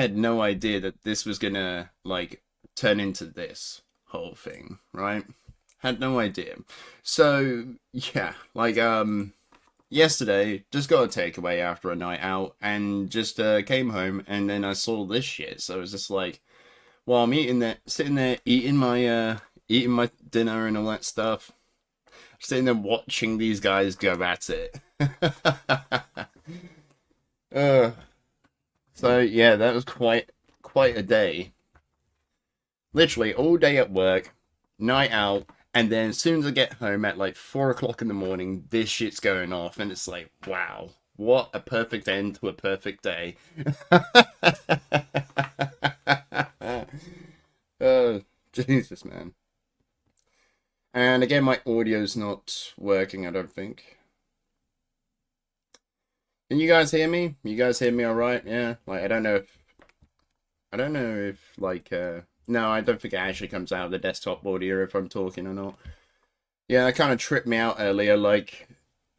had no idea that this was gonna like turn into this whole thing, right? Had no idea. So yeah, like yesterday just got a takeaway after a night out and just came home and then I saw this shit. So it was just like, while I'm eating that, sitting there eating my dinner and all that stuff, sitting there watching these guys go at it. uh, so yeah, that was quite a day. Literally all day at work, night out, and then as soon as I get home at like 4 o'clock in the morning, this shit's going off, and it's like, wow, what a perfect end to a perfect day. Oh, Jesus, man. And again, my audio's not working, I don't think. Can you guys hear me? You guys hear me all right? Yeah. Like, I don't know if like no, I don't think it actually comes out of the desktop audio if I'm talking or not. Yeah, that kind of tripped me out earlier. Like,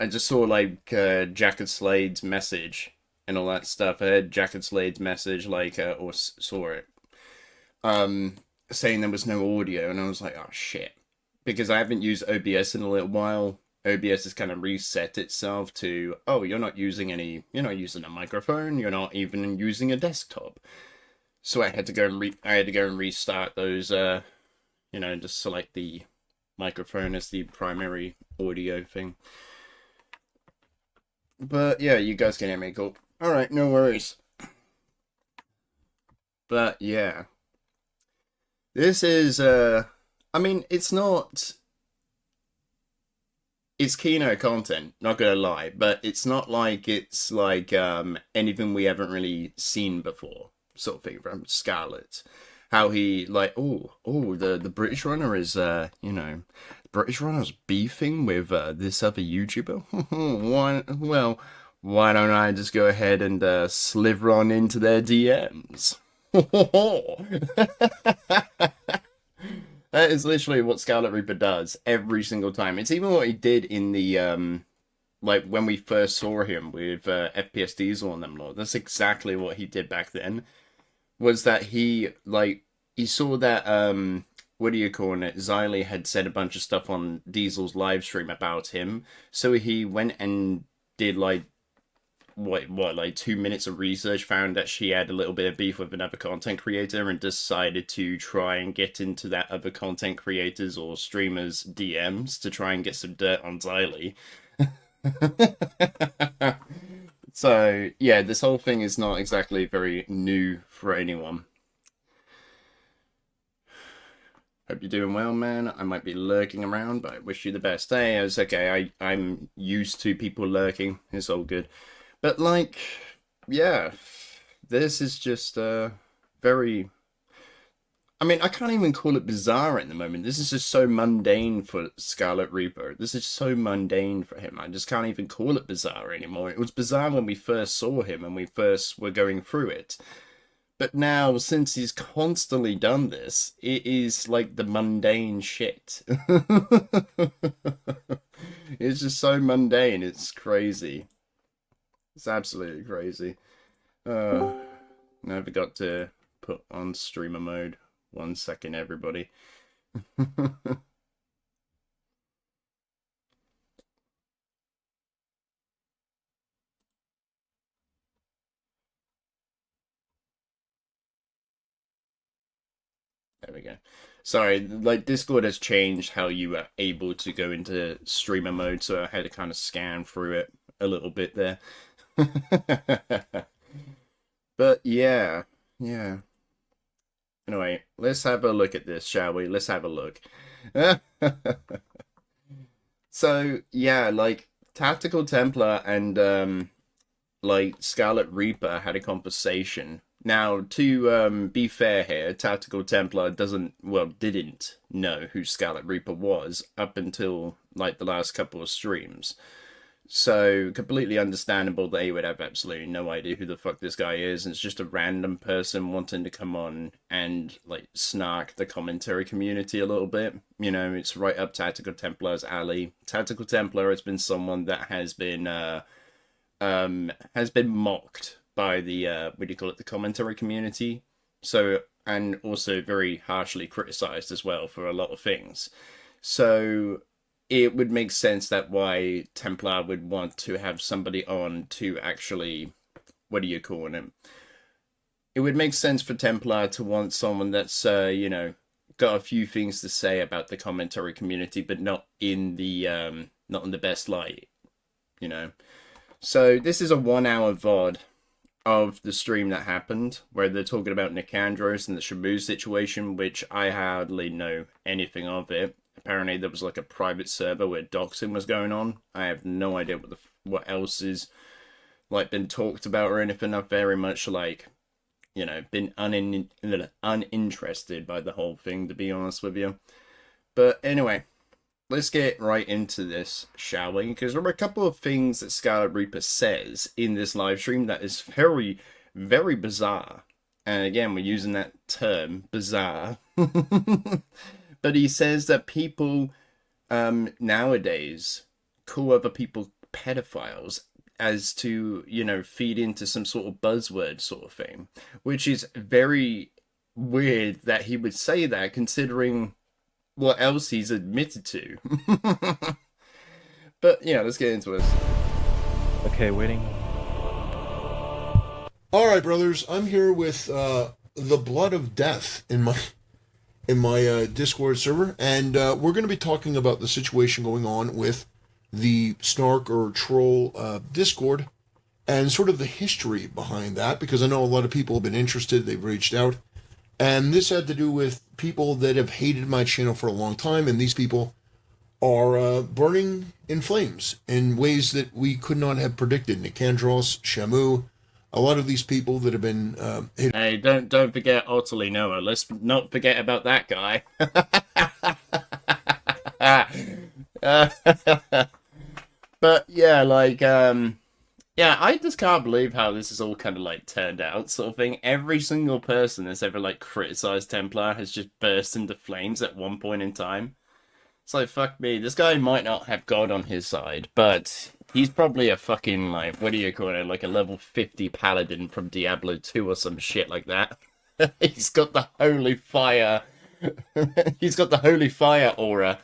I just saw like Jacket Slade's message and all that stuff. I heard Jacket Slade's message, like, saw it, um, saying there was no audio, and I was like, oh shit, because I haven't used OBS in a little while. OBS has kind of reset itself to, oh, you're not using a microphone, you're not even using a desktop. So I had to go and restart those, just select the microphone as the primary audio thing. But yeah, you guys can hear me, cool. Alright, no worries. But yeah. This is I mean, it's Kino content, not gonna lie, but it's not like it's like anything we haven't really seen before, sort of thing from Scarlet. How he like, the British runner is British runner's beefing with this other YouTuber. Why don't I just go ahead and sliver on into their DMs? That is literally what SkarletReaper does every single time. It's even what he did in the like when we first saw him with FPS Diesel and them lot. That's exactly what he did back then. Was that he saw that what do you call it? Xylee had said a bunch of stuff on Diesel's live stream about him, so he went and did like like 2 minutes of research, found that she had a little bit of beef with another content creator, and decided to try and get into that other content creators or streamers DMs to try and get some dirt on Xylee. So yeah, this whole thing is not exactly very new for anyone. Hope you're doing well, man. I might be lurking around, but I wish you the best. Hey, it's okay. I'm used to people lurking. It's all good. But like, yeah, this is just very. I mean, I can't even call it bizarre at the moment. This is just so mundane for SkarletReaper. This is so mundane for him. I just can't even call it bizarre anymore. It was bizarre when we first saw him and we first were going through it. But now, since he's constantly done this, it is like the mundane shit. It's just so mundane. It's crazy. It's absolutely crazy. Now I forgot to put on streamer mode. 1 second, everybody. There we go. Sorry, like Discord has changed how you are able to go into streamer mode, so I had to kind of scan through it a little bit there. But yeah, yeah. Anyway, let's have a look at this, shall we? Let's have a look. So yeah, like Tactical Templar and like SkarletReaper had a conversation. Now, to be fair here, Tactical Templar didn't know who SkarletReaper was up until like the last couple of streams. So completely understandable that he would have absolutely no idea who the fuck this guy is, and it's just a random person wanting to come on and like snark the commentary community a little bit. You know, it's right up Tactical Templar's alley. Tactical Templar has been someone that has been mocked by the what do you call it, the commentary community. So, and also very harshly criticized as well for a lot of things. So it would make sense that why Templar would want to have somebody on to actually, what do you call it? It would make sense for Templar to want someone that's you know, got a few things to say about the commentary community, but not in the best light, you know. So this is a 1 hour VOD of the stream that happened, where they're talking about Nicandros and the Shamu situation, which I hardly know anything of it. Apparently there was like a private server where doxing was going on. I have no idea what else is like been talked about or anything. I've very much like, you know, been uninterested by the whole thing, to be honest with you. But anyway, let's get right into this, shall we? Because there are a couple of things that SkarletReaper says in this live stream that is very, very bizarre. And again, we're using that term, bizarre. But he says that people nowadays call other people pedophiles as to, you know, feed into some sort of buzzword sort of thing. Which is very weird that he would say that, considering what else he's admitted to. But yeah, let's get into this. Okay, waiting. All right, brothers. I'm here with the Blood of Death in my Discord server, and we're going to be talking about the situation going on with the Snark or Troll Discord, and sort of the history behind that, because I know a lot of people have been interested. They've reached out, and this had to do with people that have hated my channel for a long time, and these people are burning in flames in ways that we could not have predicted. Nicandros, Shamu, a lot of these people that have been Hey, don't forget utterly Noah. Let's not forget about that guy. But yeah, like yeah, I just can't believe how this is all kind of like turned out, sort of thing. Every single person that's ever like criticized Templar has just burst into flames at one point in time. It's like, fuck me, this guy might not have God on his side, but he's probably a fucking, like, what do you call it, like a level 50 paladin from Diablo 2 or some shit like that. He's got the holy fire. He's got the holy fire aura.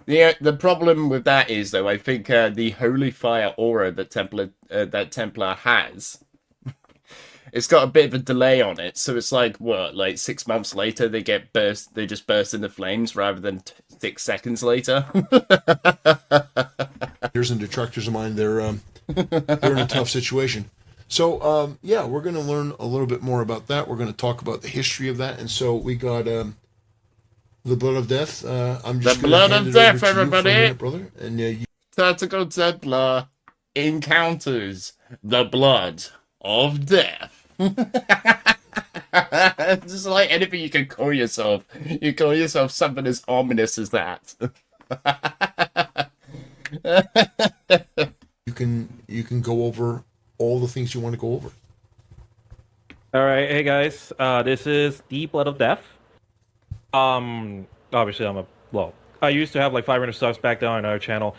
The problem with that is, though, I think the holy fire aura that Templar has, it's got a bit of a delay on it, so it's like, what, like 6 months later they just burst into flames rather than 6 seconds later. Haters and detractors of mine, they're in a tough situation. So yeah, we're going to learn a little bit more about that. We're going to talk about the history of that, and so we got the Blood of Death. I'm just the Blood of Death, everybody, minute, brother, and Tactikal Templar encounters the Blood of Death. Just like anything you can call yourself. You call yourself something as ominous as that. you can go over all the things you want to go over. All right, hey guys, this is the Blood of Death. Obviously I used to have like 500 subs back down on our channel.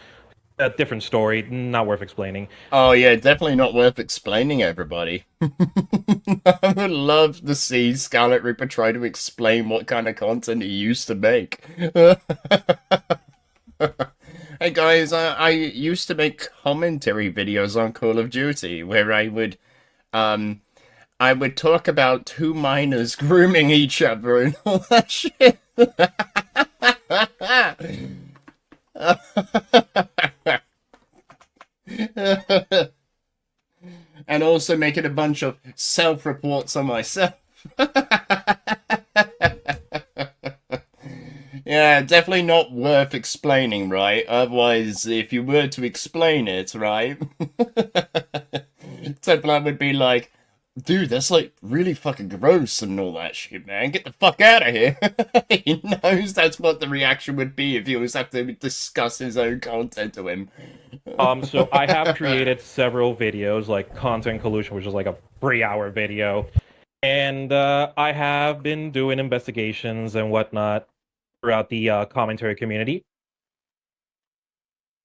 A different story, not worth explaining. Oh yeah, definitely not worth explaining, everybody. I would love to see SkarletReaper try to explain what kind of content he used to make. Hey guys, I used to make commentary videos on Call of Duty where I would talk about two miners grooming each other and all that shit. And also making a bunch of self-reports on myself. Yeah, definitely not worth explaining, right? Otherwise, if you were to explain it, right? Templar would be like, dude, that's like really fucking gross and all that shit, man. Get the fuck out of here. He knows that's what the reaction would be if he was have to discuss his own content to him. So I have created several videos, like Content Collusion, which is like a 3-hour video. And I have been doing investigations and whatnot throughout the commentary community.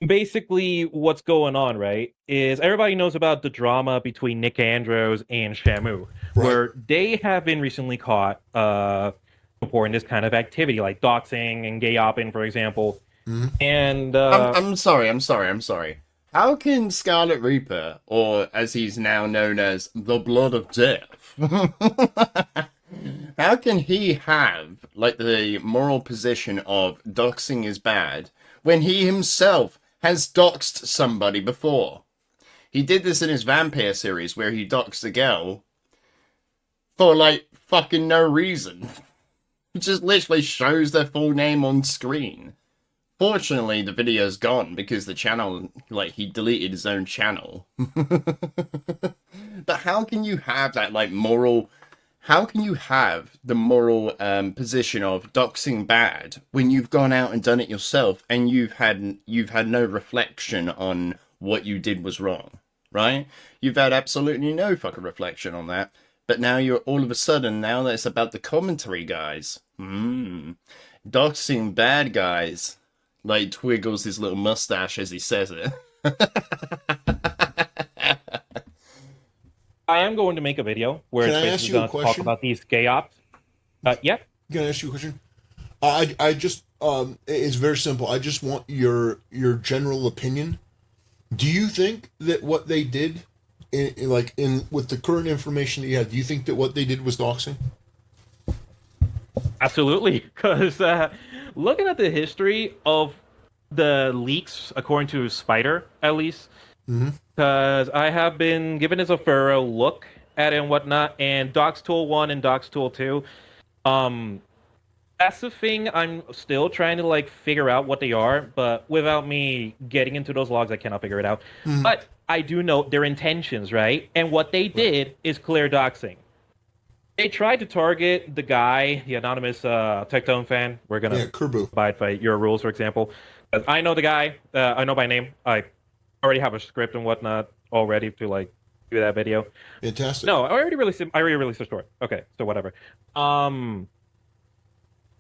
basically what's going on, right, is everybody knows about the drama between Nick Andros and Shamu, Right. where they have been recently caught reporting this kind of activity, like doxing and gay opping, for example. Hmm. And I'm sorry. How can SkarletReaper, or as he's now known as the Blood of Death, how can he have like the moral position of doxing is bad when he himself has doxed somebody before? He did this in his vampire series where he doxed a girl for like fucking no reason. It just literally shows their full name on screen. Fortunately, the video's gone because the channel, like, he deleted his own channel. But how can you have that, like, moral... How can you have the moral position of doxing bad when you've gone out and done it yourself and you've had no reflection on what you did was wrong, right? You've had absolutely no fucking reflection on that. But now you're all of a sudden, now that it's about the commentary, guys. Doxing bad, guys. Like, twiggles his little mustache as he says it. I am going to make a video where Can it's I ask basically you a going to talk question? about these gay ops. Yeah. Can I ask you a question? I just it's very simple. I just want your general opinion. Do you think that what they did, in with the current information that you have, do you think that what they did was doxing? Absolutely, because looking at the history of the leaks, according to Spider, at least, because I have been given this a thorough look at it and whatnot, and Docs Tool 1 and Docs Tool 2, that's the thing I'm still trying to, like, figure out what they are, but without me getting into those logs, I cannot figure it out. But I do know their intentions, right? And what they did is clear doxing. They tried to target the guy, the anonymous Tectone fan. We're gonna Kerbu. abide by your rules, for example. I know the guy. I know by name. I already have a script and whatnot already to like do that video. Fantastic. No, I already released the story. Okay, so whatever.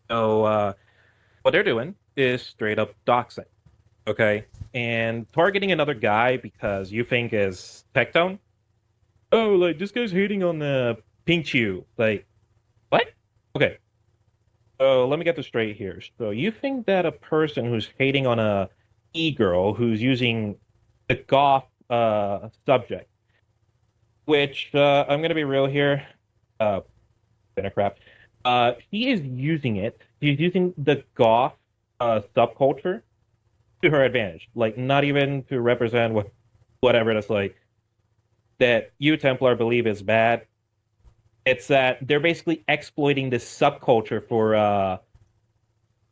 So what they're doing is straight up doxing. Okay, and targeting another guy because you think is Tectone. Oh, like this guy's hating on the Pinkchu. Like, what? Okay. So let me get this straight here. So you think that a person who's hating on a e-girl who's using the goth subject, which I'm gonna be real here, been a crap. He is using it. He's using the goth subculture to her advantage. Like, not even to represent whatever that's like that you Templar believe is bad. It's that they're basically exploiting this subculture for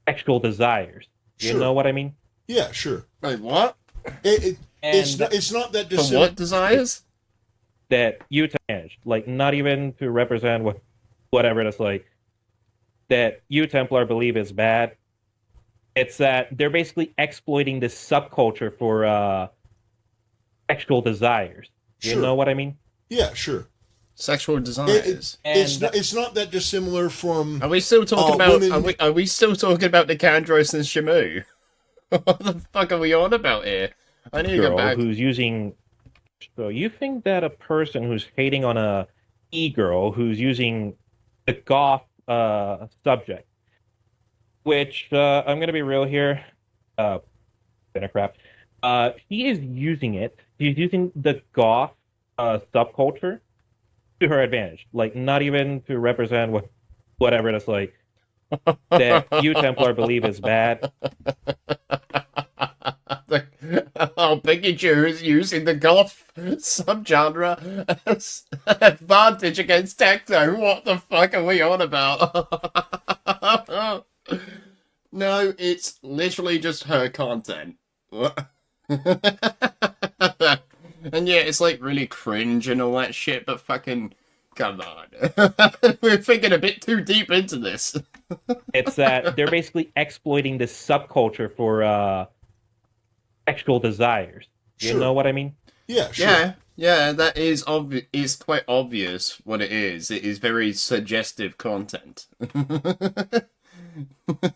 sexual desires. You Sure. know what I mean? Yeah, sure. Wait, what? It's not that For dissimilar. what desires? That you manage, like, not even to represent whatever that's like that you Templar believe is bad. It's that they're basically exploiting this subculture for sexual desires. You Sure. know what I mean? Yeah, sure. Sexual desires. It's not that dissimilar from. Are we still talking about? women- Are we still talking about the Candros and Shamu? What the fuck are we on about here? I need to go Girl back. who's using. So you think that a person who's hating on a e-girl who's using the goth subject, which I'm gonna be real here, been a crap. He is using it. He's using the goth subculture to her advantage. Like, not even to represent whatever that's like that you Templar believe is bad. Oh, Pikachu is using the goth subgenre as an advantage against Tecto. What the fuck are we on about? No, it's literally just her content. What? And yeah, it's like really cringe and all that shit, but fucking come on. We're thinking a bit too deep into this. It's that they're basically exploiting this subculture for sexual desires. You Sure. know what I mean? Yeah, sure. Yeah, that is is quite obvious what it is. It is very suggestive content.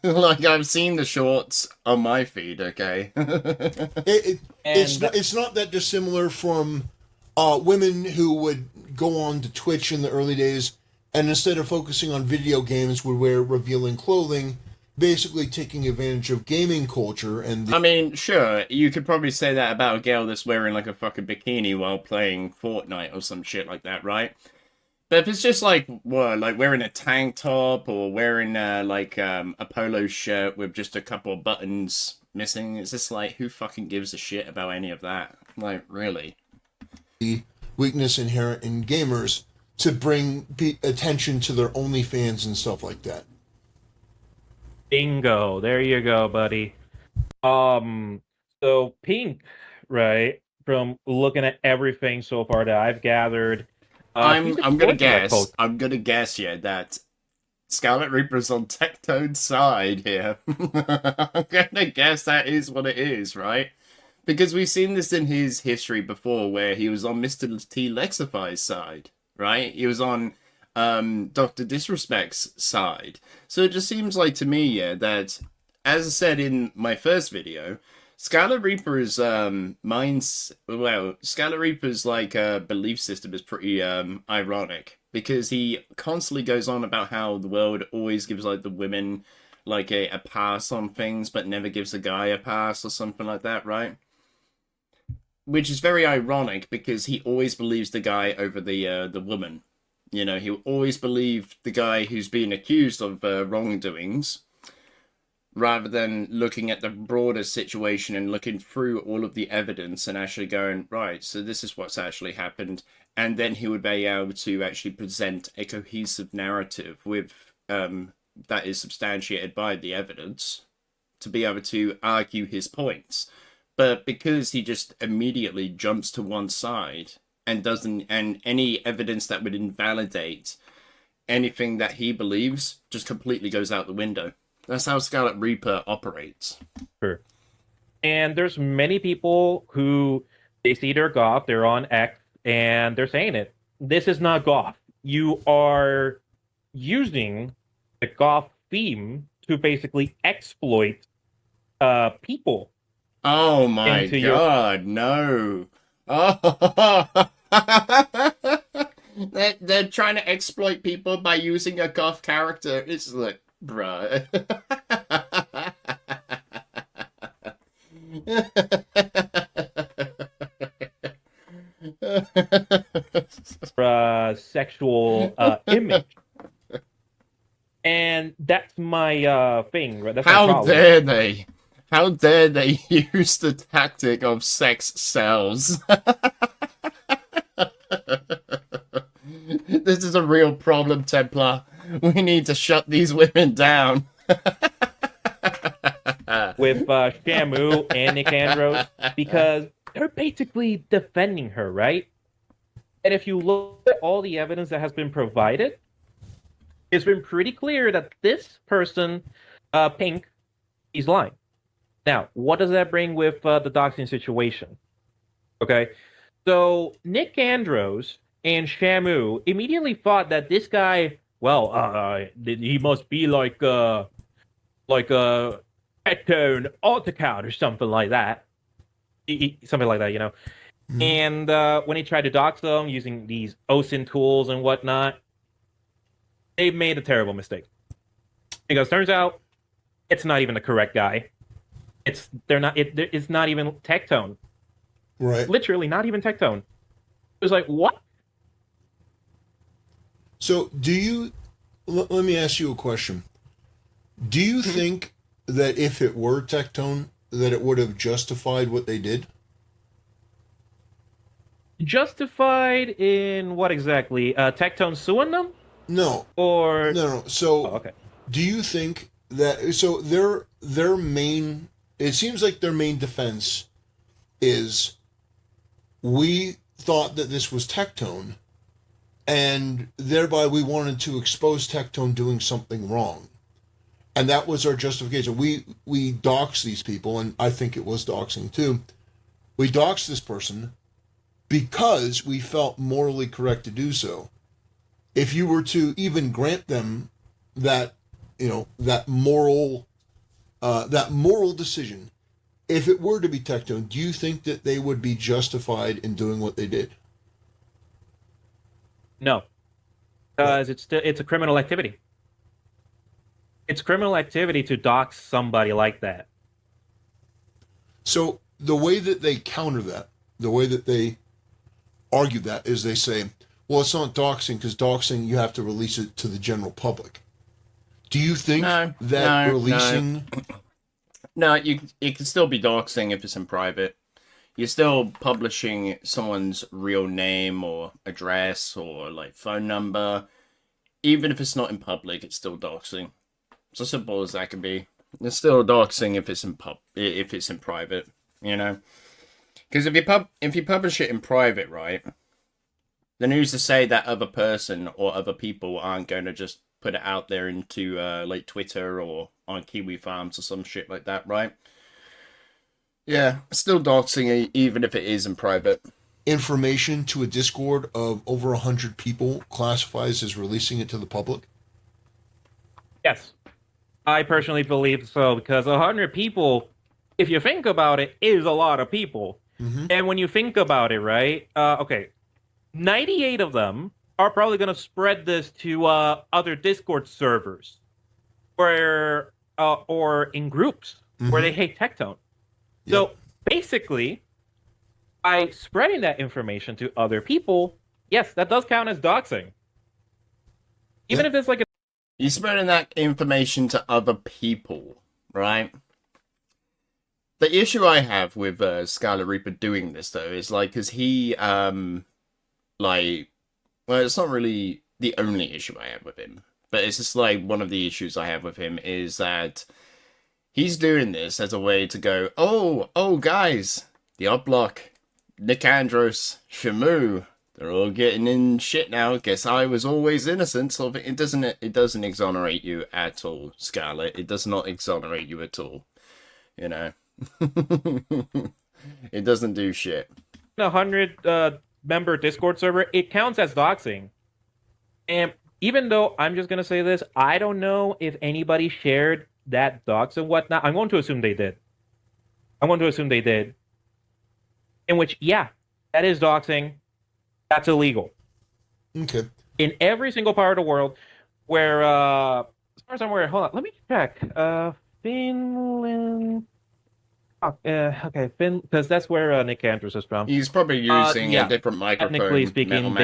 Like, I've seen the shorts on my feed, okay? It's not that dissimilar from women who would go on to Twitch in the early days, and instead of focusing on video games, would wear revealing clothing, basically taking advantage of gaming culture. And I mean, sure, you could probably say that about a girl that's wearing like a fucking bikini while playing Fortnite or some shit like that, right? But if it's just like, what, like wearing a tank top or wearing a polo shirt with just a couple of buttons missing, it's just like, who fucking gives a shit about any of that? Like, really? the weakness inherent in gamers to bring attention to their OnlyFans and stuff like that. Bingo. There you go, buddy. So Pink, right? From looking at everything so far that I've gathered, I'm gonna guess. I'm gonna guess, yeah, that SkarletReaper's on Tectone's side here. I'm gonna guess that is what it is, right? Because we've seen this in his history before, where he was on Mr. T. Lexify's side, right? He was on Dr. Disrespect's side. So it just seems like to me, yeah, that, as I said in my first video, SkarletReaper's SkarletReaper's belief system is pretty ironic, because he constantly goes on about how the world always gives like the women like a pass on things, but never gives the guy a pass or something like that, right? Which is very ironic, because he always believes the guy over the woman. You know, he'll always believe the guy who's being accused of wrongdoings, rather than looking at the broader situation and looking through all of the evidence and actually going, right, so this is what's actually happened. And then he would be able to actually present a cohesive narrative with that is substantiated by the evidence to be able to argue his points. But because he just immediately jumps to one side and doesn't, and any evidence that would invalidate anything that he believes just completely goes out the window. That's how SkarletReaper operates. Sure. And there's many people who, they see their goth, they're on X, and they're saying it. This is not goth. You are using the goth theme to basically exploit people. Oh my god, no. Oh. They're trying to exploit people by using a goth character. It's like, bruh. Sexual image. And that's my thing. That's my How problem. dare they? How dare they use the tactic of sex sells? This is a real problem, Templar. We need to shut these women down. With Shamu and Nick Andros, because they're basically defending her, right? And if you look at all the evidence that has been provided, it's been pretty clear that this person, Pink, is lying. Now, what does that bring with the doxing situation? Okay, so Nick Andros and Shamu immediately thought that this guy, well, he must be like a Tectone Autocount or something like that. Something like that, you know. Mm-hmm. And when he tried to dox them using these OSINT tools and whatnot, they made a terrible mistake. Because turns out, it's not even the correct guy. It's not even Tectone. Right. Literally not even Tectone. It was like, what? So let me ask you a question. Do you think that if it were Tectone, that it would have justified what they did? Justified in what exactly? Tectone suing them? No. Or no. So okay. Do you think that their main, it seems like their main defense is, we thought that this was Tectone, and thereby we wanted to expose Tectone doing something wrong. And that was our justification. We doxed these people, and I think it was doxing too. We doxed this person because we felt morally correct to do so. If you were to even grant them that that moral decision, if it were to be Tectone, do you think that they would be justified in doing what they did? No, because it's a criminal activity. It's criminal activity to dox somebody like that. So the way that they counter that, the way that they argue that, is they say, well, it's not doxing, because doxing, you have to release it to the general public. Do you think releasing... No, it can still be doxing if it's in private. You're still publishing someone's real name or address or like phone number. Even if it's not in public, it's still doxing. It's as simple as that can be. It's still doxing if it's in private, Because if you publish it in private, right, then who's to say that other person or other people aren't going to just put it out there into like Twitter or on Kiwi Farms or some shit like that, right? Yeah, still doxing even if it is in private. Information to a Discord of over 100 people classifies as releasing it to the public? Yes. I personally believe so, because 100 people, if you think about it, is a lot of people. Mm-hmm. And when you think about it, right, 98 of them are probably going to spread this to other Discord servers or in groups where they hate Tectone. Yep. So basically, by spreading that information to other people, yes, that does count as doxing. Even if it's like You're spreading that information to other people, right? The issue I have with SkarletReaper doing this, though, is like, because he, well, it's not really the only issue I have with him, but it's just like one of the issues I have with him is that he's doing this as a way to go, oh, guys, the Uplock, Nicandros, Shamu, they're all getting in shit now. Guess I was always innocent. So it doesn't exonerate you at all, Scarlet. It does not exonerate you at all. It doesn't do shit. 100 member Discord server, it counts as doxing. And even though I'm just gonna say this, I don't know if anybody shared that dox and whatnot. I'm going to assume they did. In which, yeah, that is doxing. That's illegal. Okay. In every single part of the world where, as far as I'm aware, hold on, let me check. Finland. Okay, because that's where Nick Andrews is from. He's probably using a different microphone. Technically speaking,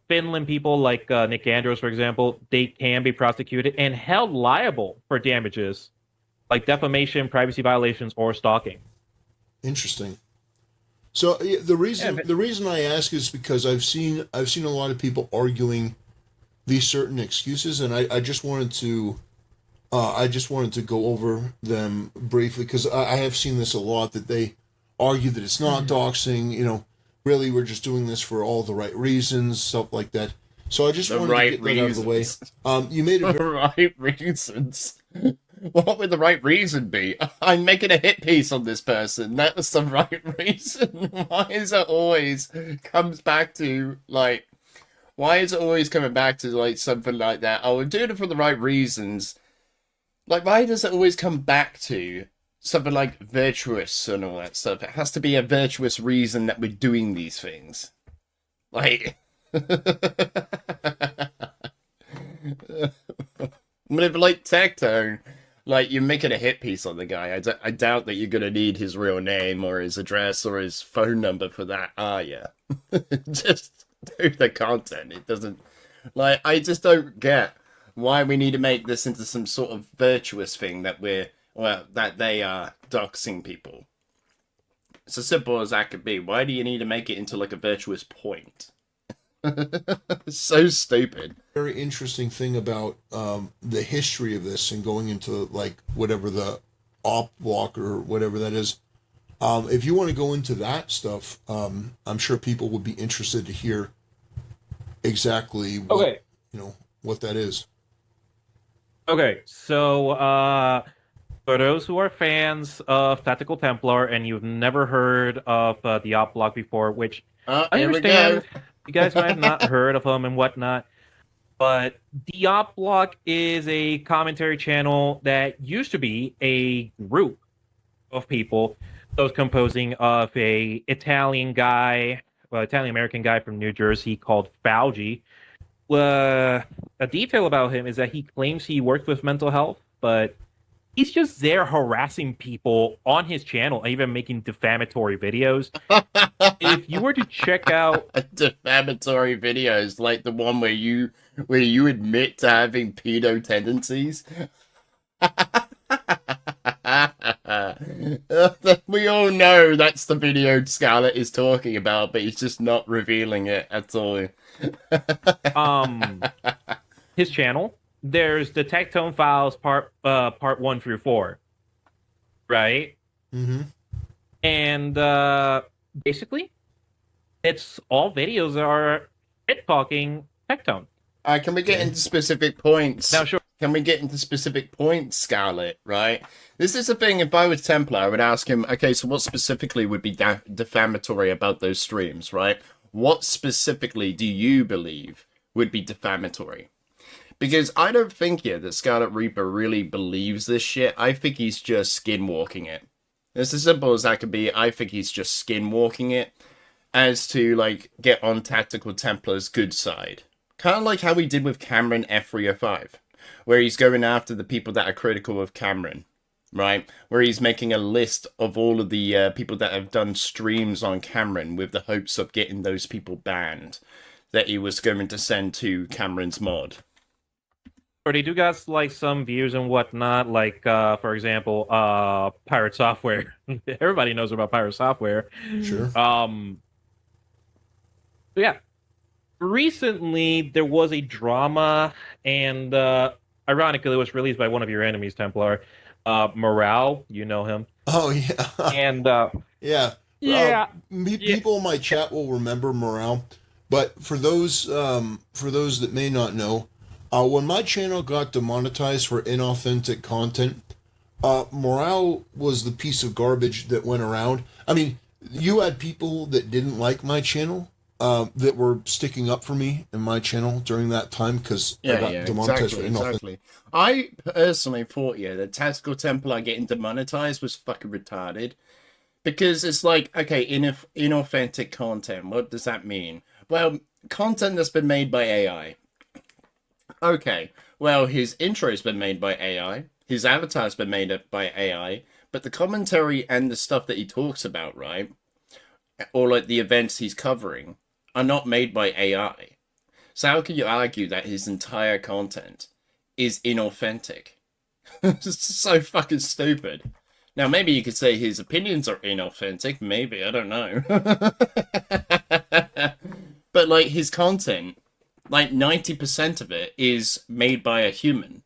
Finland people like Nick Andrews, for example, they can be prosecuted and held liable for damages like defamation, privacy violations, or stalking. Interesting. So the reason I ask is because I've seen a lot of people arguing these certain excuses, and I just wanted to go over them briefly, because I have seen this a lot, that they argue that it's not doxing. Really we're just doing this for all the right reasons, stuff like that. So I just wanted to get that out of the way. You made it very... right reasons. What would the right reason be? I'm making a hit piece on this person. That was the right reason. Why is it always comes back to, like, why is it always coming back to, like, something like that? Oh, we're doing it for the right reasons. Like, why does it always come back to something like virtuous and all that stuff? It has to be a virtuous reason that we're doing these things. Like... But if, like, Tectone, like, you're making a hit piece on the guy, I doubt that you're going to need his real name or his address or his phone number for that, are you? Just do the content. It doesn't... Like, I just don't get why we need to make this into some sort of virtuous thing that that they are doxing people. It's as simple as that could be. Why do you need to make it into, like, a virtuous point? It's so stupid. Very interesting thing about the history of this, and going into, like, whatever the op block or whatever that is. If you want to go into that stuff, I'm sure people would be interested to hear exactly what that is. Okay, so for those who are fans of Tactikal Templar and you've never heard of the op block before, which I understand. You guys might have not heard of him and whatnot. But the Op Block is a commentary channel that used to be a group of people, those composing of a Italian guy, well, Italian American guy from New Jersey called Fauci. A detail about him is that he claims he worked with mental health, but he's just there harassing people on his channel, even making defamatory videos. If you were to check out defamatory videos like the one where you admit to having pedo tendencies. We all know that's the video Scarlet is talking about, but he's just not revealing it at all. his channel, there's the Tectone Files part 1 through 4, right? Mm-hmm. And basically, it's all videos that are shit talking Tectone. Can we get into specific points? Now, sure. Can we get into specific points, Scarlet, right? This is the thing, if I was Templar, I would ask him, okay, so what specifically would be defamatory about those streams, right? What specifically do you believe would be defamatory? Because I don't think here that SkarletReaper really believes this shit. I think he's just skinwalking it. It's as simple as that could be. I think he's just skinwalking it as to, like, get on Tactical Templar's good side. Kind of like how he did with Cameron F305. Where he's going after the people that are critical of Cameron, right? Where he's making a list of all of the people that have done streams on Cameron with the hopes of getting those people banned that he was going to send to Cameron's mod. Or they do got like some views and whatnot, like for example, Pirate Software. Everybody knows about Pirate Software. Sure. Yeah. Recently, there was a drama, and ironically, it was released by one of your enemies, Templar. Morale, you know him. Oh, yeah. And yeah. People in my chat will remember Morale, but for those that may not know, when my channel got demonetized for inauthentic content, Morale was the piece of garbage that went around. I mean, you had people that didn't like my channel, that were sticking up for me in my channel during that time because I got demonetized for inauthentic. Exactly. I personally thought, that Tactical Templar getting demonetized was fucking retarded. Because it's like, okay, inauthentic content, what does that mean? Well, content that's been made by AI. Okay, well, his intro's been made by AI, his avatar's been made by AI, but the commentary and the stuff that he talks about, right? Or like the events he's covering are not made by AI. So how can you argue that his entire content is inauthentic? It's so fucking stupid. Now, maybe you could say his opinions are inauthentic. Maybe, I don't know. But, like, his content, like, 90% of it is made by a human.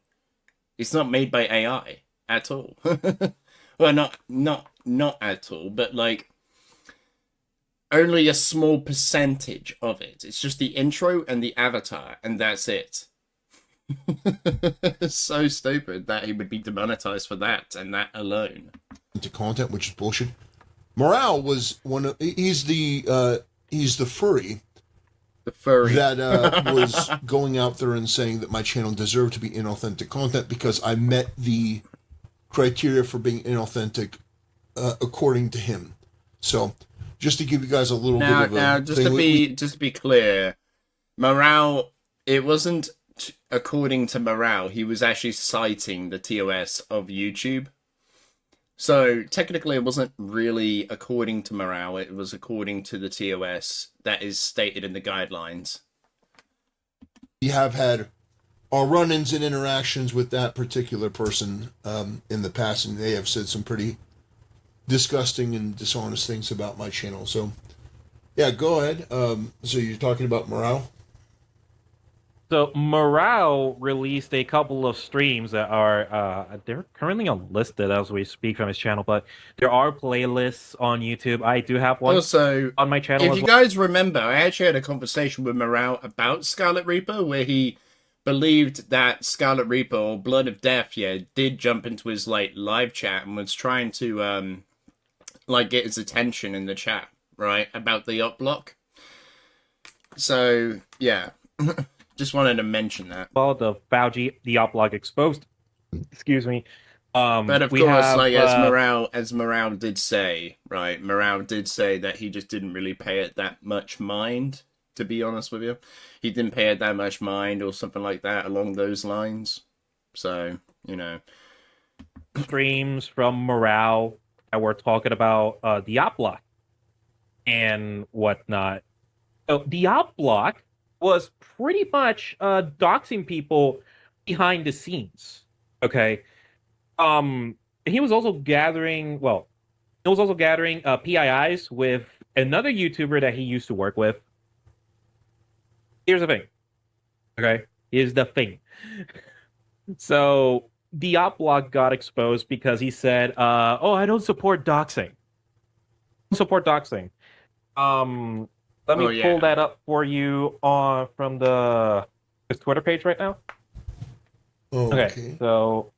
It's not made by AI at all. Well, not at all, but, like, only a small percentage of it. It's just the intro and the avatar, and that's it. It's so stupid that he would be demonetized for that and that alone. Into content, which is bullshit. Morale was he's the furry. The furry that was going out there and saying that my channel deserved to be inauthentic content because I met the criteria for being inauthentic, according to him. So, just to give you guys a little bit of a just to be clear, Morale, it wasn't according to Morale. He was actually citing the TOS of YouTube. So technically, it wasn't really according to Morale. It was according to the TOS that is stated in the guidelines. We have had our run-ins and interactions with that particular person in the past, and they have said some pretty disgusting and dishonest things about my channel. So, yeah, go ahead. So you're talking about Morale? So Morale released a couple of streams that are they're currently unlisted as we speak from his channel, but there are playlists on YouTube. I do have one also on my channel. If you guys remember, I actually had a conversation with Morale about SkarletReaper, where he believed that SkarletReaper or Blood of Death, did jump into his like live chat and was trying to like get his attention in the chat, right, about the up block. So yeah. Just wanted to mention that. Well, the Fauci, the op blog exposed. Excuse me. But of We course, have, like as Morale did say, right? Morale did say that he just didn't really pay it that much mind. To be honest with you, he didn't pay it that much mind, or something like that along those lines. So you know, streams from Morale that were talking about the op block and whatnot. So the op block was pretty much doxing people behind the scenes. Okay. He was also gathering, PIIs with another YouTuber that he used to work with. Here's the thing. Okay. Here's the thing. So the op block got exposed because he said, oh, I don't support doxing. Let me pull that up for you from his Twitter page right now. Okay, so,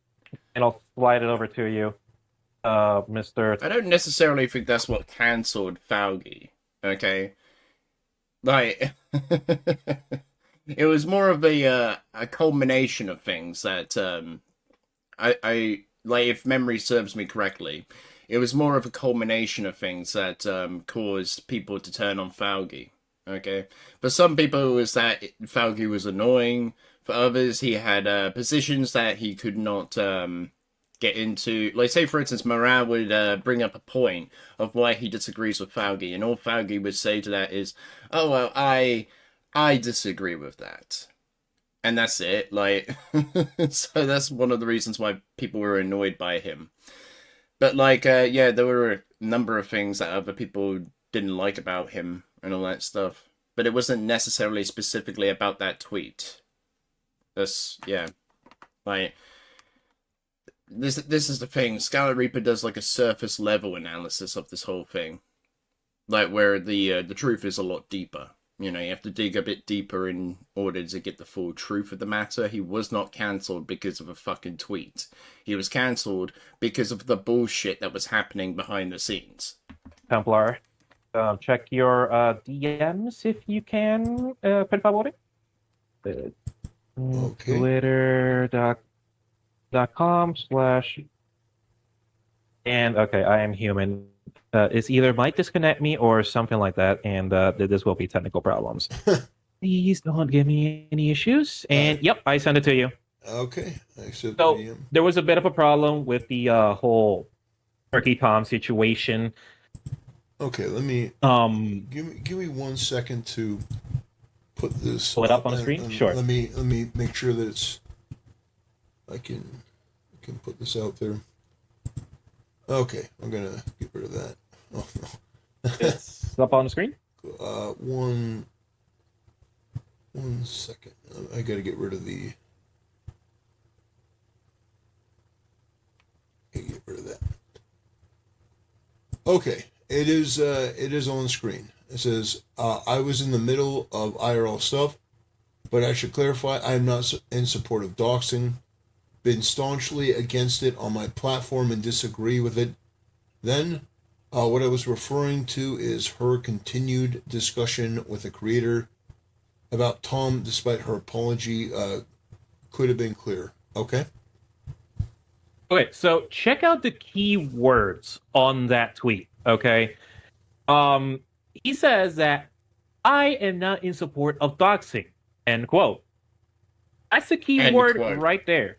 and I'll slide it over to you, Mr. I don't necessarily think that's what cancelled Fauci. Okay, like it was more of a culmination of things that I like, if memory serves me correctly, it was more of a culmination of things that caused people to turn on Fauci. Okay, for some people it was that Fauci was annoying. For others, he had positions that he could not get into. Like, say for instance, Morale would bring up a point of why he disagrees with Fauci, and all Fauci would say to that is, "Oh well, I disagree with that." And that's it. Like, so that's one of the reasons why people were annoyed by him. But like, yeah, there were a number of things that other people didn't like about him and all that stuff. But it wasn't necessarily specifically about that tweet. That's, yeah. Like, this is the thing. SkarletReaper does like a surface level analysis of this whole thing. Like, where the truth is a lot deeper. You know, you have to dig a bit deeper in order to get the full truth of the matter. He was not cancelled because of a fucking tweet. He was cancelled because of the bullshit that was happening behind the scenes. Templar, check your DMs if you can, per favore. Okay. Twitter.com/ and okay, I am human. It's either might disconnect me or something like that, and this will be technical problems. Please don't give me any issues. And yep, I sent it to you. Okay. So there was a bit of a problem with the whole Turkey Tom situation. Okay, let me give me 1 second to put this. Pull it up on the screen. Sure. Let me make sure that it's. I can put this out there. Okay, I'm gonna get rid of that. Oh no. It's up on the screen. 1 second. I gotta get rid of the. Get rid of that. Okay, it is on the screen. It says, I was in the middle of IRL stuff, but I should clarify, I am not in support of doxing. Been staunchly against it on my platform and disagree with it. Then, what I was referring to is her continued discussion with the creator about Tom, despite her apology, could have been clearer. Okay? Okay, so check out the key words on that tweet, okay? He says that I am not in support of doxing, end quote. That's the key word right there.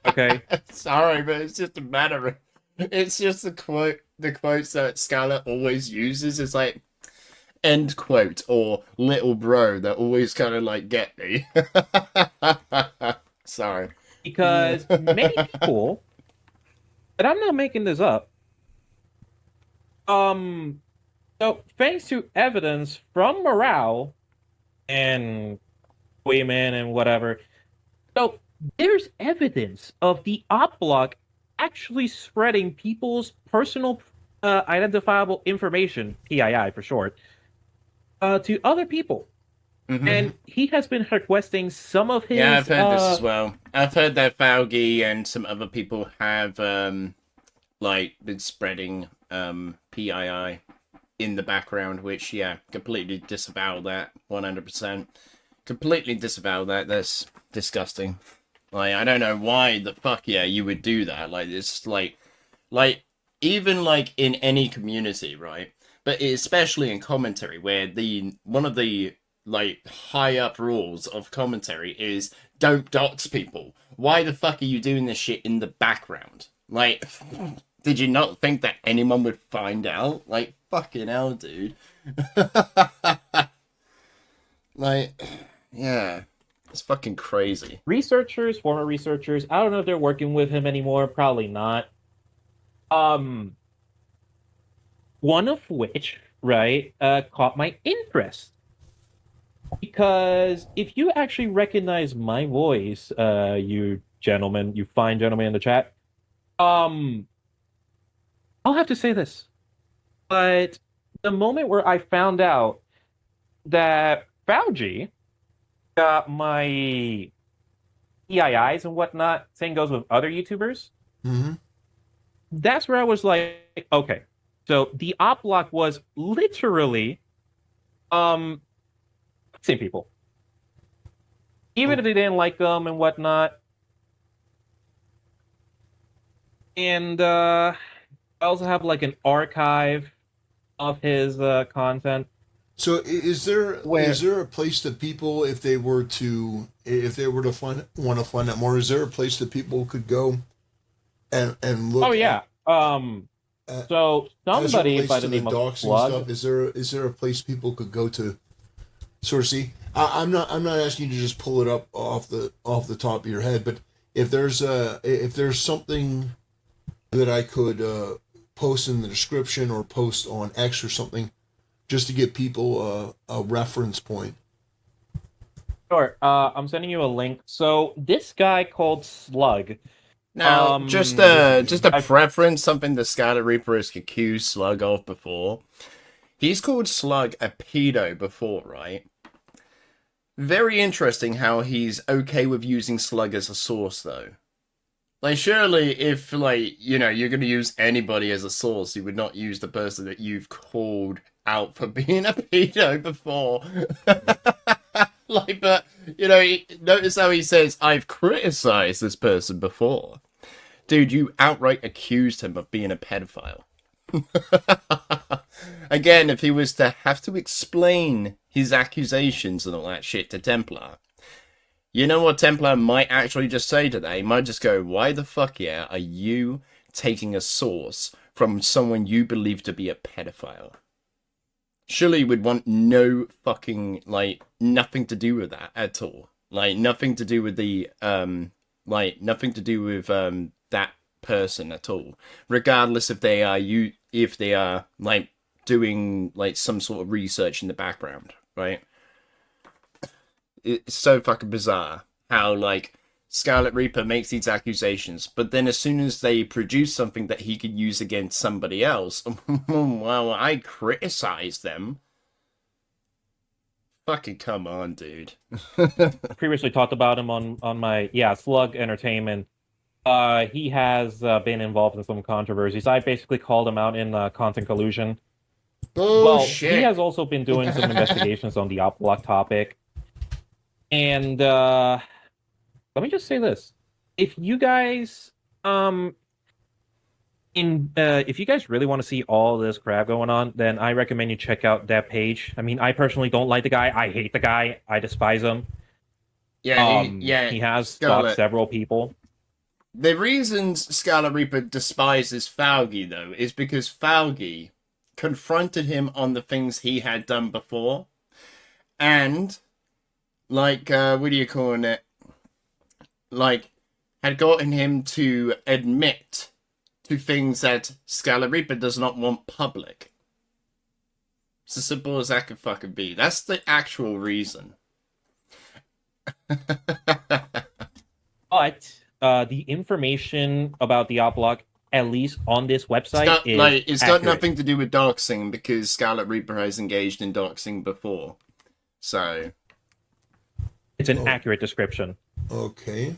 Okay. Sorry, but it's just a matter of, it's just the quotes that Scarlet always uses. It's like end quote or little bro that always kind of like get me. Sorry. Because many people, and I'm not making this up, so thanks to evidence from Morale and women and whatever, so there's evidence of the op block actually spreading people's personal identifiable information, PII for short, to other people. Mm-hmm. And he has been requesting some of his... Yeah, I've heard this as well. I've heard that Fauci and some other people have like been spreading PII in the background, which, yeah, completely disavow that 100%. completely disavow that. That's disgusting. Like, I don't know why the fuck you would do that. Like, it's like even like in any community, right? But especially in commentary, where one of the like high up rules of commentary is don't dox people. Why the fuck are you doing this shit in the background? Like, did you not think that anyone would find out? Like, fucking hell, dude. Like, yeah, it's fucking crazy. Researchers, former researchers, I don't know if they're working with him anymore. Probably not. One of which, right, caught my interest. Because if you actually recognize my voice, you gentlemen, you fine gentlemen in the chat, I'll have to say this. But the moment where I found out that Fauci got my EIIs and whatnot, same goes with other YouTubers, that's where I was like, okay. So the op block was literally same people. Even if they didn't like them and whatnot. And I also have like an archive of his content. So is there a place that people, if they were to want to find out more, is there a place that people could go and look? Oh yeah. So somebody by the name of Slug. Stuff, is there a place people could go to sort of see? I'm not asking you to just pull it up off the top of your head, but if there's something that I could post in the description or post on X or something, just to give people a reference point. Sure. I'm sending you a link. So this guy called Slug. Now, just a preference, something the SkarletReaper has accused Slug of before. He's called Slug a pedo before, right? Very interesting how he's okay with using Slug as a source, though. Like, surely if, like, you're going to use anybody as a source, you would not use the person that you've called out for being a pedo before. Like, but, notice how he says, I've criticized this person before. Dude, you outright accused him of being a pedophile. Again, if he was to have to explain his accusations and all that shit to Templar, you know what Templar might actually just say today? He might just go, why the fuck are you taking a source from someone you believe to be a pedophile? Surely you would want no fucking, like, nothing to do with that at all. Like, nothing to do with the, nothing to do with, that person at all. Regardless if they are, like, doing, like, some sort of research in the background, right? It's so fucking bizarre how, like, SkarletReaper makes these accusations, but then as soon as they produce something that he could use against somebody else, well, I criticize them. Fucking come on, dude. Previously talked about him on my Slug Entertainment. He has been involved in some controversies. I basically called him out in content collusion. Bullshit. Well, he has also been doing some investigations on the op block topic. And let me just say this: if you guys if you guys really want to see all this crap going on, then I recommend you check out that page. I mean, I personally don't like the guy. I hate the guy. I despise him. Yeah, he has stopped several people. The reasons SkarletReaper despises Fauci, though, is because Fauci confronted him on the things he had done before, and, like, what do you call it? Like, had gotten him to admit to things that SkarletReaper does not want public. It's as simple as that could fucking be. That's the actual reason. But the information about the op block, at least on this website, it's got nothing to do with doxing, because SkarletReaper has engaged in doxing before. So it's an accurate description. Okay.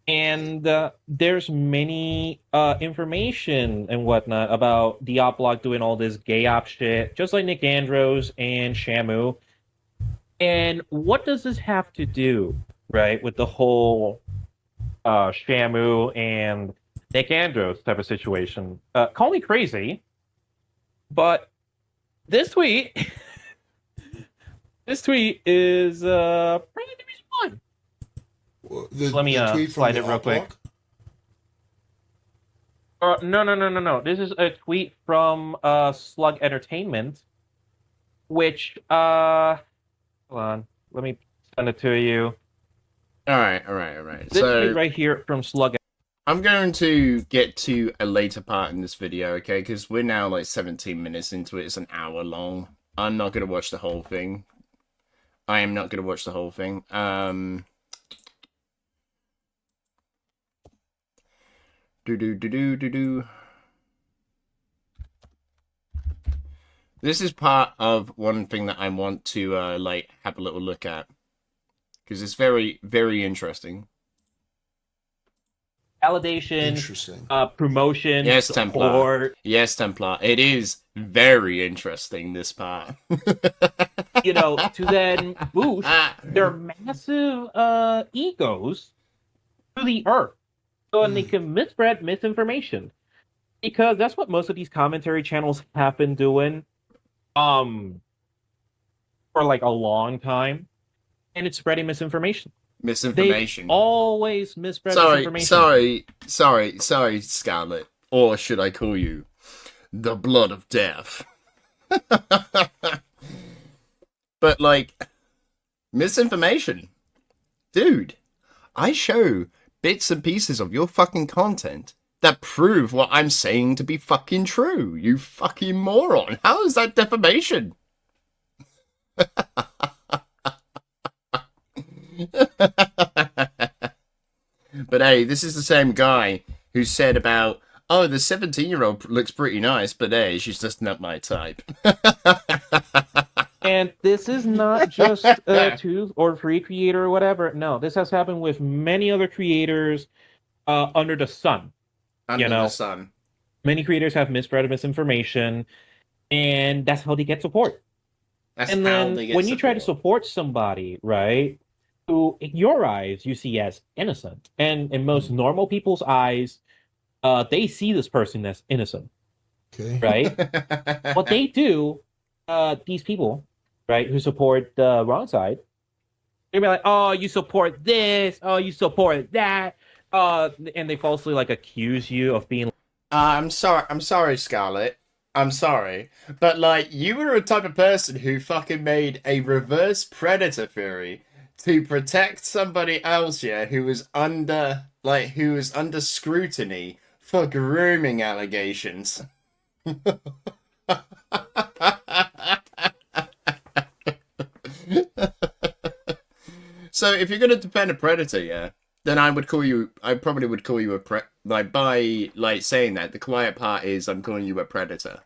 And there's many information and whatnot about the op block doing all this gay op shit, just like Nick Andros and Shamu. And what does this have to do, right, with the whole Shamu and Nick Andros type of situation? Call me crazy, but this tweet, this tweet is probably the reason why. Let me tweet from slide the it real quick. Op-Lock? No. This is a tweet from Slug Entertainment, which hold on, let me send it to you. All right. This So tweet right here from Slug. I'm going to get to a later part in this video, okay? Because we're now like 17 minutes into it. It's an hour long. I'm not going to watch the whole thing. I am not going to watch the whole thing. This is part of one thing that I want to like have a little look at, because it's very, very interesting. Validation, Interesting. promotion, Yes, support. Templar. Yes, Templar. It is very interesting, this part. You know, to then boost their massive egos to the earth, so and they can spread misinformation, because that's what most of these commentary channels have been doing, for like a long time, and it's spreading misinformation. Misinformation. They always misspread misinformation. Sorry, Scarlet. Or should I call you the Blood of Death? But, like, misinformation. Dude, I show bits and pieces of your fucking content that prove what I'm saying to be fucking true, you fucking moron. How is that defamation? But hey, this is the same guy who said about, oh, the 17-year-old looks pretty nice, but hey, she's just not my type. And this is not just a 2 or 3 creator or whatever. No, this has happened with many other creators under the sun. Under the sun. Many creators have misspread misinformation, and that's how they get support. That's and how then they get when you support. try to support somebody, right, who in your eyes you see as innocent, and in most normal people's eyes, they see this person as innocent, Okay. right? What they do, these people, right, who support the wrong side, they'll be like, oh, you support this, oh, you support that, and they falsely like accuse you of being. I'm sorry, Scarlet. I'm sorry. But, like, you were a type of person who fucking made a reverse predator theory to protect somebody else, yeah, who was under scrutiny for grooming allegations. So if you're gonna defend a predator, yeah, then I probably would call you by saying that, the quiet part is I'm calling you a predator.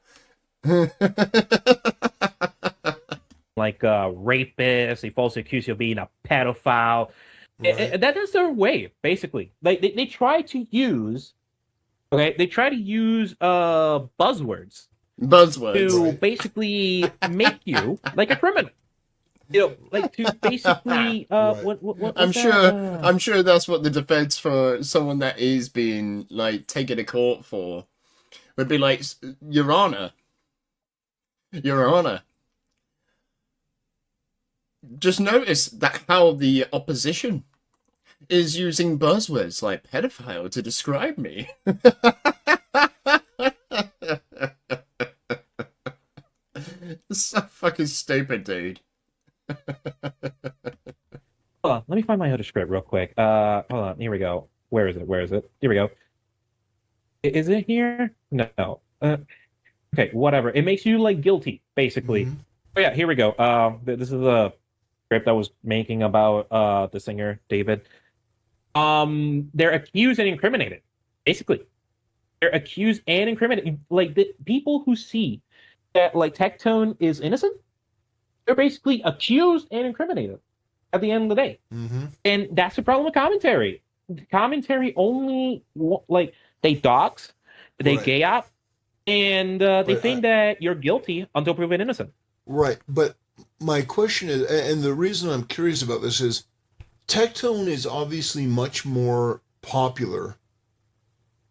Like a rapist, they falsely accuse you of being a pedophile. Right. That is their way, basically. Like they try to use, buzzwords to Right. basically make you like a criminal. You know, like to basically Right. what I'm was sure that? I'm sure that's what the defense for someone that is being like taken to court for would be like, Your Honor, just notice that how the opposition is using buzzwords like pedophile to describe me. It's so fucking stupid, dude. Hold on, let me find my other script real quick. Hold on, here we go. Where is it? Here we go. Is it here? No. Okay, whatever. It makes you like guilty, basically. Mhm. Oh yeah, here we go. This is a script I was making about the singer David. They're accused and incriminated. Basically, they're accused and incriminated. Like the people who see that like Tectone is innocent, they're basically accused and incriminated at the end of the day. Mm-hmm. And that's the problem with commentary. Commentary only like they dox, they Right. gay up, and they But think that you're guilty until proven innocent. Right, but my question is, and the reason I'm curious about this is, Tectone is obviously much more popular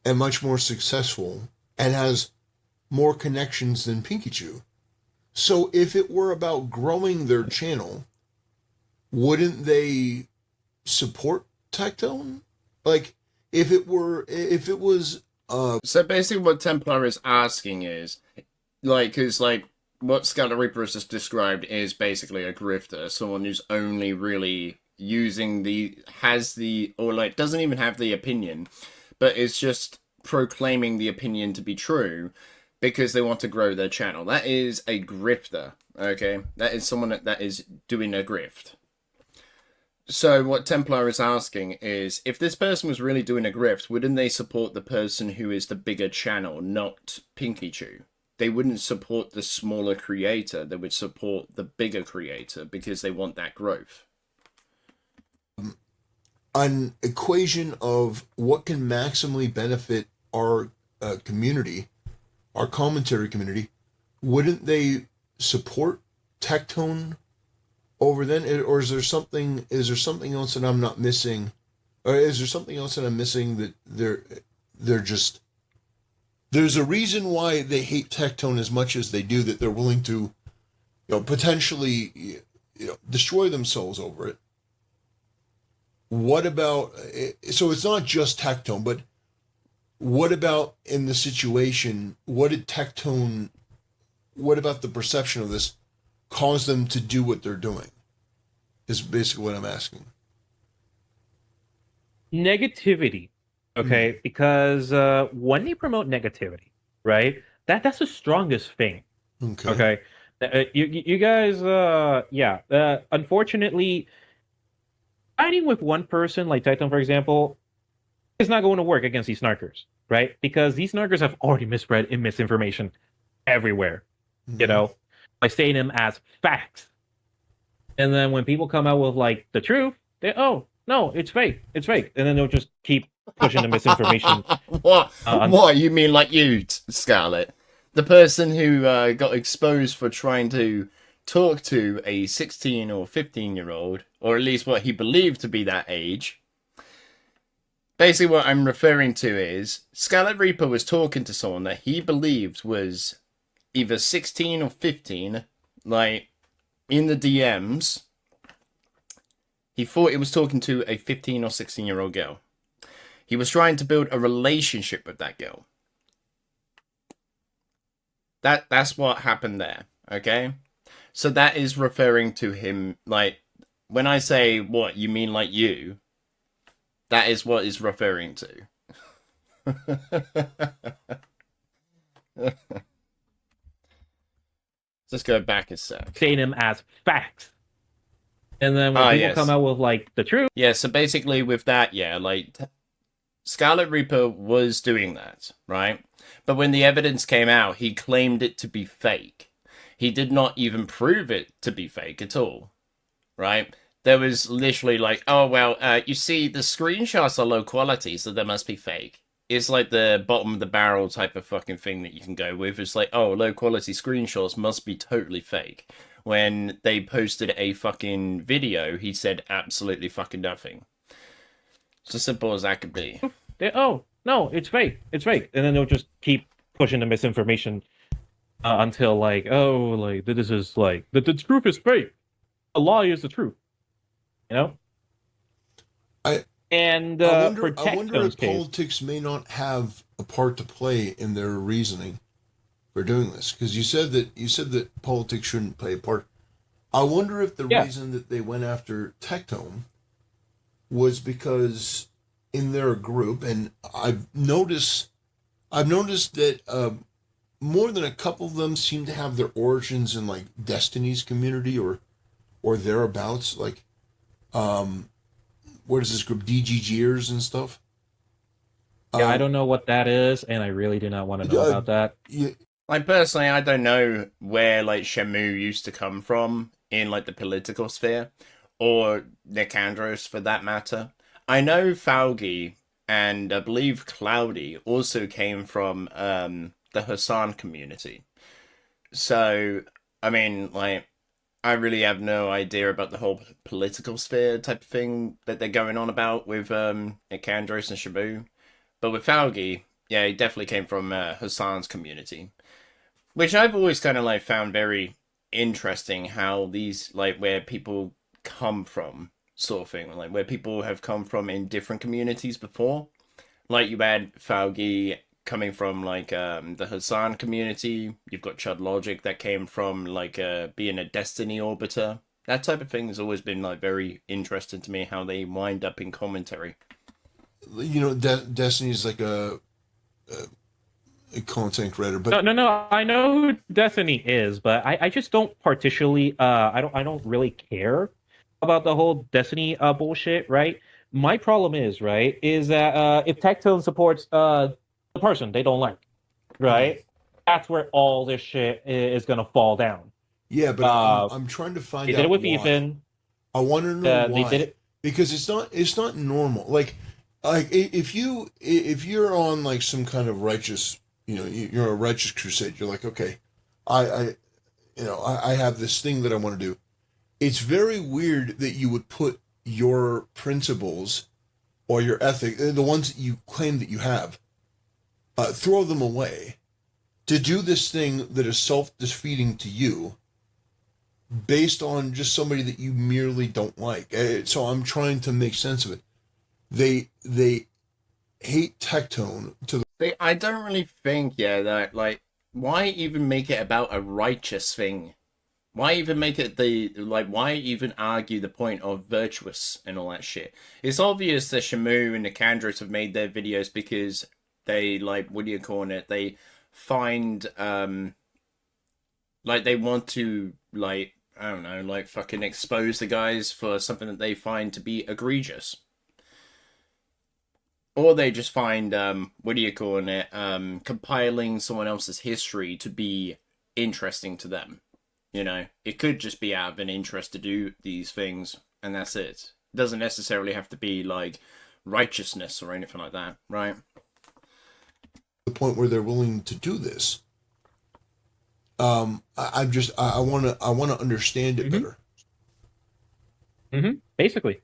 and much more successful and has more connections than Pikachu. So if it were about growing their channel, wouldn't they support Tectone? Like, if it was, So basically, what Templar is asking is, like, because like what SkarletReaper has just described is basically a grifter, someone who's only really using or like doesn't even have the opinion, but is just proclaiming the opinion to be true because they want to grow their channel. That is a grifter, okay? That is someone that is doing a grift. So what Templar is asking is, if this person was really doing a grift, wouldn't they support the person who is the bigger channel, not Pinkychew? They wouldn't support the smaller creator. They would support the bigger creator because they want that growth. an equation of what can maximally benefit our community, our commentary community, wouldn't they support Tectone over then, or is there something? Is there something else that I'm not missing, or is there something else that I'm missing that they're just there's a reason why they hate Tectone as much as they do, that they're willing to, potentially, destroy themselves over it. What about, so it's not just Tectone, but what about in the situation, what about the perception of this cause them to do what they're doing, is basically what I'm asking. Negativity, okay? Because when you promote negativity, right, that's the strongest thing. Okay. You guys, unfortunately, fighting with one person like Titan, for example, is not going to work against these snarkers, right? Because these snarkers have already misread and misinformation everywhere, by stating them as facts. And then when people come out with like the truth, they, oh no, it's fake, and then they'll just keep pushing the misinformation. What you mean, like you, Scarlet, the person who got exposed for trying to talk to a 16 or 15-year-old, or at least what he believed to be that age. Basically, what I'm referring to is SkarletReaper was talking to someone that he believed was either 16 or 15, like in the DMs. He thought he was talking to a 15 or 16-year-old girl. He was trying to build a relationship with that girl. That's what happened there, okay? So that is referring to him, like, when I say, what, you mean like you? That is what is referring to. Let's go back a sec. Saying them as facts. And then when people come out with, like, the truth. Yeah, so basically with that, like, SkarletReaper was doing that, right? But when the evidence came out, he claimed it to be fake. He did not even prove it to be fake at all, right? There was literally like, oh, well, you see, the screenshots are low quality, so they must be fake. It's like the bottom of the barrel type of fucking thing that you can go with. It's like, oh, low quality screenshots must be totally fake. When they posted a fucking video, he said absolutely fucking nothing. It's as simple as that could be. Oh, no, it's fake. And then they'll just keep pushing the misinformation until, like, oh, like, this is, like, the truth is fake. A lie is the truth. I wonder if politics may not have a part to play in their reasoning for doing this, because you said that politics shouldn't play a part. I wonder if the reason that they went after Tectone was because in their group, and I've noticed that more than a couple of them seem to have their origins in like Destiny's community or thereabouts, like what is this group, DGGers and stuff? I don't know what that is, and I really do not want to know about that. Yeah. Like, personally, I don't know where, like, Shamu used to come from in, like, the political sphere, or Nicandros, for that matter. I know Falgi, and I believe Cloudy, also came from the Hassan community. So, I mean, like, I really have no idea about the whole political sphere type of thing that they're going on about with Ikandros and Shabu. But with Falgi, yeah, he definitely came from Hassan's community, which I've always kind of like found very interesting. How these like where people come from, sort of thing, like where people have come from in different communities before. Like you had Falgi coming from like the Hassan community. You've got Chud Logic that came from like being a Destiny orbiter. That type of thing has always been like very interesting to me. How they wind up in commentary. You know, Destiny is like a content creator, but No. I know who Destiny is, but I just don't particularly I don't really care about the whole Destiny bullshit, right? My problem is that if Tectone supports the person they don't like, right? That's where all this shit is gonna fall down. yeah, but Uh, I'm trying to they find did it out with why. Ethan. I want to know They did why it. because it's not normal. If you're on like some kind of righteous, you know, you're a righteous crusade. You're like, okay, I I have this thing that I want to do. It's very weird that you would put your principles or your ethic, the ones that you claim that you have, throw them away to do this thing that is self-defeating to you based on just somebody that you merely don't like. So I'm trying to make sense of it. They hate Tectone to the I don't really think, yeah, that like why even make it about a righteous thing? Why even make it the like? Why even argue the point of virtuous and all that shit? It's obvious that Shamu and the Kandros have made their videos because they like what do you call it? They find like they want to like I don't know like fucking expose the guys for something that they find to be egregious, or they just find what do you call it? Compiling someone else's history to be interesting to them. You know, it could just be out of an interest to do these things, and that's it. It doesn't necessarily have to be like righteousness or anything like that, right? point where they're willing to do this. I want to understand it better. Basically.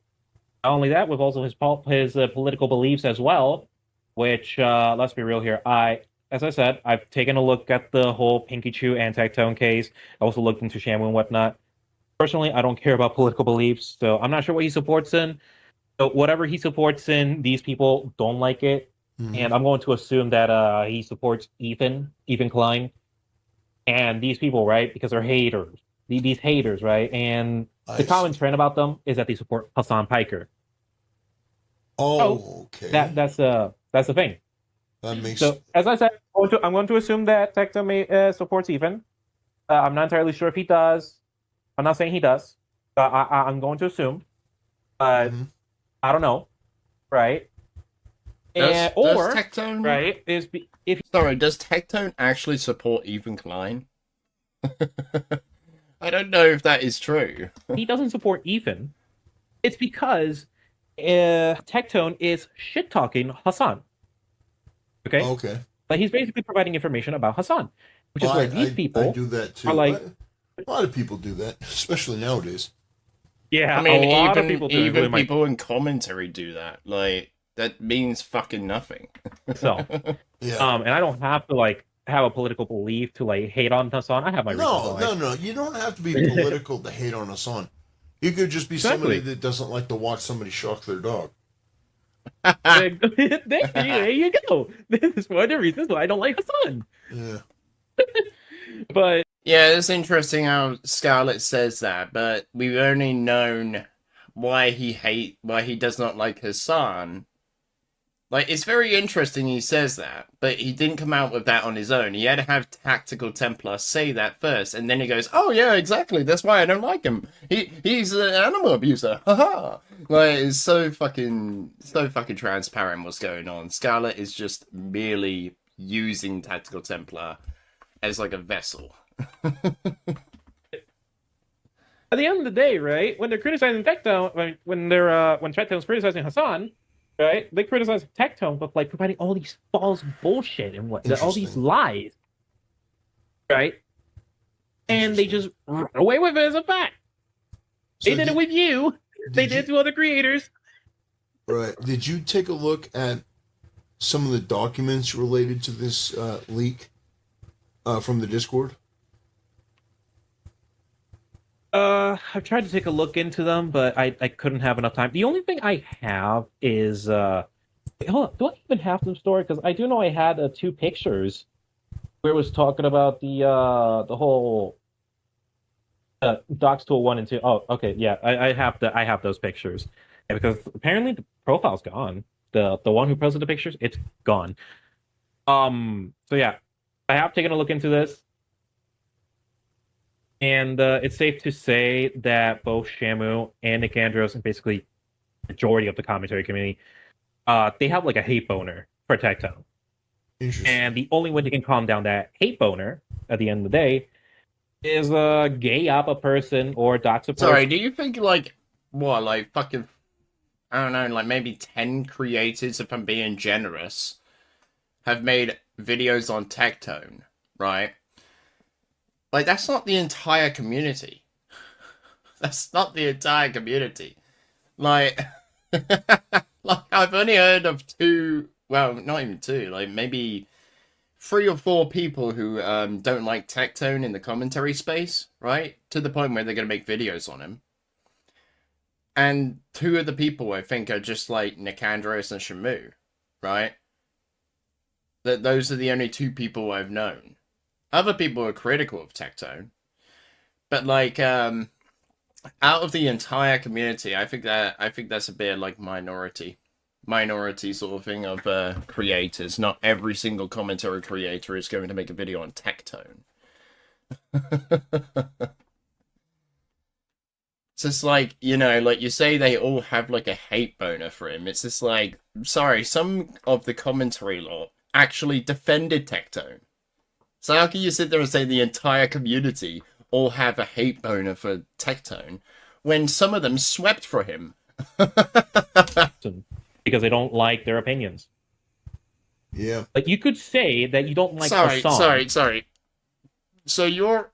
Not only that, with also his political beliefs as well, which let's be real here. As I said, I've taken a look at the whole Pinky Chew and Tectone case. I also looked into Shamu and whatnot. Personally, I don't care about political beliefs, so I'm not sure what he supports in. So whatever he supports in, these people don't like it, and I'm going to assume that he supports Ethan Klein, and these people, right? Because they're haters. These haters, right? And I the common see. trend about them is that they support Hassan Piker. So Oh, okay. that's the thing. That makes So as I said, I'm going to assume that Tecton supports Ethan. I'm not entirely sure if he does. I'm not saying he does. I'm going to assume, but Mhm. I don't know, right? Does Or Tectone right if sorry, does Tectone actually support Ethan Klein? I don't know if that is true. he doesn't support Ethan, it's because Tectone is shit talking Hassan. Okay, Okay. like he's basically providing information about Hassan, which is Well, where these I people do that too. are like, A lot of people do that, especially nowadays. I yeah, a mean, lot of people do, even including people in commentary do that. Like that means fucking nothing. myself. Yeah. And I don't have to like have a political belief to like hate on Hassan. I have my reasons No, why. no, no. You don't have to be political to hate on a son. You could just be somebody Exactly. that doesn't like to watch somebody shock their dog. There you go. This is one of the reasons why I don't like Hassan. Yeah. But Yeah, it's interesting how Scarlet says that, but we've only known why he does not like Hassan. Like, it's very interesting he says that, but he didn't come out with that on his own. He had to have Tactical Templar say that first, and then he goes, "Oh yeah, exactly. That's why I don't like him. He's an animal abuser. Haha." Like, it's so fucking transparent what's going on. Scarlet is just merely using Tactical Templar as like a vessel. at the end of the day, right, when they're criticizing Tectone, when Tectone's criticizing Hassan, right, they criticize Tectone for like providing all these false bullshit and all these Interesting. lies, right? and they just run away with it as a fact. So They did it with you. They did it to other creators. Right. Did you take a look at some of the documents related to this leak from the Discord? I've tried to take a look into them, but I couldn't have enough time. The only thing I have is wait, hold on, do I even have them stored? Because I do know I had 2 pictures where it was talking about the whole Docs Tool 1 and 2. Oh, okay, yeah, I have those pictures. Yeah, because apparently the profile's gone. The one who posted the pictures, it's gone. So yeah, I have taken a look into this. And it's safe to say that both Shamu and Nicandros, and basically majority of the commentary community, they have like a hate boner for Tectone. Interesting. And the only way they can calm down that hate boner at the end of the day is gay up a person or dox a person. Sorry, do you think like what, like fucking, I don't know, like maybe 10 creators, if I'm being generous, have made videos on Tectone, right? Like, that's not the entire community. That's not the entire community. Like, like I've only heard of 2, well, not even 2, like maybe 3 or 4 people who don't like Tectone in the commentary space, right? To the point where they're going to make videos on him. And 2 of the people I think are just like Nicandros and Shamu, right? Those are the only 2 people I've known. Other people are critical of Tectone, but like out of the entire community, I think that's a bit like minority sort of thing of creators. Not every single commentary creator is going to make a video on Tectone. It's just like, you know, like you say they all have like a hate boner for him. It's just like, sorry, some of the commentary lot actually defended Tectone. So how can you sit there and say the entire community all have a hate boner for Tectone when some of them swept for him? Because they don't like their opinions. Yeah. Like, you could say that you don't like a song. Sorry. So your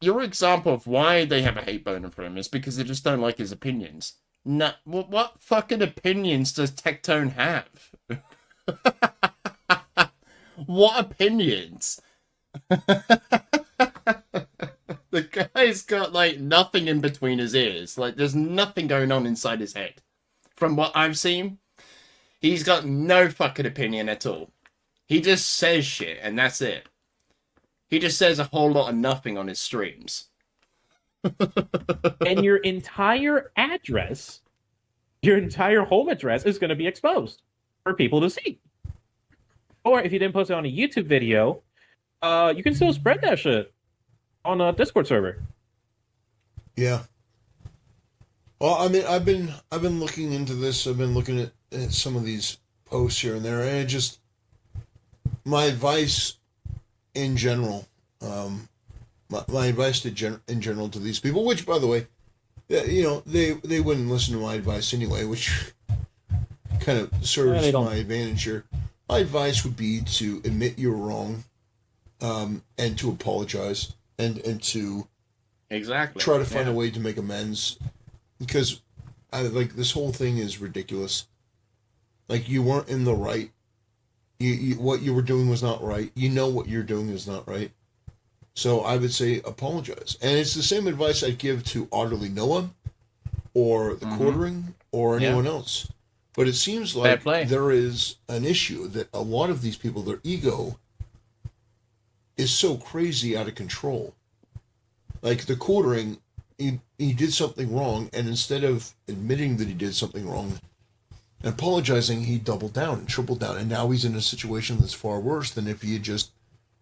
example of why they have a hate boner for him is because they just don't like his opinions. No, what fucking opinions does Tectone have? What opinions? The guy's got like nothing in between his ears. Like, there's nothing going on inside his head. From what I've seen, he's got no fucking opinion at all. He just says shit and that's it. He just says a whole lot of nothing on his streams. And your entire address, your entire home address is going to be exposed for people to see. Or if you didn't post it on a YouTube video, you can still spread that shit on a Discord server. Yeah. Well, I mean, I've been looking into this. I've been looking at some of these posts here and there, and it just, my advice in general, my advice in general to these people, which, by the way, you know, they wouldn't listen to my advice anyway, which kind of serves my advantage here. My advice would be to admit you're wrong, and to apologize, and to try to find a way to make amends, because like, this whole thing is ridiculous. Like, you weren't in the right. You what you were doing was not right. You know what you're doing is not right. So I would say apologize. And it's the same advice I'd give to Otterly Noah or the Quartering or anyone else. But it seems like there is an issue that a lot of these people, their ego is so crazy out of control. Like the Quartering, he did something wrong, and instead of admitting that he did something wrong and apologizing, he doubled down and tripled down, and now he's in a situation that's far worse than if he had just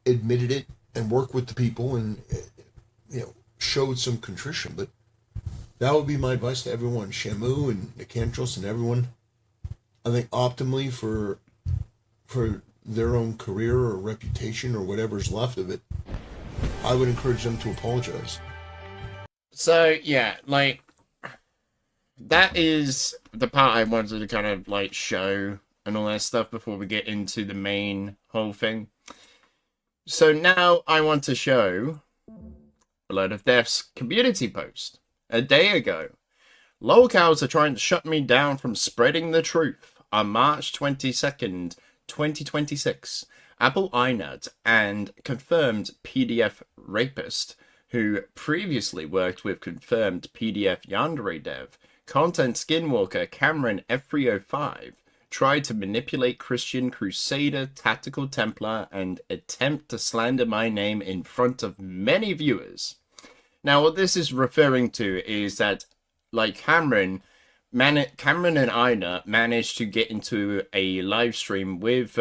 admitted it and worked with the people and, you know, showed some contrition. But that would be my advice to everyone, Shamu and Nicandros and everyone. I think optimally for their own career or reputation or whatever's left of it, I would encourage them to apologize. So yeah, like, that is the part I wanted to kind of like show and all that stuff before we get into the main whole thing. So now I want to show Blood of Death's community post a day ago. Lolcows are trying to shut me down from spreading the truth. On March 22nd, 2026, Apple iNut and confirmed PDF rapist, who previously worked with confirmed PDF yandere dev, content skinwalker Cameron F305, tried to manipulate Christian Crusader, Tactical Templar, and attempt to slander my name in front of many viewers. Now, what this is referring to is that, like, Cameron and iNut managed to get into a live stream with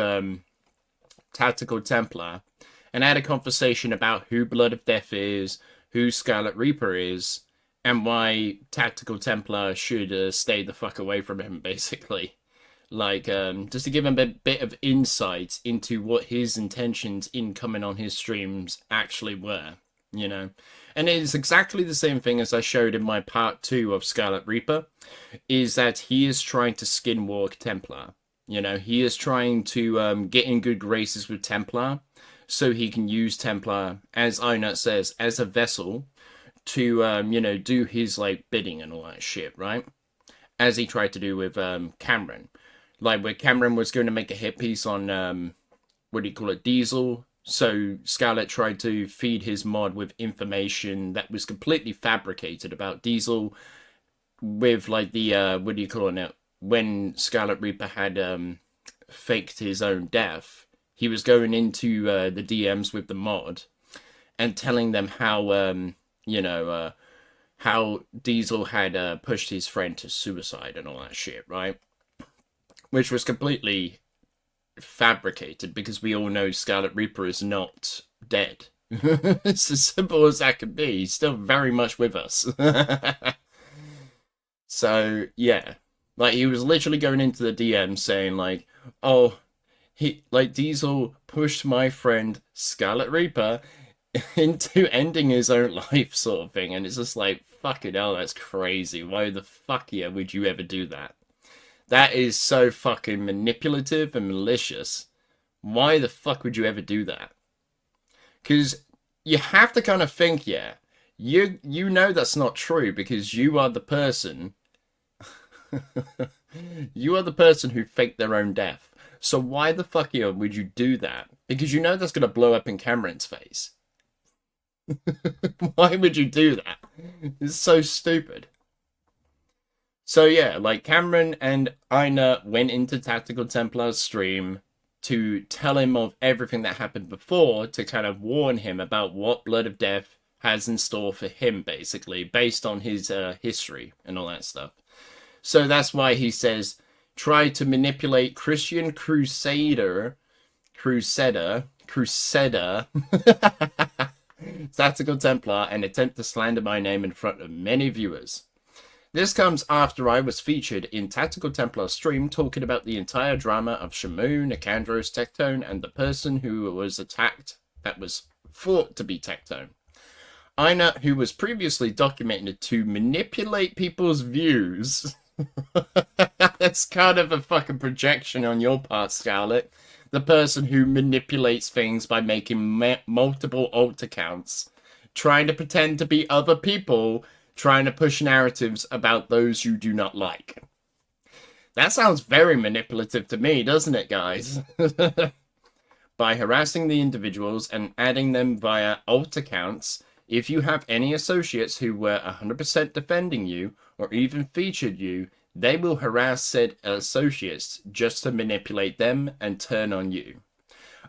Tactical Templar and had a conversation about who Blood of Death is, who SkarletReaper is, and why Tactical Templar should stay the fuck away from him, basically. Like, just to give him a bit of insight into what his intentions in coming on his streams actually were, you know. And it is exactly the same thing as I showed in my part 2 of SkarletReaper, is that he is trying to skinwalk Templar. You know, he is trying to get in good graces with Templar, so he can use Templar, as iNut says, as a vessel to, you know, do his, like, bidding and all that shit, right? As he tried to do with Cameron. Like, where Cameron was going to make a hit piece on, Diesel. So Scarlet tried to feed his mod with information that was completely fabricated about Diesel with, like, the, when SkarletReaper had faked his own death. He was going into the DMs with the mod and telling them how, how Diesel had pushed his friend to suicide and all that shit, right? Which was completely fabricated, because we all know SkarletReaper is not dead. It's as simple as that can be. He's still very much with us. So, yeah. Like, he was literally going into the DM saying, like, oh, Diesel pushed my friend SkarletReaper into ending his own life, sort of thing. And it's just like, fucking hell, that's crazy. Why the fuck would you ever do that? That is so fucking manipulative and malicious. Why the fuck would you ever do that? Because you have to kind of think, yeah, you know that's not true, because you are the person... you are the person who faked their own death. So why the fuck would you do that? Because you know that's going to blow up in Cameron's face. Why would you do that? It's so stupid. So yeah, like, Cameron and iNut went into Tactical Templar's stream to tell him of everything that happened before, to kind of warn him about what Blood of Death has in store for him, basically, based on his history and all that stuff. So that's why he says, try to manipulate Christian Crusader, Tactical Templar, and attempt to slander my name in front of many viewers. This comes after I was featured in Tactical Templar's stream talking about the entire drama of Shamu, Nicandros, Tectone, and the person who was attacked that was thought to be Tectone. iNut, who was previously documented to manipulate people's views. That's kind of a fucking projection on your part, Scarlet. The person who manipulates things by making multiple alt accounts, trying to pretend to be other people, trying to push narratives about those you do not like. That sounds very manipulative to me, doesn't it, guys? By harassing the individuals and adding them via alt accounts, if you have any associates who were 100% defending you, or even featured you, they will harass said associates just to manipulate them and turn on you.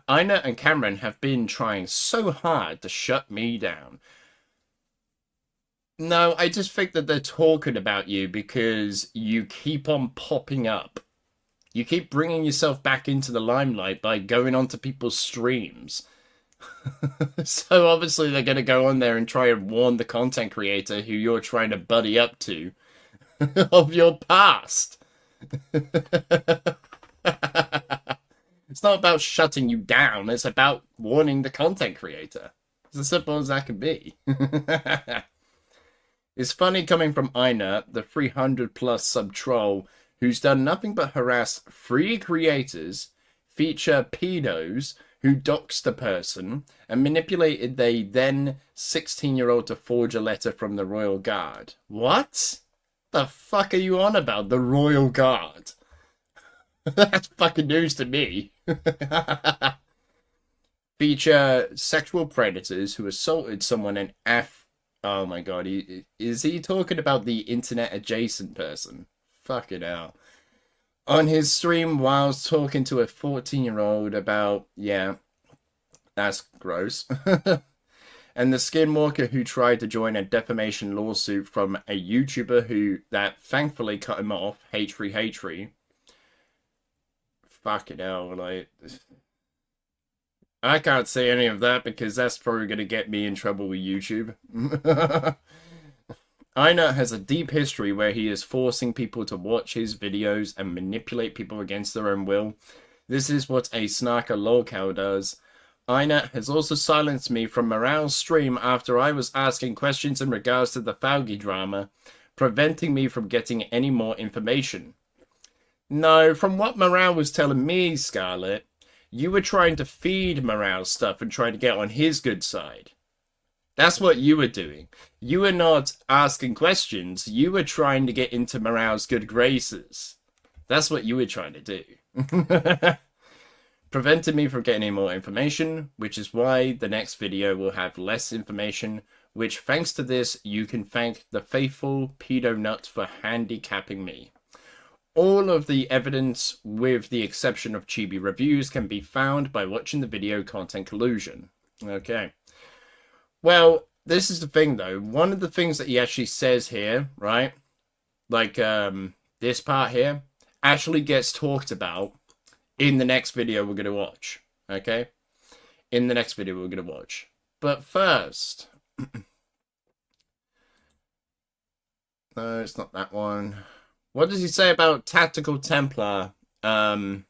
iNut and Cameron have been trying so hard to shut me down. No, I just think that they're talking about you because you keep on popping up. You keep bringing yourself back into the limelight by going onto people's streams. So obviously they're going to go on there and try and warn the content creator who you're trying to buddy up to of your past. It's not about shutting you down, it's about warning the content creator. It's as simple as that can be. It's funny coming from iNut, the 300 plus sub troll, who's done nothing but harass free creators, feature pedos, who doxed the person and manipulated the then 16-year-old to forge a letter from the Royal Guard. What? The fuck are you on about? The Royal Guard? That's fucking news to me. Feature sexual predators who assaulted someone in Oh my god, is he talking about the internet adjacent person? Fucking hell. On his stream whilst talking to a 14-year-old about, yeah, that's gross. And the skinwalker who tried to join a defamation lawsuit from a YouTuber that thankfully cut him off, H3. Fucking hell, like... I can't say any of that because that's probably going to get me in trouble with YouTube. Einar has a deep history where he is forcing people to watch his videos and manipulate people against their own will. This is what a snarker lolcow does. Einar has also silenced me from Morale's stream after I was asking questions in regards to the Faugi drama, preventing me from getting any more information. No, from what Morale was telling me, Scarlet, you were trying to feed Morale stuff and trying to get on his good side. That's what you were doing. You were not asking questions. You were trying to get into Morale's good graces. That's what you were trying to do. Prevented me from getting any more information, which is why the next video will have less information, which thanks to this, you can thank the faithful pedo nut for handicapping me. All of the evidence, with the exception of chibi reviews, can be found by watching the video content collusion. Okay. Well, this is the thing, though. One of the things that he actually says here, right? Like, this part here, actually gets talked about in the next video we're going to watch. Okay? In the next video we're going to watch. But first... No, it's not that one. What does he say about Tactikal Templar? What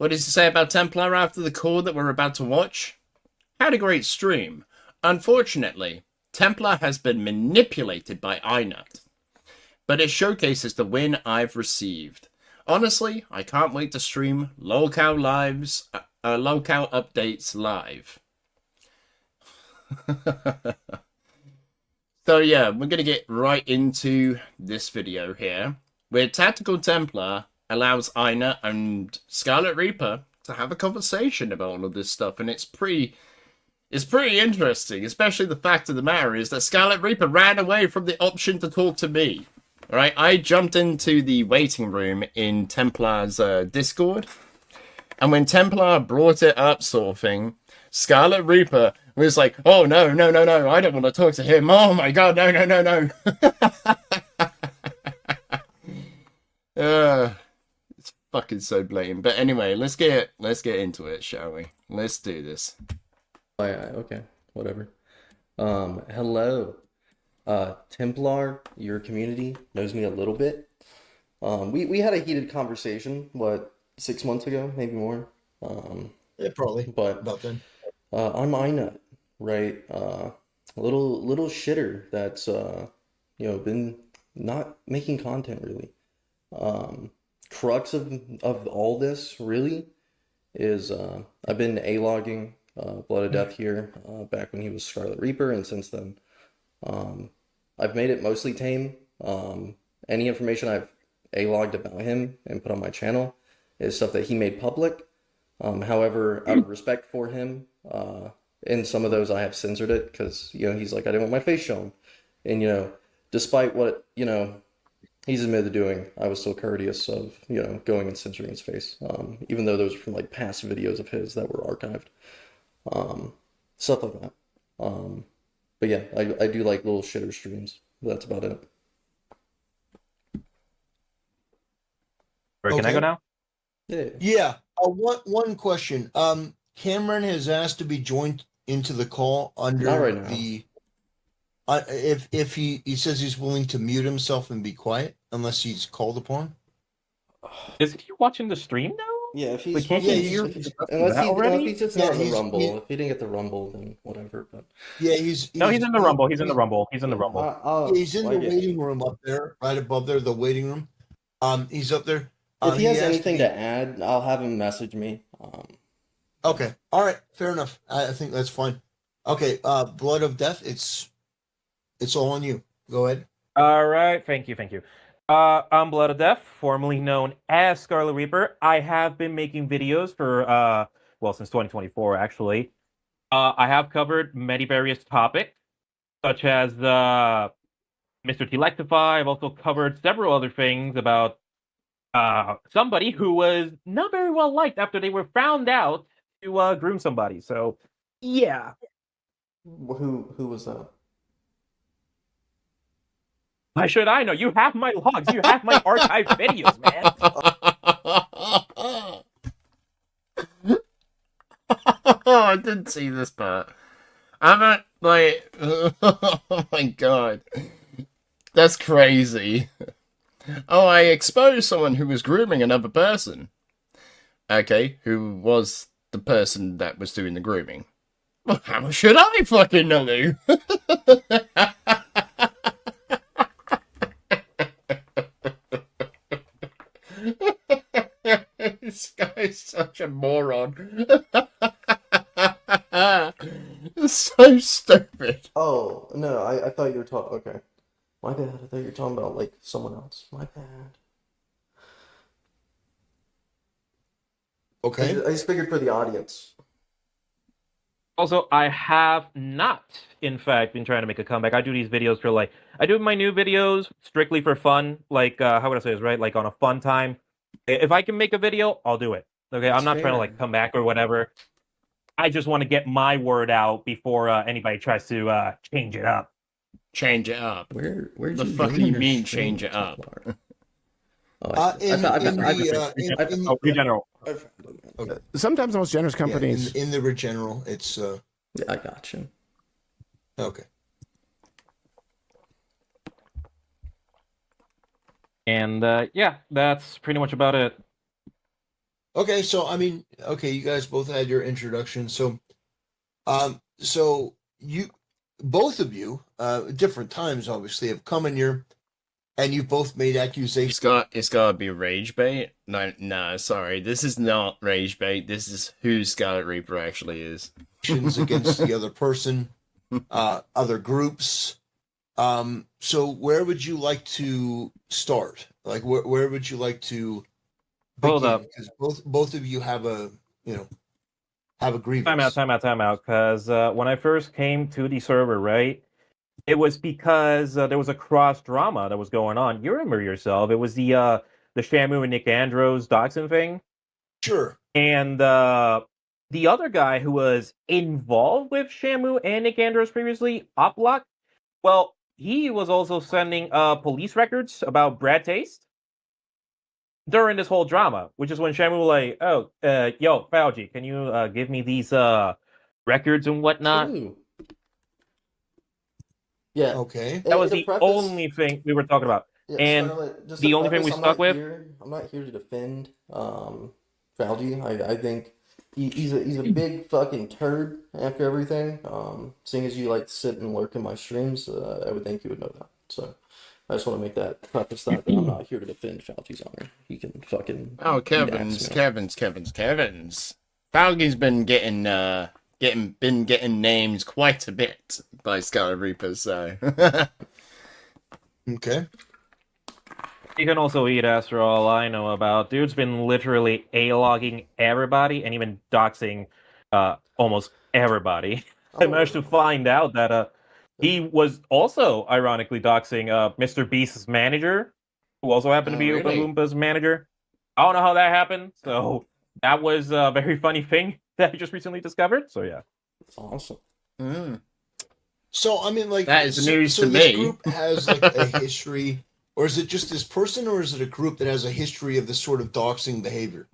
does he say about Templar after the call that we're about to watch? Had a great stream. Unfortunately, Templar has been manipulated by iNut, but it showcases the win I've received. Honestly, I can't wait to stream lolcow updates live. So yeah, we're going to get right into this video here, where Tactikal Templar allows Einar and SkarletReaper to have a conversation about all of this stuff, and it's pretty interesting, especially the fact of the matter is that SkarletReaper ran away from the option to talk to me. Alright, I jumped into the waiting room in Templar's Discord, and when Templar brought it up sort of thing, SkarletReaper was like, oh, no, I don't want to talk to him. Oh, my God, no. It's fucking so blatant. But anyway, let's get into it, shall we? Let's do this. Okay, whatever. Hello. Templar, your community knows me a little bit. We had a heated conversation, 6 months ago, maybe more. Yeah, probably. But about then. I'm iNut, right? A little shitter that's been not making content really. Crux of all this really is I've been A-logging Blood of Death here back when he was SkarletReaper, and since then I've made it mostly tame. Any information I've A-logged about him and put on my channel is stuff that he made public. However, out of respect for him, in some of those I have censored it because, he's like, I didn't want my face shown. And, despite what, he's admitted to doing, I was still courteous of, going and censoring his face. Even though those are from, past videos of his that were archived. Stuff like that. But yeah, I do like little shitter streams. That's about it. Can I go now? Yeah. One question. Cameron has asked to be joined into the call under Not right now. the. If he says he's willing to mute himself and be quiet unless he's called upon. Is he watching the stream now? Yeah, if he's Like, can't you hear unless that already? he's just Yeah, not in the he's- Rumble. he- If he didn't get the Rumble, then whatever. But Yeah, he's No, he's in the Rumble. He's in the Rumble. He's in the Rumble. He's in the waiting room up there, right above there, the waiting room. He's up there. If he has asked anything me- to add, I'll have him message me. Okay. All right. Fair enough. I think that's fine. Okay. Blood of Death. It's all on you. Go ahead. All right, thank you, thank you. I'm Blood of Death, formerly known as SkarletReaper. I have been making videos for, well, since 2024, actually. I have covered many various topics, such as Mr. Telectify. I've also covered several other things about somebody who was not very well liked after they were found out to groom somebody. So, yeah. Who was that? Why should I know? You have my logs. You have my archived videos, man. I didn't see this part. I'm not like, oh my god, that's crazy. Oh, I exposed someone who was grooming another person. Okay, who was the person that was doing the grooming? Well, how should I fucking know? This guy's such a moron. It's so stupid. Oh, no, I thought you were talking. Okay. My bad. I thought you were talking about, like, someone else. My bad. Okay. I just figured for the audience. Also, I have not, in fact, been trying to make a comeback. I do these videos for, like, I do my new videos strictly for fun. Like, how would I say this, right? Like, on a fun time. If I can make a video, I'll do it. Okay, I'm not trying to, like, come back or whatever. I just want to get my word out before anybody tries to change it up. Change it up. Where'd The you fuck join do you your mean stream, change it up? Templar? Oh, I okay. Sometimes the most generous companies. In the Regeneral, it's Yeah, I got you. okay. And yeah, that's pretty much about it. Okay, so I mean, okay, you guys both had your introduction. So so you both of you, different times obviously, have come in here and you've both made accusations It's gotta be rage bait. No, sorry, this is not rage bait. This is who SkarletReaper actually is. against the other person, other groups. So where would you like to start? Like where would you like to begin? Hold up. Because both of you have a grievance. Time out. Because when I first came to the server, right, it was because there was a cross drama that was going on. You remember yourself? It was the Shamu and Nick Andros doxing thing, Sure. and the other guy who was involved with Shamu and Nick Andros previously, Oplock. Well, he was also sending police records about Brad Taste during this whole drama, which is when Shamu was like, "Oh, yo, Fauci, can you give me these records and whatnot?" Ooh. Yeah. Okay. That was To the preface- only thing we were talking about. Yeah, And Scarlet, just the to only thing we preface, stuck with. I'm not here to defend Fauci. I think he's a big fucking turd after everything. Seeing as you like sit and lurk in my streams, I would think you would know that. So I just want to make that preface that I'm not here to defend Fauci's honor. He can fucking Oh, eat ass, man. Kevin's. Falcon's been getting names quite a bit by SkarletReaper, so Okay. You can also eat ass for all I know about. Dude's been literally A-logging everybody and even doxing almost everybody. I managed to find out that he was also ironically doxing Mr. Beast's manager, who also happened to be Oh, really? Oompa Loompa's manager. I don't know how that happened, so that was a very funny thing that I just recently discovered. So yeah. It's awesome. So I mean, like That is news so to this me. group has like a history, or is it just this person, or is it a group that has a history of this sort of doxing behavior?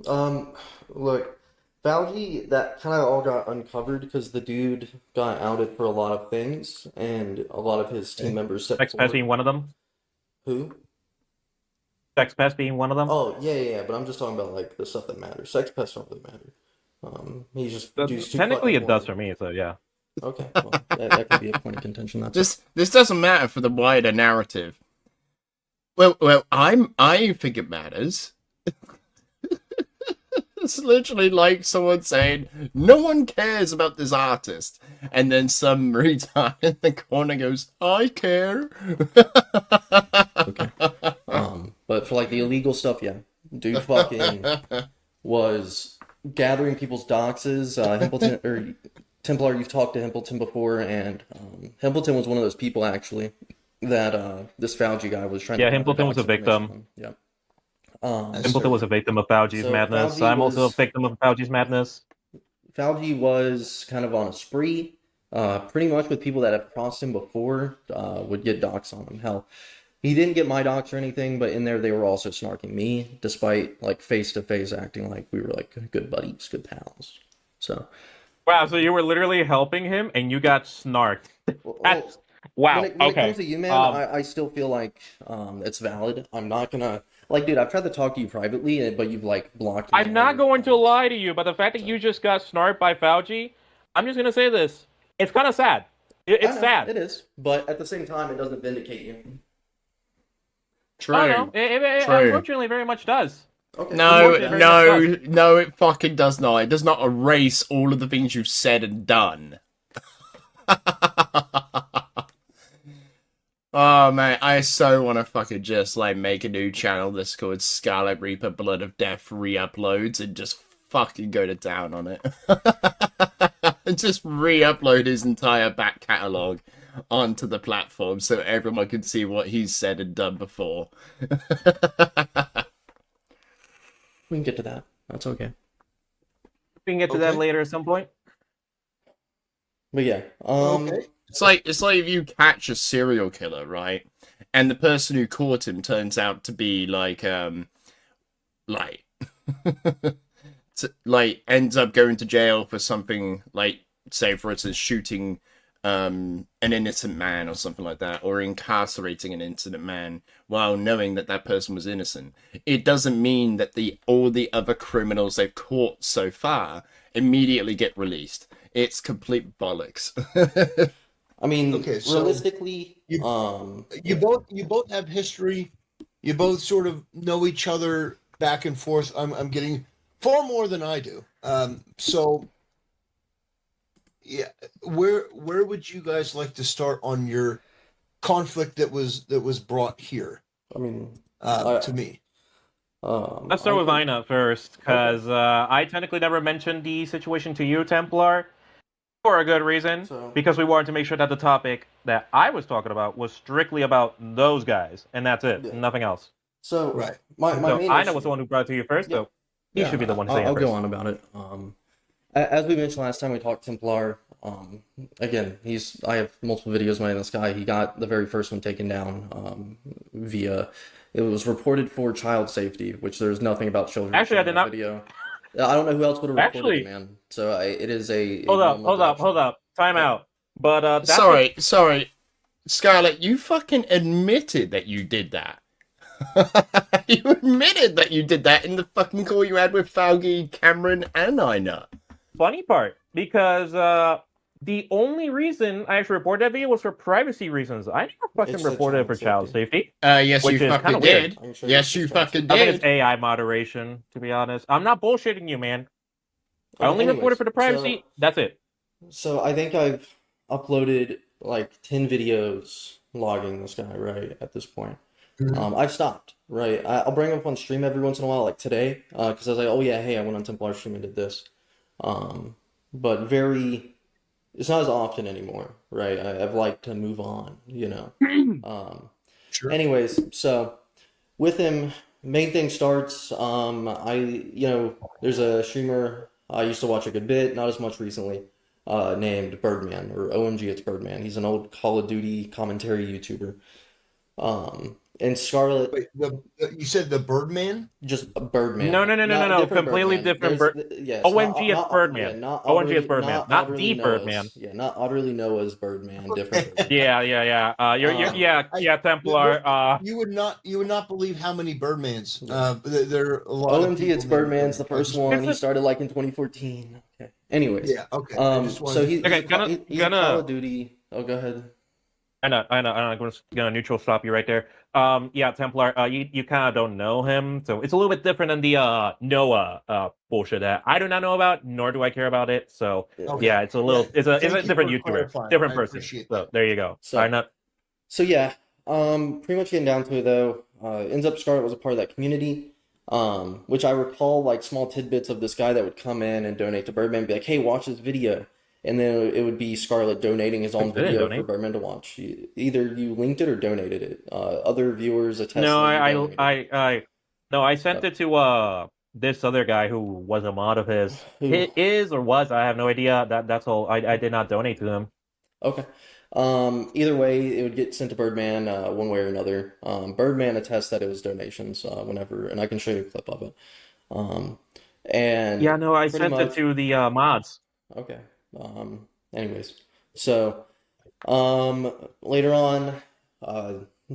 Look, Fauci, that kind of all got uncovered because the dude got outed for a lot of things, and a lot of his team members set Sex Pest forward. being one of them. Who? Sex Pest being one of them. Oh, yeah, but I'm just talking about, like, the stuff that matters. Sex pests don't really matter. He's just too Technically, fucking it does for horny. me, so yeah. Okay, well, that could be a point of contention. That's this doesn't matter for the wider narrative. Well, I think it matters. That's literally like someone saying, no one cares about this artist. And then some retard in the corner goes, I care. Okay. But for like the illegal stuff, yeah, dude fucking was gathering people's doxes. Himpleton or Templar, you've talked to Himpleton before, and Himpleton was one of those people actually that this Fauci guy was trying. Yeah, to Himpleton was a victim. Yeah. Himpleton was a victim of Fauci's So madness. Fauci I'm also a was- victim of Fauci's madness. Fauci was kind of on a spree, pretty much with people that have crossed him before would get docs on him. Hell, he didn't get my docs or anything, but in there they were also snarking me, despite like face to face acting like we were like good buddies, good pals. So Wow, so you were literally helping him and you got snarked. That's... Wow, when it okay. comes to you, man, I still feel like it's valid. I'm not gonna like, dude. I've tried to talk to you privately, but you've like blocked me. I'm not going to lie to you, but the fact that you just got snarked by Fauci, I'm just gonna say this: it's kind of sad. I It's know, sad. It is, but at the same time, it doesn't vindicate you. True. I don't know. It True. unfortunately very much does. Okay. No, it fucking does not. It does not erase all of the things you've said and done. Oh man, I so want to fucking just like make a new channel that's called SkarletReaper Blood of Death re-uploads and just fucking go to town on it. And just re-upload his entire back catalogue onto the platform so everyone can see what he's said and done before. We can get to that. That's okay. We can get to that later at some point. But yeah, Okay. It's like if you catch a serial killer, right? And the person who caught him turns out to be like ends up going to jail for something like, say for instance, shooting an innocent man or something like that, or incarcerating an innocent man while knowing that that person was innocent. It doesn't mean that all the other criminals they've caught so far immediately get released. It's complete bollocks. I mean, Okay, so realistically, you both have history. You both sort of know each other back and forth. I'm getting far more than I do. So yeah, where would you guys like to start on your conflict that was brought here? I mean, to me. Let's start with Ina first, because I technically never mentioned the situation to you, Templar, for a good reason, because we wanted to make sure that the topic that I was talking about was strictly about those guys, and that's it, nothing else. So Right. my So main Ina issue- was the one who brought it to you first, so he should be the one to say I'll it first. go on about it. As we mentioned last time we talked Templar, again, I have multiple videos made on this guy. He got the very first one taken down via, it was reported for child safety, which there's nothing about children. Actually, I did in the not. Video. I don't know who else would have reported Actually, it, man. So it is a Hold normal up. Time out. But that's Sorry. Scarlet, you fucking admitted that you did that. You admitted that you did that in the fucking call you had with Fauci, Cameron, and Ina. funny part, because the only reason I actually reported that video was for privacy reasons. I never fucking It's the reported it for child child safety. Yes, Which you is fucking kinda weird. did. Yes, you fucking I think it's did. AI moderation, to be honest. I'm not bullshitting you, man. I only Anyways, reported for the privacy. That's it. So I think I've uploaded like 10 videos logging this guy, right, at this point. I've stopped, right? I'll bring him up on stream every once in a while, like today, because I was like, oh yeah, hey, I went on Templar stream and did this. But it's not as often anymore, right? I've liked to move on, you know. Sure. Anyways, so with him, main thing starts, there's a streamer I used to watch a good bit, not as much recently, named Birdman, or OMG, it's Birdman. He's an old Call of Duty commentary YouTuber. And Scarlet, Wait, you said the Birdman? just Birdman. No. Not different Completely Birdman. different Yes, OMG is Birdman. not OMG is utterly- Birdman, not the utterly Birdman. Noah's. Yeah, not utterly Noah's Birdman. Different. Birdman. Yeah. Templar. You would not believe how many Birdmans. There are a lot. OMG, it's Birdman's the first one. He started like in 2014. Okay. Anyways. Yeah. Okay. I just wanted So he's Okay, Call of Duty. Oh, go ahead. I know. I'm gonna neutral stop you right there. Yeah, Templar. You kind of don't know him, so it's a little bit different than the Noah bullshit that I do not know about, nor do I care about it. So Okay. yeah, it's a little, Yeah, it's a thank you different for YouTuber, clarifying. different I person. appreciate So that. there you go. So- I not. So yeah, pretty much getting down to it though, ends up Scarlet was a part of that community, which I recall like small tidbits of this guy that would come in and donate to Birdman, be like, hey, watch this video. And then it would be Scarlet donating his own Didn't video for donate. Birdman to watch. Either you linked it or donated it. Other viewers attest No, that you donated. no, I sent it to this other guy who was a mod of his. Who? It is or was, I have no idea. That's all. I did not donate to him. Okay. Either way, it would get sent to Birdman, one way or another. Birdman attests that it was donations, whenever, and I can show you a clip of it. And Yeah, no, I pretty sent it much- to the mods. Okay. Anyways, so, later on,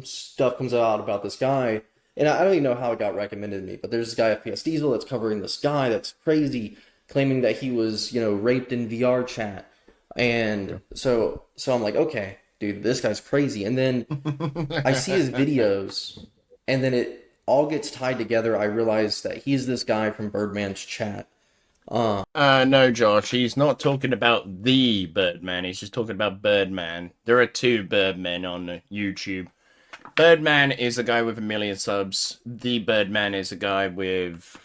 stuff comes out about this guy, and I don't even know how it got recommended to me, but there's this guy, FPS Diesel, that's covering this guy that's crazy, claiming that he was, raped in VR chat. And so I'm like, okay, dude, this guy's crazy. And then I see his videos, and then it all gets tied together. I realize that he's this guy from Birdman's chat. No, Josh, he's not talking about the Birdman. He's just talking about Birdman. There are two Birdmen on YouTube. Birdman is a guy with 1 million subs. The Birdman is a guy with,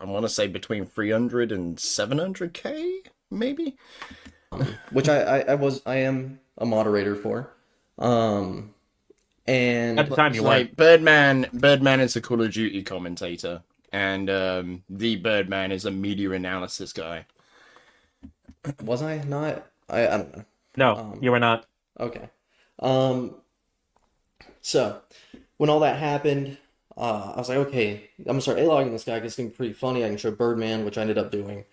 I want to say, between 300 and 700k, maybe. Which I am a moderator for. And At the time, you Like weren't. Birdman is a Call of Duty commentator, and the Birdman is a media analysis guy. was I not? I don't know. No, you were not. Okay. So when all that happened, I was like, okay, I'm gonna start A-logging this guy because it's gonna be pretty funny. I can show Birdman, which I ended up doing.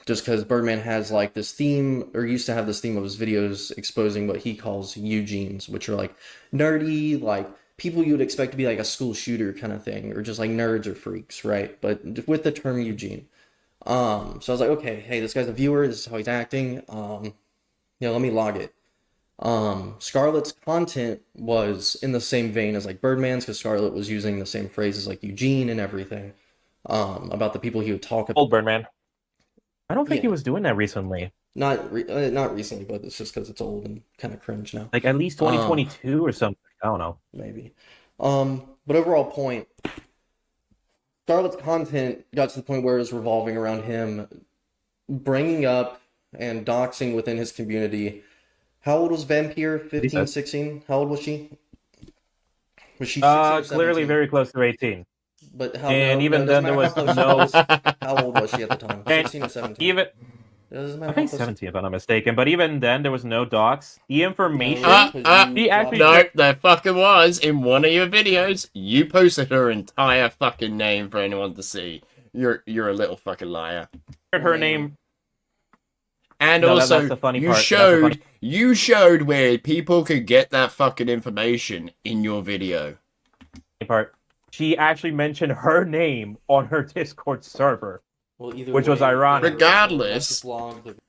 Just because Birdman has like this theme, or used to have this theme of his videos exposing what he calls Eugenes, which are like nerdy, like people you would expect to be like a school shooter kind of thing, or just like nerds or freaks, right? But with the term Eugene. So I was like, okay, hey, this guy's a viewer, this is how he's acting. Let me log it. Scarlet's content was in the same vein as like Birdman's, because Scarlet was using the same phrases like Eugene and everything, about the people he would talk about. Old Birdman. I don't think he Yeah. was doing that recently. Not recently, but it's just because it's old and kind of cringe now, Like at least 2022 or something. I don't know. maybe. But overall point, Scarlet's content got to the point where it was revolving around him bringing up and doxing within his community. How old was Vampire? 15, said. 16? How old was she? Was she 16 or Clearly 17? very close to 18. But how? And no, even no, it doesn't then, there matter was how close she no. was. How old was she at the time? And 16 or 17? Even It doesn't matter I think how close. 17, if I'm not mistaken. But even then, there was no docs. The information. He actually- No, there fucking was. In one of your videos, you posted her entire fucking name for anyone to see. You're a little fucking liar. her name. And No, also, that's the funny you part. That's the funny- showed where people could get that fucking information in your video. part. She actually mentioned her name on her Discord server. Well, either Which was way, ironic. Regardless. that's blogged of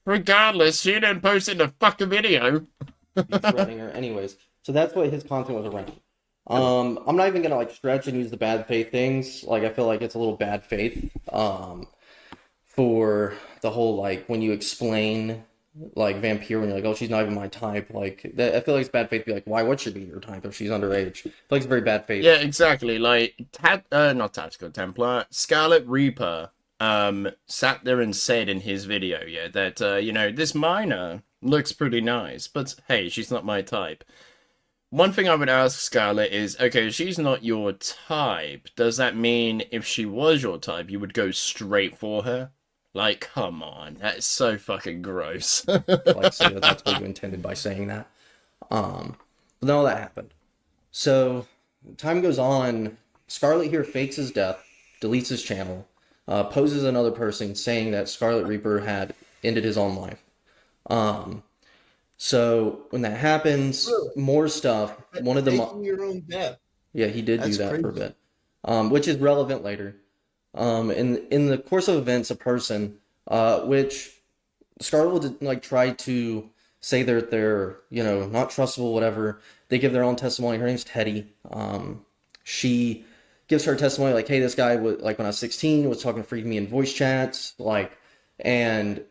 Regardless, she didn't post it in the fucking video. you threatening her. Anyways, so that's what his content was around. I'm not even gonna like stretch and use the bad faith things. Like I feel like it's a little bad faith. For the whole like when you explain like Vampire when you're like, oh, she's not even my type. Like that, I feel like it's bad faith to be like, why would she be your type if she's underage? I feel like it's very bad faith. Yeah, exactly. Like, not Tactical Templar, SkarletReaper, sat there and said in his video, yeah, that, this minor looks pretty nice, but hey, she's not my type. One thing I would ask Scarlet is, okay, if she's not your type, does that mean if she was your type, you would go straight for her? Like, come on, that's so fucking gross. Like say that that's what you intended by saying that. But then all that happened. So time goes on. Scarlet here fakes his death, deletes his channel, poses another person saying that SkarletReaper had ended his own life. So when that happens, more stuff. One of the Taking your own death. yeah, he did That's do that for a crazy. bit, which is relevant later. In the course of events, a person, which Scarlet would like try to say they're not trustable, whatever. They give their own testimony. Her name's Teddy. She gives her testimony like, hey, this guy was like when I was 16 was talking freaking me in voice chats, like, and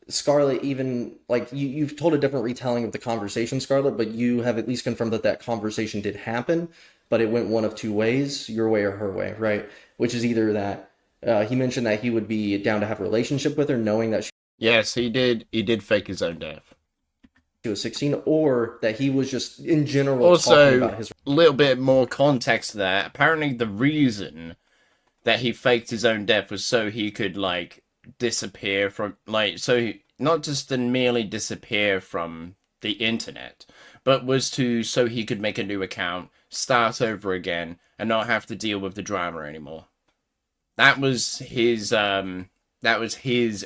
Scarlet even like you've told a different retelling of the conversation, Scarlet, but you have at least confirmed that conversation did happen, but it went one of two ways, your way or her way, right? Which is either that he mentioned that he would be down to have a relationship with her, knowing that she Yes, he did. He did fake his own death. was 16, or that he was just in general talking Also, about his a little bit more context to that. Apparently, the reason that he faked his own death was so he could like disappear from not just to merely disappear from the internet, but was so he could make a new account, start over again, and not have to deal with the drama anymore. That was his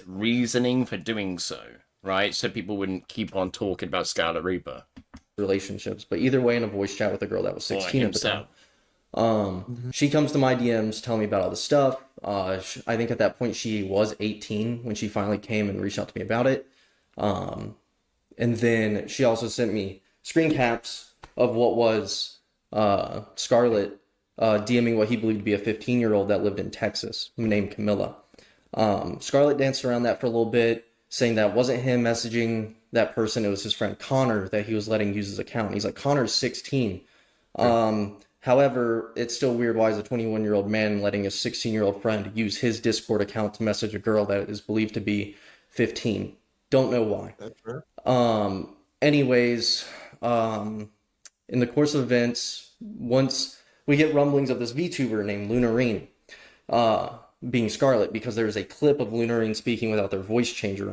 reasoning for doing so, right? So people wouldn't keep on talking about SkarletReaper. relationships, but either way, in a voice chat with a girl that was 16 at the time. She comes to my DMs telling me about all this stuff. I think at that point she was 18 when she finally came and reached out to me about it. And then she also sent me screen caps of what was Scarlet DMing what he believed to be a 15-year-old that lived in Texas named Camilla. Scarlet danced around that for a little bit, saying that wasn't him messaging that person. It was his friend Connor that he was letting use his account. He's like, Connor's 16. However, it's still weird why is a 21-year-old man letting a 16-year-old friend use his Discord account to message a girl that is believed to be 15. Don't know why. That's fair. Anyways, in the course of events, once we get rumblings of this VTuber named Lunarine, being Scarlet, because there's a clip of Lunarine speaking without their voice changer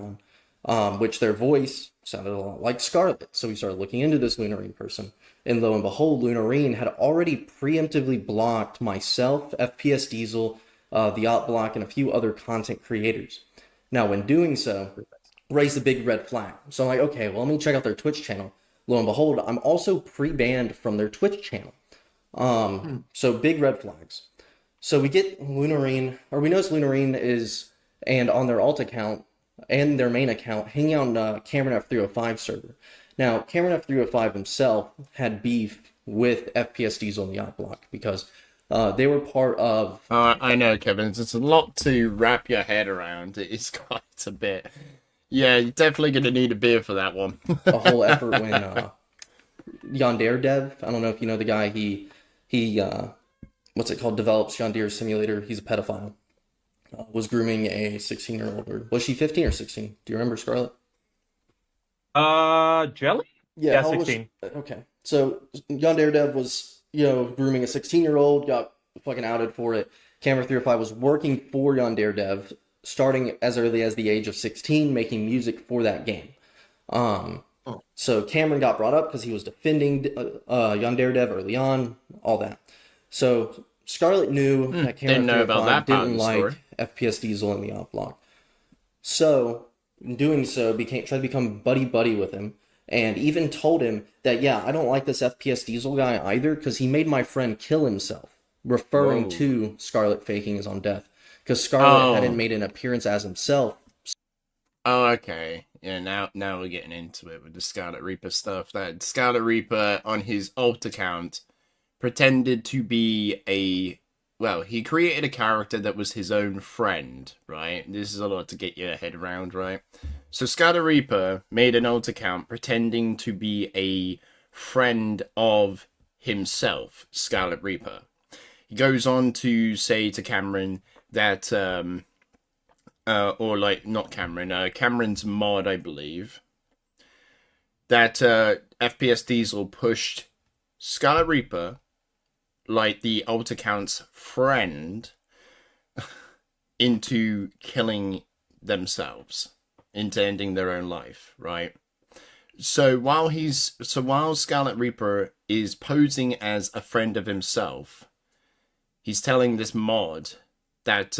on, which their voice sounded a lot like Scarlet. So we started looking into this Lunarine person. And lo and behold, Lunarine had already preemptively blocked myself, FPS Diesel, the Op Block, and a few other content creators. Now, when doing so, raised a big red flag. So I'm like, okay, well, let me check out their Twitch channel. Lo and behold, I'm also pre-banned from their Twitch channel. So big red flags. So we get Lunarine, or we notice Lunarine is, and on their alt account and their main account, hanging out on Cameron F305 server. Now, Cameron F305 himself had beef with FPS Diesel and the Op Block because they were part of... I know, Kevin. It's a lot to wrap your head around. It's quite a bit. Yeah, you're definitely going to need a beer for that one. a whole effort when Yandere Dev, I don't know if you know the guy, he what's it called, develops Yandere Simulator. He's a pedophile. Was grooming a 16-year-old, or was she 15 or 16? Do you remember, Scarlet? Jelly? Yeah, 16. Okay. So Yandere Dev was, grooming a 16-year-old, got fucking outed for it. Camera 305 was working for Yandere Dev, starting as early as the age of 16, making music for that game. So Cameron got brought up because he was defending Yandere Dev early on, all that. So Scarlet knew that Camera 305 didn't like FPS Diesel and the Op Block. So, in doing so, tried to become buddy-buddy with him, and even told him that, yeah, I don't like this FPS Diesel guy either, because he made my friend kill himself, referring to Scarlet faking his own death. Because Scarlet hadn't made an appearance as himself. Oh, okay. Yeah, now we're getting into it with the SkarletReaper stuff. That SkarletReaper, on his alt account, pretended to be he created a character that was his own friend, right? This is a lot to get your head around, right? So SkarletReaper made an alt account pretending to be a friend of himself, SkarletReaper. He goes on to say to Cameron that, not Cameron, Cameron's mod, I believe, that FPS Diesel pushed SkarletReaper, like the alt account's friend, into killing themselves, into ending their own life, right? So while SkarletReaper is posing as a friend of himself, he's telling this mod that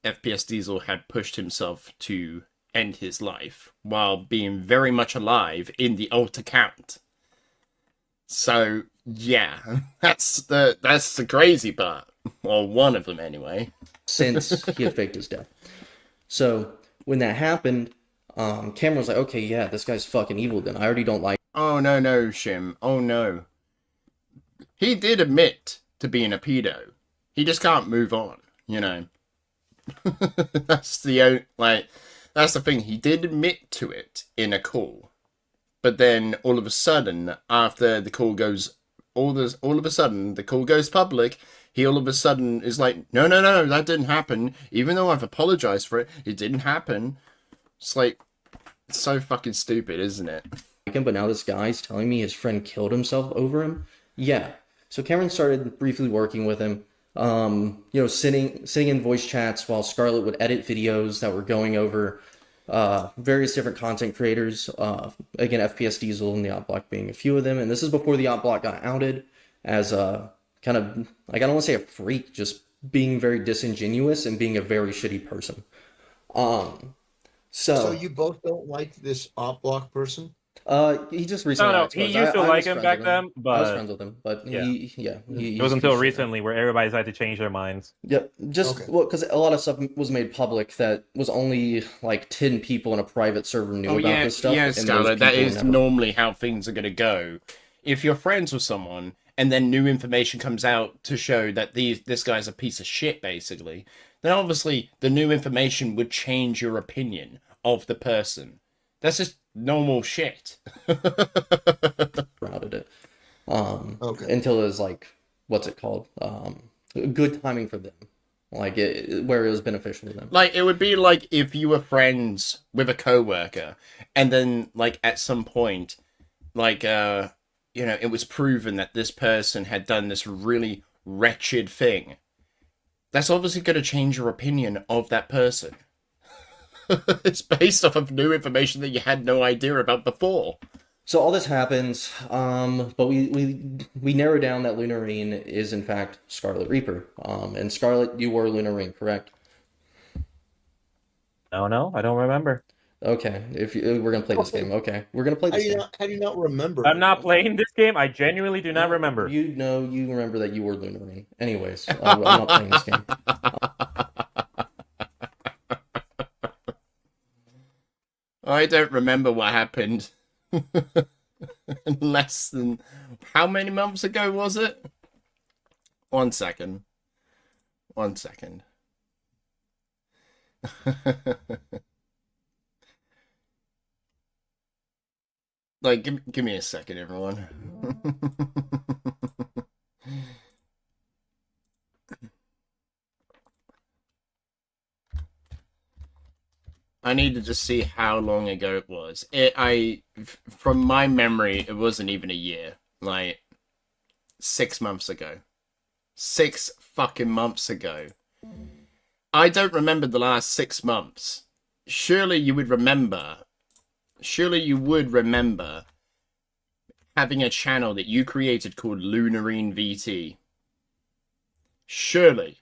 FPS Diesel had pushed himself to end his life while being very much alive in the alt account. So yeah, that's the crazy part, or one of them anyway. Since he had faked his death. So when that happened, Cameron was like, okay, yeah, this guy's fucking evil then. I already don't like Oh, no, Shim. Oh, no. He did admit to being a pedo. He just can't move on, you know. That's the thing. He did admit to it in a call. But then all of a sudden, after the call goes, all of a sudden, the call goes public, he all of a sudden is like, no, that didn't happen. Even though I've apologized for it, it didn't happen. It's like, it's so fucking stupid, isn't it? him, but now this guy's telling me his friend killed himself over him. Yeah. So Cameron started briefly working with him. Sitting in voice chats while Scarlet would edit videos that were going over various different content creators. Again, FPS Diesel and the Yacht Block being a few of them. And this is before the Yacht Block got outed as kind of, like, I don't want to say a freak, just being very disingenuous and being a very shitty person. So you both don't like this op block person? He just recently. No, he used to like him back then, but I was friends with him. But yeah. It was until recently where everybody decided to change their minds. Yep, well, because a lot of stuff was made public that was only like 10 people in a private server knew about this stuff. Yeah, Scarlet, that is normally how things are going to go. If you're friends with someone and then new information comes out to show that this guy's a piece of shit, basically, then obviously the new information would change your opinion of the person. That's just normal shit. Routed it. Until it was like, what's it called? Good timing for them. Like, where it was beneficial to them. Like, it would be like if you were friends with a coworker, and then, like, at some point, like, it was proven that this person had done this really wretched thing. That's obviously going to change your opinion of that person. It's based off of new information that you had no idea about before. So all this happens, but we narrow down that Lunarine is in fact SkarletReaper. And Scarlet, you were Lunarine, correct? No, I don't remember. Okay, we're gonna play this game. Okay, we're gonna play this game. How do you not remember? I'm not playing this game. I genuinely do not remember. You remember that you were Lunarine. Anyways, I'm not playing this game. I don't remember what happened. Less than... How many months ago was it? 1 second. Like, give me a second, everyone. I needed to see how long ago it was. From my memory, it wasn't even a year. Like, 6 months ago. 6 fucking months ago. I don't remember the last 6 months. Surely you would remember having a channel that you created called Lunarine VT. Surely.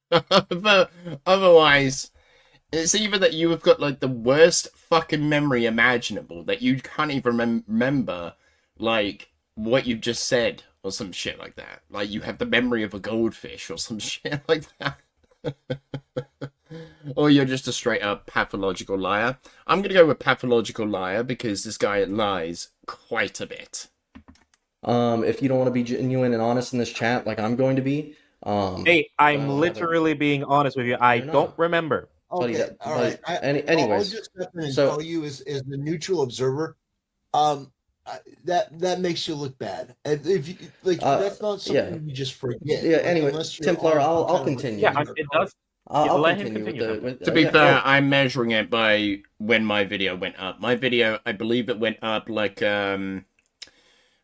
But otherwise... It's either that you have got, like, the worst fucking memory imaginable, that you can't even remember, like, what you've just said, or some shit like that. Like, you have the memory of a goldfish, or some shit like that. Or you're just a straight-up pathological liar. I'm gonna go with pathological liar, because this guy lies quite a bit. If you don't want to be genuine and honest in this chat, like I'm going to be... Hey, I'm literally being honest with you. I don't remember. Okay, all right. Anyways, I'll just step in and tell you, as the neutral observer, that makes you look bad. And if you, that's not something you just forget. Yeah. Anyway, Templar, I'll continue. Yeah, it does. I'll let continue him continue. with To be fair, I'm measuring it by when my video went up. My video, I believe it went up like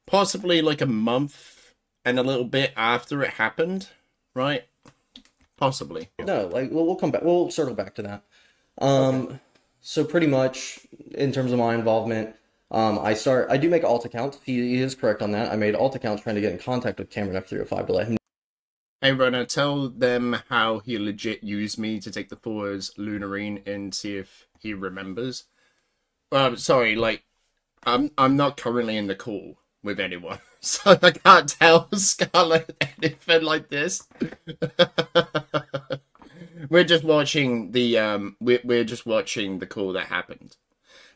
possibly like a month and a little bit after it happened, right? Possibly. No, like we'll come back. We'll circle back to that. Okay. So pretty much in terms of my involvement, I do make alt accounts. He is correct on that. I made alt accounts trying to get in contact with Cameron F305 to let him. Hey Runner, tell them how he legit used me to take the forwards Lunarine and see if he remembers. Sorry, like I'm not currently in the call with anyone, so I can't tell Scarlet anything like this. we're just watching the we're just watching the call that happened.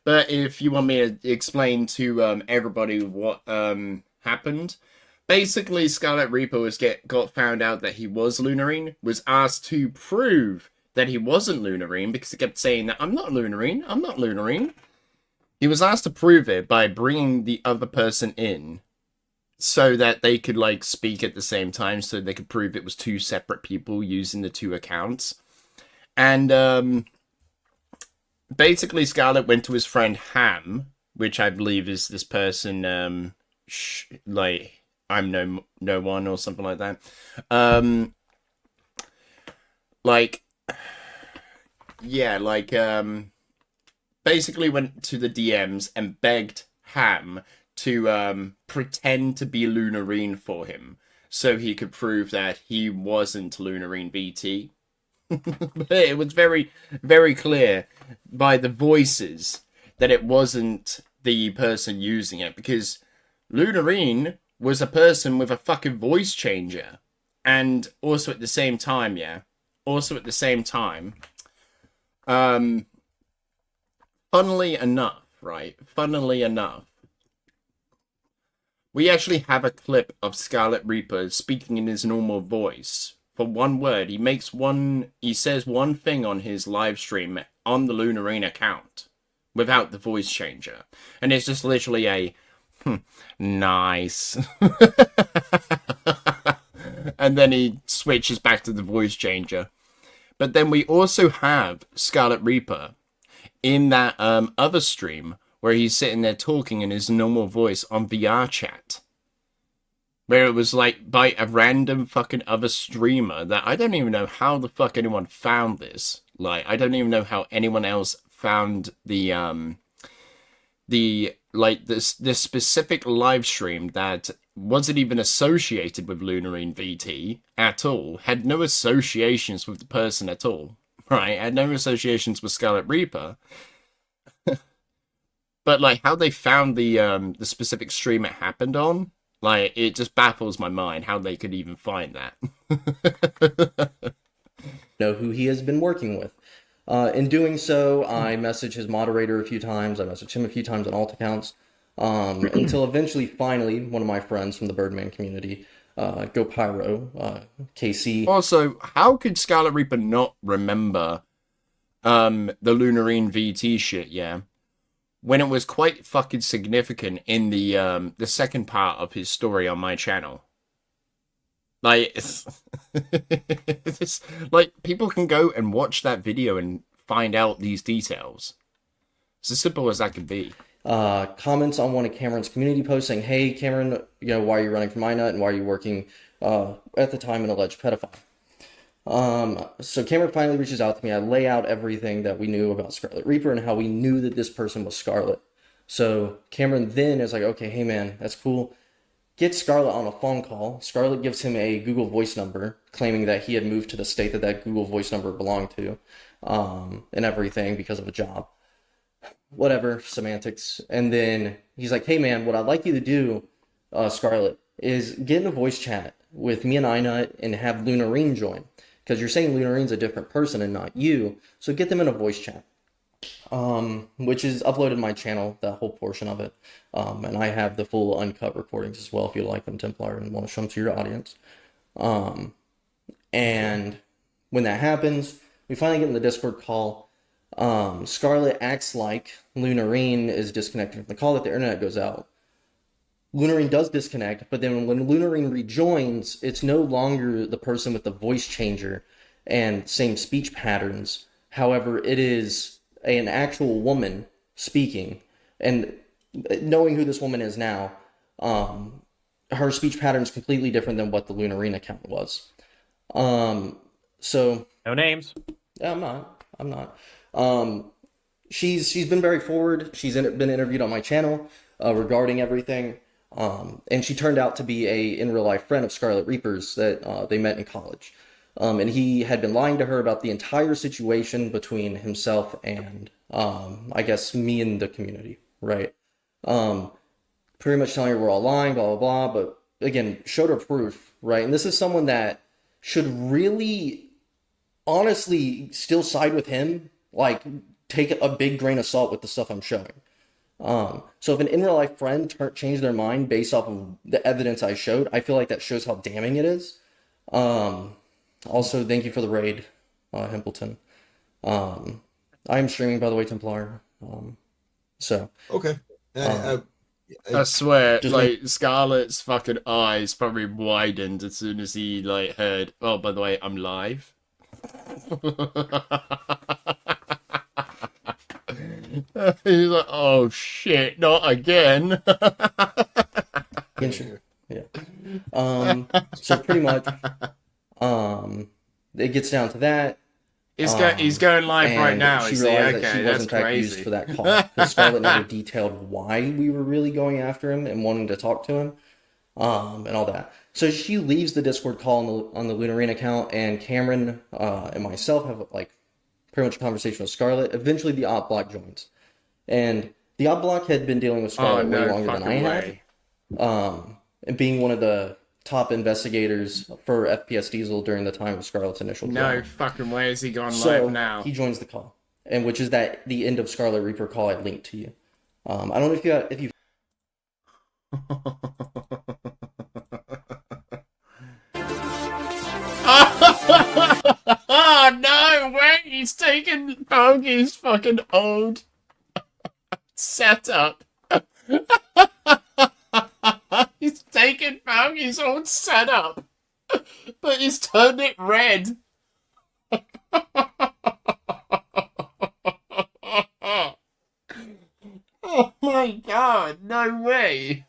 But if you want me to explain to everybody what happened, basically SkarletReaper got found out that he was Lunarine, was asked to prove that he wasn't Lunarine because he kept saying that I'm not Lunarine, I'm not Lunarine. He was asked to prove it by bringing the other person in so that they could like speak at the same time, so they could prove it was two separate people using the two accounts. And basically Scarlet went to his friend Ham, which I believe is this person like I'm no one or something like that. Like yeah, like basically went to the DMs and begged Ham to pretend to be Lunarine for him so he could prove that he wasn't Lunarine VT. But it was very, very clear by the voices that it wasn't the person using it, because Lunarine was a person with a fucking voice changer. And also at the same time, funnily enough, we actually have a clip of SkarletReaper speaking in his normal voice. For one word, he says one thing on his live stream on the Lunarine account without the voice changer. And it's just literally a, nice. And then he switches back to the voice changer. But then we also have SkarletReaper in that other stream where he's sitting there talking in his normal voice on VR chat. Where it was like by a random fucking other streamer that I don't even know how the fuck anyone found this. Like, I don't even know how anyone else found this specific live stream that wasn't even associated with Lunarine VT at all, had no associations with the person at all, right? Had no associations with SkarletReaper. But like how they found the specific stream it happened on, like it just baffles my mind how they could even find that. Know who he has been working with. In doing so, I messaged his moderator a few times. I messaged him a few times on alt accounts, until eventually, finally, one of my friends from the Birdman community, Go Pyro, KC. Also, how could SkarletReaper not remember the Lunarine VT shit? Yeah. When it was quite fucking significant in the second part of his story on my channel. Like, it's like people can go and watch that video and find out these details. It's as simple as that could be. Comments on one of Cameron's community posts saying, "Hey, Cameron, why are you running for Minot and why are you working at the time an alleged pedophile?" So Cameron finally reaches out to me. I lay out everything that we knew about SkarletReaper and how we knew that this person was Scarlet. So Cameron then is like, okay, hey man, that's cool. Get Scarlet on a phone call. Scarlet gives him a Google Voice number, claiming that he had moved to the state that Google Voice number belonged to, and everything because of a job. Whatever, semantics. And then he's like, hey man, what I'd like you to do, Scarlet, is get in a voice chat with me and iNut and have Lunarine join. Because you're saying Lunarine's a different person and not you, so get them in a voice chat. Which is uploaded to my channel, that whole portion of it. And I have the full uncut recordings as well if you like them, Templar, and want to show them to your audience. And when that happens, we finally get in the Discord call. Scarlet acts like Lunarine is disconnected from the call, that the internet goes out. Lunarine does disconnect, but then when Lunarine rejoins, it's no longer the person with the voice changer and same speech patterns. However, it is an actual woman speaking. And knowing who this woman is now, her speech pattern is completely different than what the Lunarine account was. So No names. I'm not. She's been very forward. She's been interviewed on my channel regarding everything. And she turned out to be in real life friend of SkarletReaper's that they met in college. And he had been lying to her about the entire situation between himself and, I guess, me and the community, right? Pretty much telling her we're all lying, blah, blah, blah, but again, showed her proof, right? And this is someone that should really honestly still side with him. Like, take a big grain of salt with the stuff I'm showing. So if an in real life friend changed their mind based off of the evidence I showed, I feel like that shows how damning it is. Also, thank you for the raid, Hempleton. I am streaming, by the way, Templar. So Okay. I swear, just like, Scarlet's fucking eyes probably widened as soon as he, like, heard, oh, by the way, I'm live. He's like, oh, shit, not again. yeah. So pretty much, it gets down to that. He's going live right And now. she Is he? realized that Okay, she that's was in fact crazy. used for that call, because Scarlet never detailed why we were really going after him and wanting to talk to him, and all that. So she leaves the Discord call on the Lunarine account, and Cameron and myself have like pretty much a conversation with Scarlet. Eventually, the Op Block joins, and the Op Block had been dealing with Scarlet way longer than I had, and being one of the top investigators for FPS Diesel during the time of Scarlet's initial trial. No fucking way is he gone So live now. he joins the call, and which is the end of SkarletReaper call I linked to you. I don't know if you Oh no, wait, he's taking Bogey's fucking old setup. He's taken Bogey's old setup, but he's turned it red. Oh my god, no way.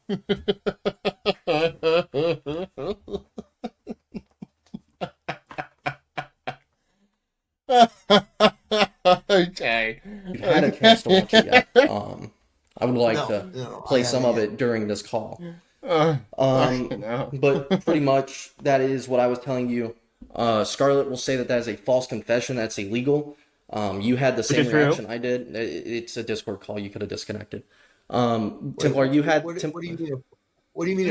Okay. you've had a chance to watch it yet, I would like to No, play I some haven't of yet. it during this call. Fucking hell. But pretty much that is what I was telling you. Scarlet will say that is a false confession. That's illegal. You had the same is true. reaction I did. It's a Discord call. You could have disconnected. Templar, you had... What do you mean? What do you mean?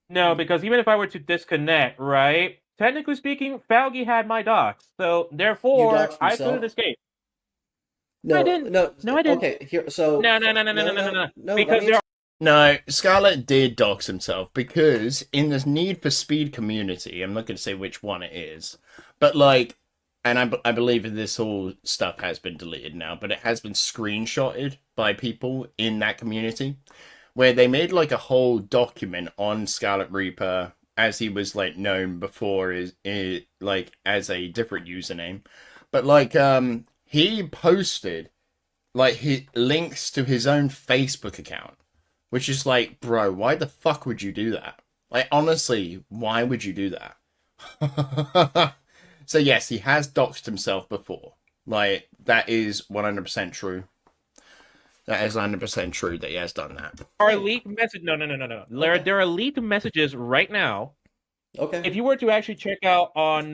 No, because even if I were to disconnect, right? Technically speaking, Falgi had my docs, so therefore doxed I yourself? couldn't escape. No, I didn't. No, No, I didn't. Okay, here. So No. Because there No, Scarlet did dox himself because in this Need for Speed community, I'm not going to say which one it is, but like, and I believe this whole stuff has been deleted now, but it has been screenshotted by people in that community where they made like a whole document on SkarletReaper as he was like known before is like as a different username, but like he posted like he links to his own Facebook account, which is like, bro, why the fuck would you do that? Like, honestly, why would you do that? So yes, he has doxed himself before. Like, that is 100% true. That is 100% true that he has done that. are leaked message. No. There are leaked messages right now. Okay. If you were to actually check out on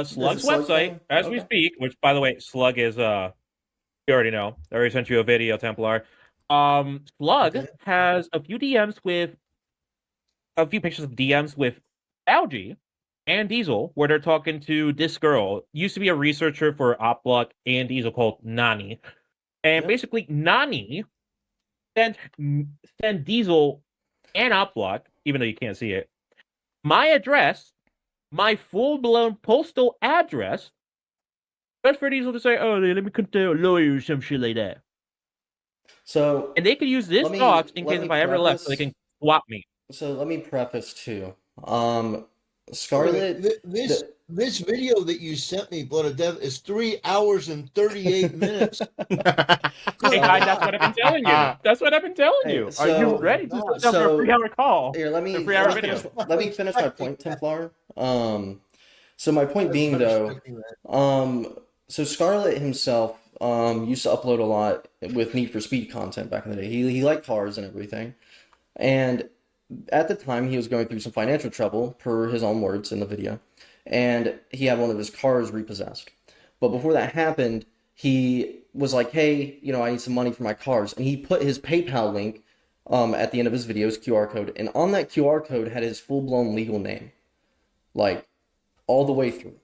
Slug's Slug website thing? as we Okay. speak, which by the way, Slug is you already know. I already sent you a video, Templar. Slug Okay. has a few DMs with a few pictures of DMs with Algie and Diesel, where they're talking to this girl. Used to be a researcher for Opblock and Diesel called Nani. And Yep. basically Nani sent Diesel and Opblock, even though you can't see it, my address, my full-blown postal address, just for Diesel to say, oh, let me contact a lawyer or some shit like that. So And they could use this Let me- docs in let case me if I ever left, so they preface- can swap me. let me preface too. Scarlet. This video that you sent me, Blood of Death, is 3 hours and 38 minutes. Hey, guys, that's what I've been telling you. That's what I've been telling Hey, you. Are so- you ready to sit down for so- a 3-hour call? Here, let me The 3-hour let me video. finish, let me finish my point, Templar. So my point being though, so Scarlet himself used to upload a lot with Need for Speed content back in the day. He liked cars and everything, and at the time he was going through some financial trouble, per his own words in the video, and he had one of his cars repossessed. But before that happened, he was like, "Hey, I need some money for my cars," and he put his PayPal link at the end of his video's QR code, and on that QR code had his full-blown legal name, like all the way through.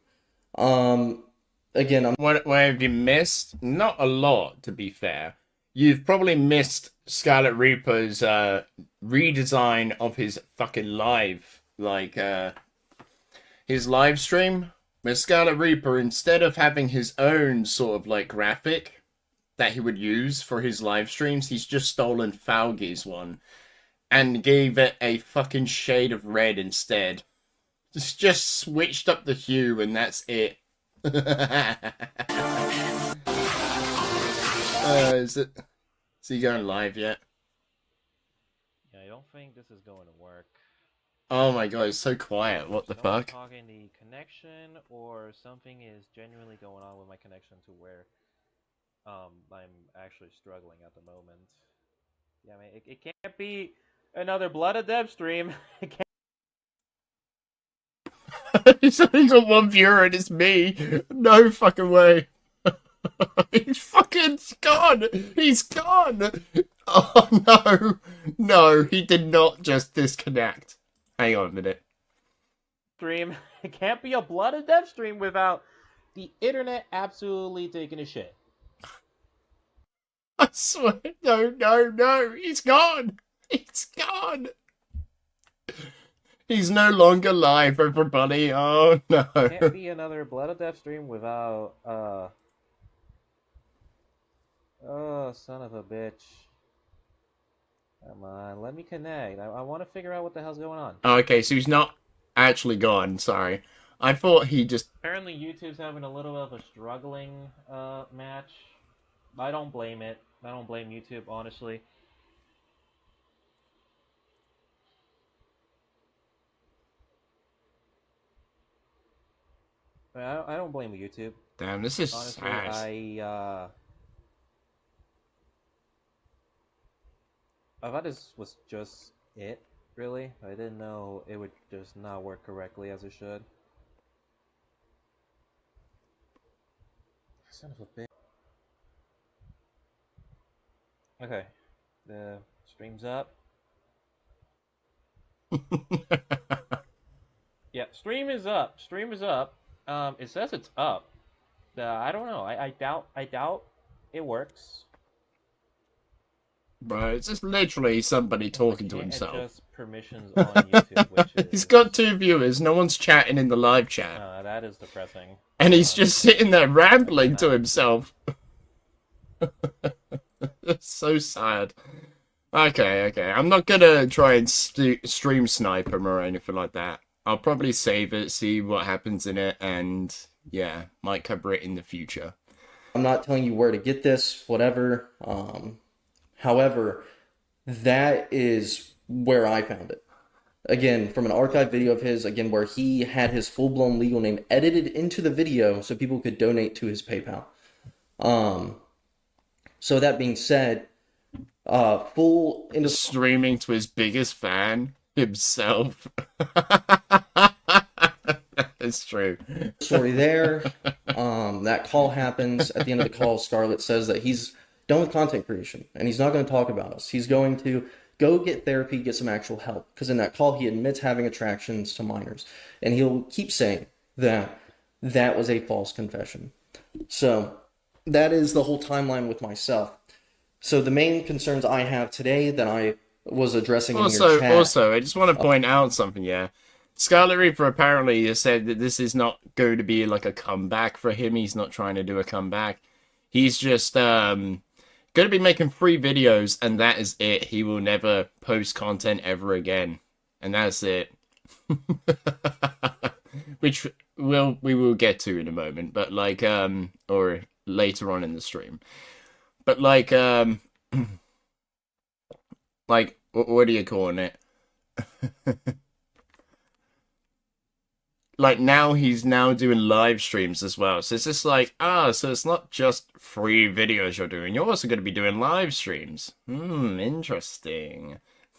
Again, I'm What have you missed? Not a lot, to be fair. You've probably missed SkarletReaper's redesign of his fucking his live stream. Where SkarletReaper, instead of having his own sort of like graphic that he would use for his live streams, he's just stolen Falgi's one and gave it a fucking shade of red instead. Just switched up the hue and that's it. Is he going live yet? Yeah, I don't think this is going to work. Oh my god, it's so quiet. What the fuck? Talking the connection, or something is genuinely going on with my connection to where I'm actually struggling at the moment. Yeah, I mean, it can't be another Blood of Dev stream. It can't. He's only got one viewer and it's me. No fucking way. He's fucking gone. He's gone. Oh no. No, he did not just disconnect. Hang on a minute. Stream. It can't be a Blood of Dev stream without the internet absolutely taking a shit. I swear. No. He's gone. He's gone. He's no longer live, everybody. Oh no. Can't be another Blood of Death stream without oh, son of a bitch. Come on, let me connect. I want to figure out what the hell's going on. Oh, okay, so he's not actually gone, sorry. I thought he just... Apparently YouTube's having a little bit of a struggling match. I don't blame it. I don't blame YouTube, honestly. I don't blame YouTube. Damn, this is Honestly, sad. I thought this was just it, really. I didn't know it would just not work correctly as it should. Son of a bitch. Okay, the stream's up. Yeah, stream is up. Stream is up. It says it's up. I don't know. I doubt it works. Bro, it's just literally somebody talking to himself. Adjust permissions on YouTube, which is... He's got 2 viewers, no one's chatting in the live chat. That is depressing. And he's just sitting there rambling to himself. That's so sad. Okay. I'm not gonna try and stream snipe him or anything like that. I'll probably save it, see what happens in it, and yeah, might cover it in the future. I'm not telling you where to get this, whatever. However, that is where I found it. Again, from an archive video of his, again, where he had his full-blown legal name edited into the video so people could donate to his PayPal. So that being said, streaming to his biggest fan himself. It's true. Story there. That call happens. At the end of the call, Scarlet says that he's done with content creation and he's not going to talk about us. He's going to go get therapy, get some actual help. Because in that call, he admits having attractions to minors. And he'll keep saying that that was a false confession. So that is the whole timeline with myself. So the main concerns I have today that I was addressing in your chat. Also, I just want to point out something, yeah. SkarletReaper apparently has said that this is not going to be like a comeback for him. He's not trying to do a comeback. He's just going to be making 3 videos, and that is it. He will never post content ever again. And that's it. Which we will get to in a moment, but like, or later on in the stream. But like, like, what are you calling it? Like, now he's now doing live streams as well. So it's just like, so it's not just 3 videos you're doing. You're also going to be doing live streams. Interesting.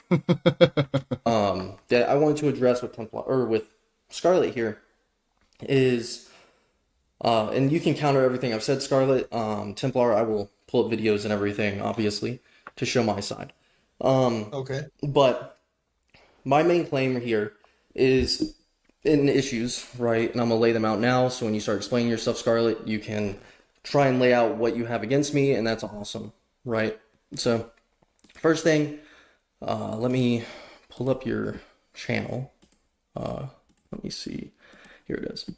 That I wanted to address with Templar, or with Scarlet here is, and you can counter everything I've said, Scarlet. Templar, I will pull up videos and everything, obviously, to show my side. Okay. But my main claim here is in issues, right? And I'm gonna lay them out now. So when you start explaining yourself, Scarlet, you can try and lay out what you have against me, and that's awesome, right? So first thing, let me pull up your channel. Let me see. Here it is.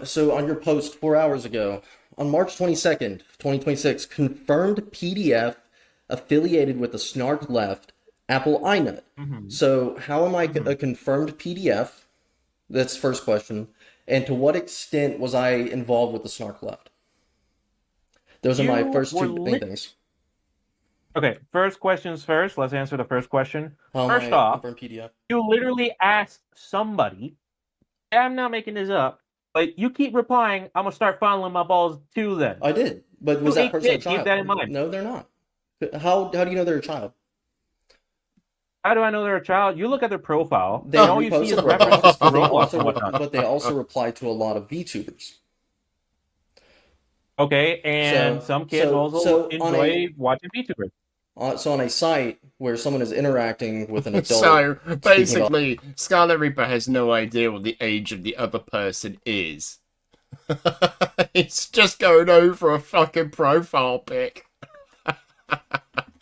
So on your post 4 hours ago, on March 22nd, 2026, confirmed PDF affiliated with the Snark Left Apple iNut. So how am I a confirmed PDF? That's the first question. And to what extent was I involved with the Snark Left? Those are my first two main things. Okay, first questions first. Let's answer the first question. How First am I off, confirmed PDF? you literally asked somebody, I'm not making this up, but you keep replying, I'm going to start fondling my balls too then. I did, but was You that ain't person a dead, keep child? that in mind. No, they're not. How do you know they're a child? How do I know they're a child? You look at their profile, They and all you see repost is Roblox, references to but they Roblox and also whatnot. but they also reply to a lot of VTubers. Okay, and some kids also enjoy watching VTubers. So on a site where someone is interacting with an adult, So basically, SkarletReaper has no idea what the age of the other person is. It's just going over a fucking profile pic.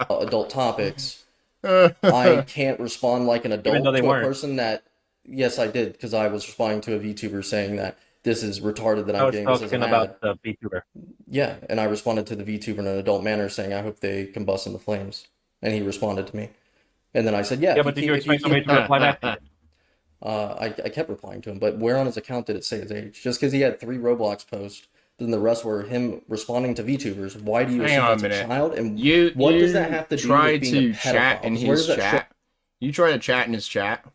adult topics, I can't respond like an adult to a person that. Yes, I did, because I was responding to a VTuber saying that this is retarded that I'm getting this as an ad. About the VTuber. Yeah, and I responded to the VTuber in an adult manner saying, I hope they combust in the flames. And he responded to me. And then I said, yeah. Yeah, but did you expect somebody to reply back to you? I kept replying to him, but where on his account did it say his age? Just because he had 3 Roblox posts, then the rest were him responding to VTubers. Why do you assume that's a child? And what does that have to do with being a pedophile? Chat in his chat? You try to chat in his chat?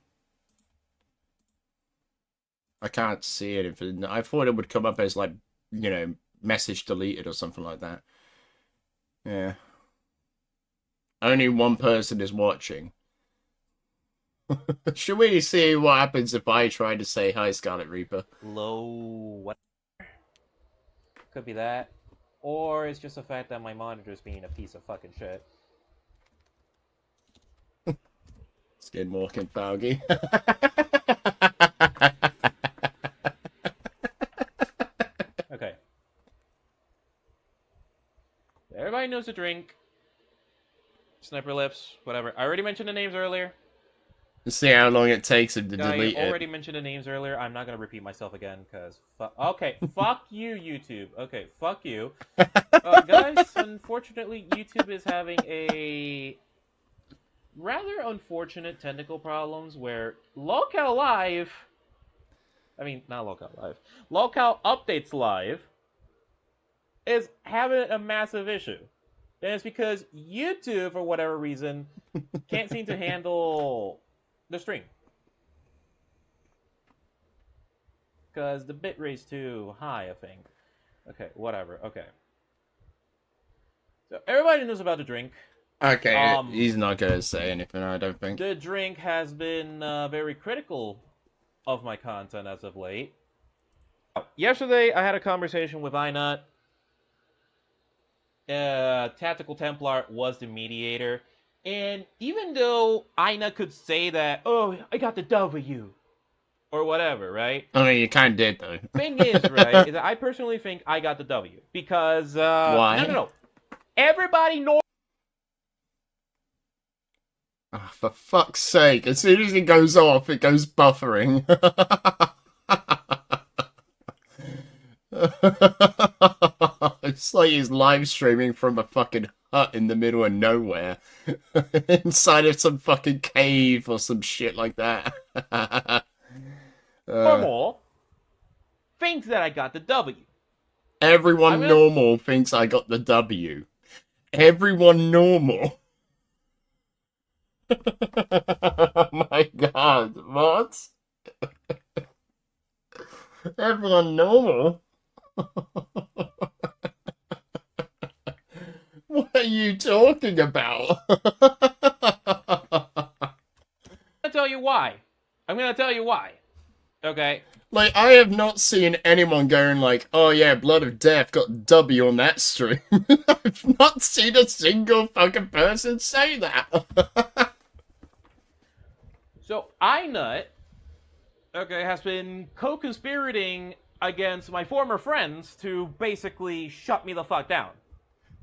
I can't see it. I thought it would come up as, like, you know, message deleted or something like that. Yeah. Only one person is watching. Should we see what happens if I try to say hi, SkarletReaper? Low, what? Could be that. Or it's just the fact that my monitor's being a piece of fucking shit. Skinwalking Falgy. Okay. Everybody knows the drink. Sniper lips, whatever. I already mentioned the names earlier. Let's see how long it takes him to delete it. I already mentioned the names earlier. I'm not going to repeat myself again, because... Okay, fuck you, YouTube. Okay, fuck you. Guys, unfortunately, YouTube is having a... rather unfortunate technical problems where lolcow live... I mean, not lolcow live. Lolcow updates live is having a massive issue. And it's because YouTube, for whatever reason, can't seem to handle the stream. Because the bitrate's too high, I think. Okay, whatever. Okay. So everybody knows about the drink. Okay, he's not going to say anything, I don't think. The drink has been very critical of my content as of late. Yesterday, I had a conversation with iNut. Tactikal Templar was the mediator. And even though iNut could say that, oh, I got the W, or whatever, right? I mean, you kind of did, though. Thing is, right, is that I personally think I got the W. Because, why? No. Everybody knows. Oh, for fuck's sake, as soon as it goes off, it goes buffering. It's like he's live streaming from a fucking hut in the middle of nowhere. Inside of some fucking cave or some shit like that. Normal thinks that I got the W. Everyone normal thinks I got the W. Everyone normal. Oh my god, what? Everyone normal? What are you talking about? I'm gonna tell you why. Okay? Like, I have not seen anyone going like, oh yeah, Blood of Death got W on that stream. I've not seen a single fucking person say that. So, iNut okay, has been co-conspirating against my former friends to basically shut me the fuck down.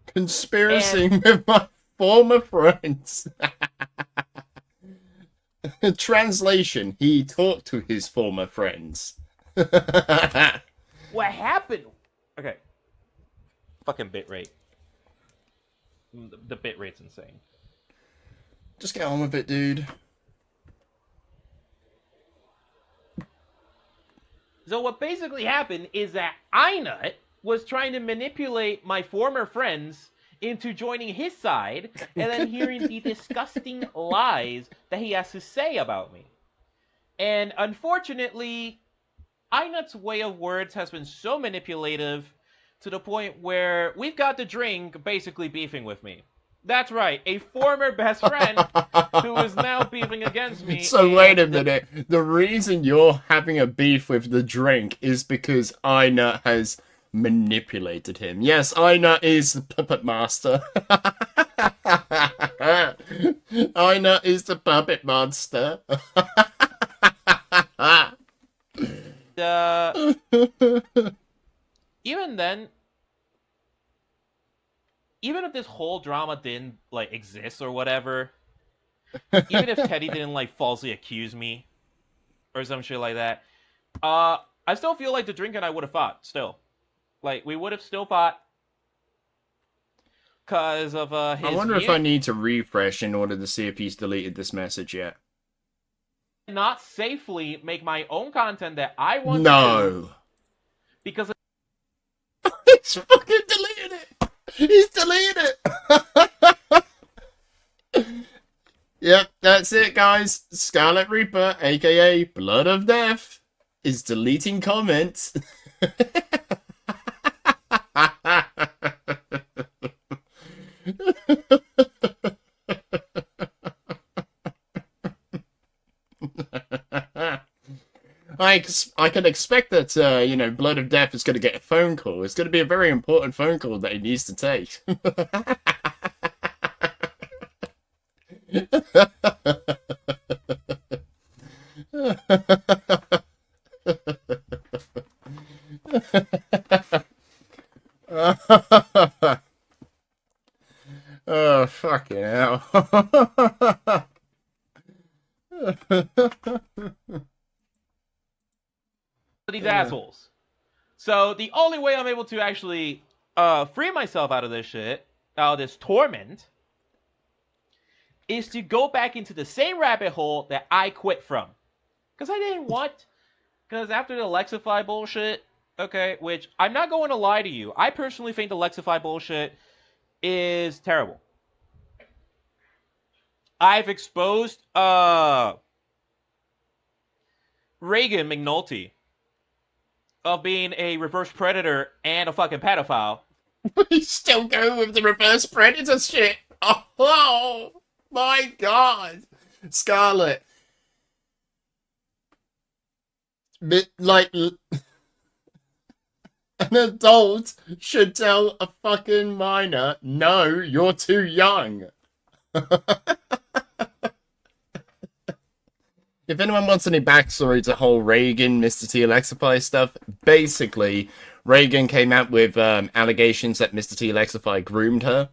Conspiracy with my former friends. Translation, he talked to his former friends. What happened? Okay. Fucking bitrate. The bitrate's insane. Just get on with it, dude. So what basically happened is that iNut was trying to manipulate my former friends into joining his side and then hearing the disgusting lies that he has to say about me. And unfortunately, iNut's way of words has been so manipulative to the point where we've got the drink basically beefing with me. That's right, a former best friend who is now beefing against me. So wait a minute. The reason you're having a beef with the drink is because iNut has manipulated him. Yes, iNut is the puppet master. iNut is the puppet monster. Even then, even if this whole drama didn't like exist or whatever, even if Teddy didn't like falsely accuse me or some shit like that, I still feel like the drink and I would have fought still. Like we would have still fought because of his. I wonder if I need to refresh in order to see if he's deleted this message yet. Not safely make my own content that I want to do because he's fucking deleted it. He's deleted it. Yep, that's it, guys. SkarletReaper, aka Blood of Death, is deleting comments. I can expect that, Blood of Death is going to get a phone call. It's going to be a very important phone call that he needs to take. Oh, fucking hell. these assholes. So the only way I'm able to actually free myself out of this shit, out of this torment, is to go back into the same rabbit hole that I quit from. Because I didn't want... Because after the Lexify bullshit, okay, which I'm not going to lie to you, I personally think the Lexify bullshit is terrible. I've exposed Reagan McNulty of being a reverse predator and a fucking pedophile. He's still going with the reverse predator shit. Oh my god. Scarlet. Like, an adult should tell a fucking minor, no, you're too young. If anyone wants any backstory to the whole Reagan, Mr. T. Alexify stuff, basically, Reagan came out with allegations that Mr. T. Alexify groomed her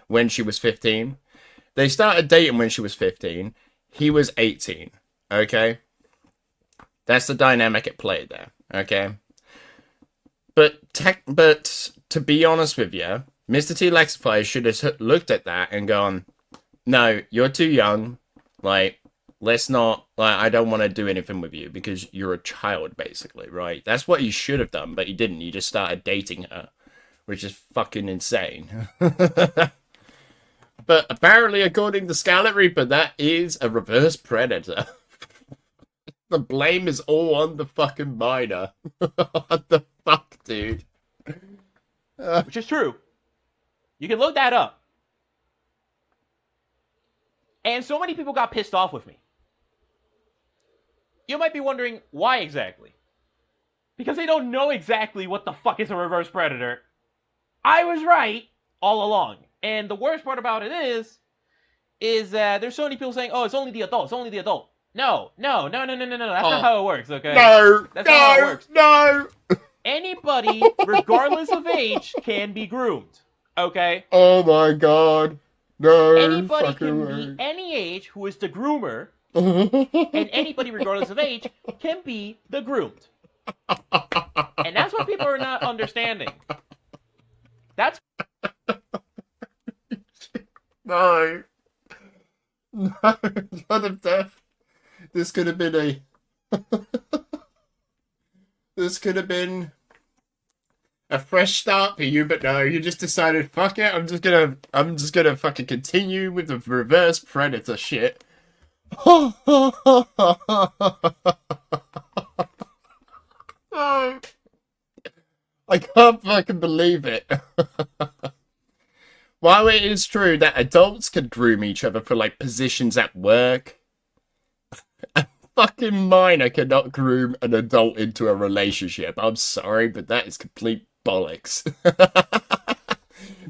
when she was 15. They started dating when she was 15. He was 18, okay? That's the dynamic at play there, okay? But to be honest with you, Mr. T. Alexify should have looked at that and gone, no, you're too young, like... Let's not, like, I don't want to do anything with you because you're a child, basically, right? That's what you should have done, but you didn't. You just started dating her, which is fucking insane. But apparently, according to SkarletReaper, that is a reverse predator. The blame is all on the fucking minor. What the fuck, dude? Which is true. You can look that up. And so many people got pissed off with me. You might be wondering, why exactly? Because they don't know exactly what the fuck is a reverse predator. I was right all along. And the worst part about it is that there's so many people saying, oh, it's only the adult, it's only the adult. No. That's Oh. not how it works, okay? No, That's not how it works. no. Anybody, regardless of age, can be groomed, okay? Oh my god. No. Anybody fucking can way. be any age who is the groomer, and anybody, regardless of age, can be the groomed. And that's what people are not understanding. That's No. No. Blood of death. This could have been a. This could have been a fresh start for you, but no, you just decided, fuck it, I'm just gonna fucking continue with the reverse predator shit. No. I can't fucking believe it. While it is true that adults can groom each other for like positions at work, a fucking minor cannot groom an adult into a relationship. I'm sorry, but that is complete bollocks.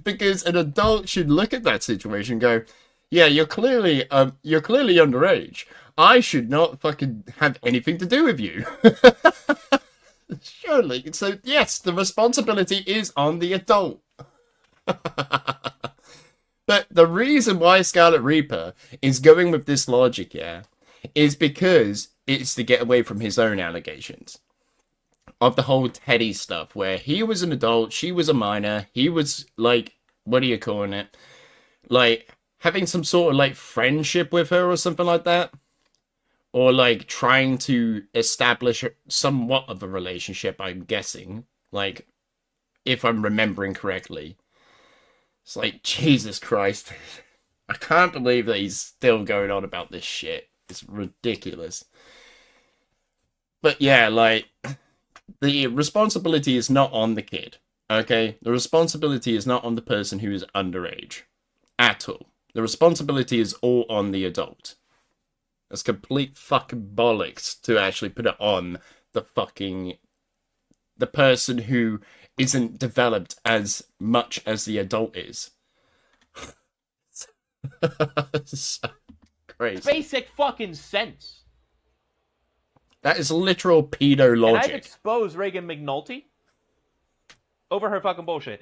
Because an adult should look at that situation and go, yeah, you're clearly underage. I should not fucking have anything to do with you. Surely. So yes, the responsibility is on the adult. But the reason why SkarletReaper is going with this logic, yeah, is because it's to get away from his own allegations of the whole Teddy stuff, where he was an adult, she was a minor, he was like, what are you calling it? Like having some sort of like friendship with her or something like that. Or like trying to establish somewhat of a relationship, I'm guessing. Like, if I'm remembering correctly. It's like, Jesus Christ. I can't believe that he's still going on about this shit. It's ridiculous. But yeah, like, the responsibility is not on the kid. Okay? The responsibility is not on the person who is underage. At all. The responsibility is all on the adult. That's complete fucking bollocks to actually put it on the person who isn't developed as much as the adult is. So crazy. basic fucking sense. That is literal pedo And logic. I've exposed Reagan McNulty over her fucking bullshit.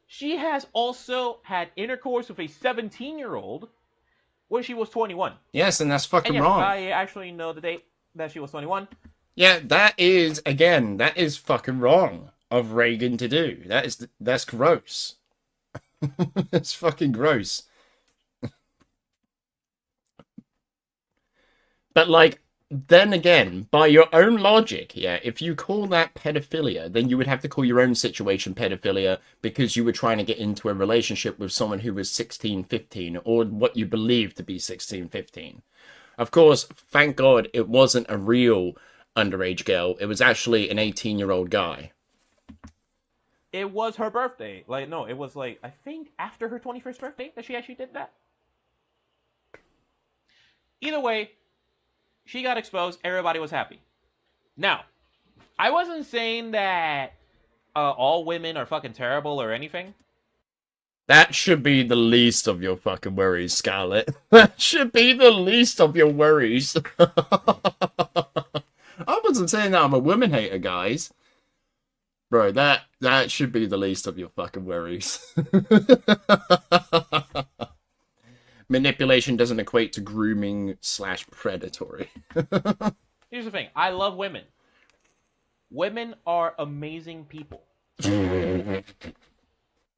She has also had intercourse with a 17-year-old when she was 21. Yes, and that's fucking And yes, wrong. I actually know the date that she was 21. Yeah, that is fucking wrong of Reagan to do. That's gross. That's fucking gross. But like, then again, by your own logic, yeah, if you call that pedophilia, then you would have to call your own situation pedophilia because you were trying to get into a relationship with someone who was 16, 15, or what you believe to be 16, 15. Of course, thank God it wasn't a real underage girl. It was actually an 18-year-old guy. It was her birthday. Like, no, it was like, I think after her 21st birthday that she actually did that. Either way, she got exposed. Everybody was happy. Now, I wasn't saying that all women are fucking terrible or anything. That should be the least of your fucking worries, Scarlet. That should be the least of your worries. I wasn't saying that I'm a woman hater, guys. Bro, that should be the least of your fucking worries. Manipulation doesn't equate to grooming / predatory. Here's the thing. I love women. Women are amazing people. I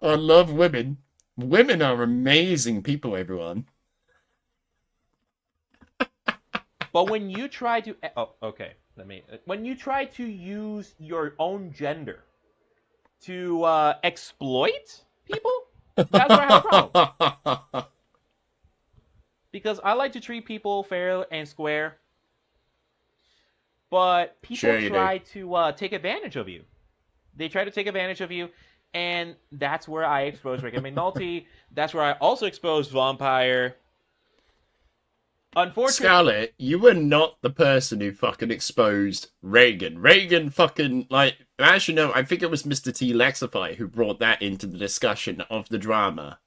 love women. Women are amazing people, everyone. But when you try to... Oh, okay. When you try to use your own gender to exploit people, that's where I have a problem. Because I like to treat people fair and square. But people try to take advantage of you. They try to take advantage of you. And that's where I exposed Rick and McNulty. That's where I also exposed Vampire. Unfortunately, Scarlet, you were not the person who fucking exposed Reagan. Reagan fucking, like, actually no, I think it was Mr. T. Lexify who brought that into the discussion of the drama.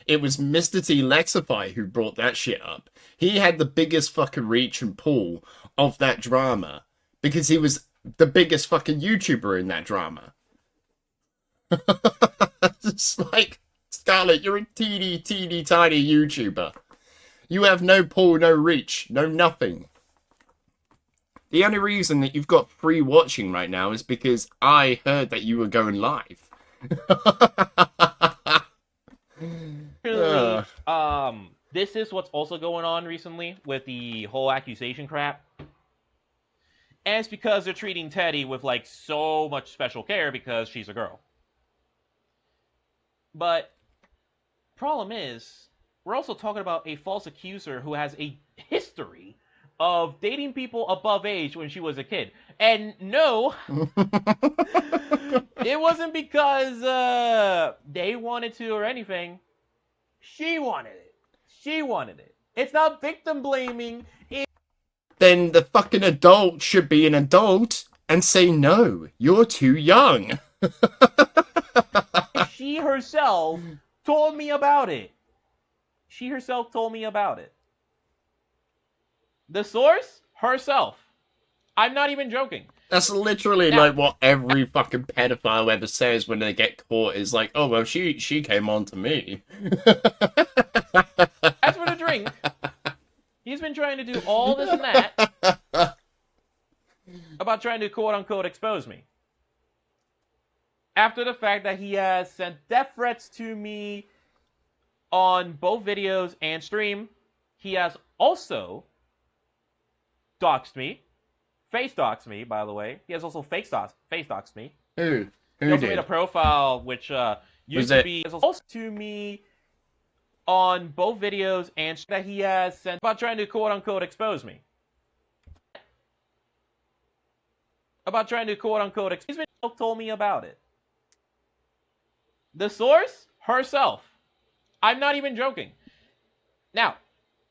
It was Mr. T Lexify who brought that shit up. He had the biggest fucking reach and pull of that drama because he was the biggest fucking YouTuber in that drama. It's like, Scarlet, you're a teeny tiny YouTuber. You have no pull, no reach, no nothing. The only reason that you've got free watching right now is because I heard that you were going live. This is what's also going on recently with the whole accusation crap. And it's because they're treating Teddy with, like, so much special care because she's a girl. But, problem is, we're also talking about a false accuser who has a history of dating people above age when she was a kid. And no, it wasn't because they wanted to or anything. She wanted it. She wanted it. It's not victim blaming. Then the fucking adult should be an adult and say, no, you're too young. She herself told me about it. She herself told me about it. The source? Herself. I'm not even joking. That's literally like what every fucking pedophile ever says when they get caught is like, oh, well, she came on to me. As for the drink, he's been trying to do all this and that about trying to quote-unquote expose me. After the fact that he has sent death threats to me on both videos and stream, he has also doxed me. Face doxed me, by the way. He has also face doxed me. Who He also did? made a profile which used to be also to me on both videos and that he has sent about trying to quote-unquote expose me. About trying to quote-unquote expose me. He's been told me about it. The source? Herself. I'm not even joking. Now,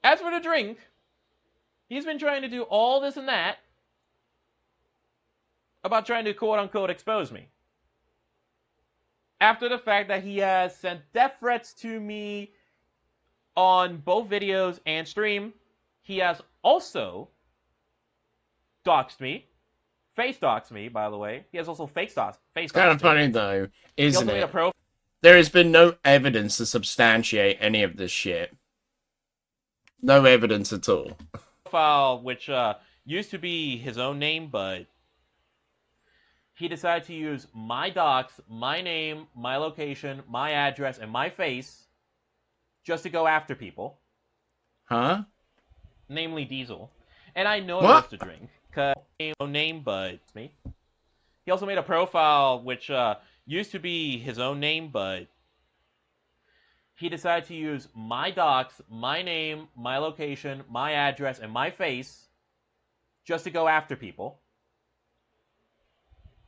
as for the drink, he's been trying to do all this and that about trying to quote-unquote expose me. After the fact that he has sent death threats to me on both videos and stream, he has also doxed me. Face doxed me, by the way. He has also face doxed me. Kind of funny though, isn't He also made a it? profile. There has been no evidence to substantiate any of this shit. No evidence at all. Which used to be his own name, but he decided to use my docs, my name, my location, my address, and my face just to go after people. Huh? Namely Diesel. And I know it What? was to drink. Cause no name, but it's me. He also made a profile which used to be his own name, but he decided to use my docs, my name, my location, my address, and my face just to go after people.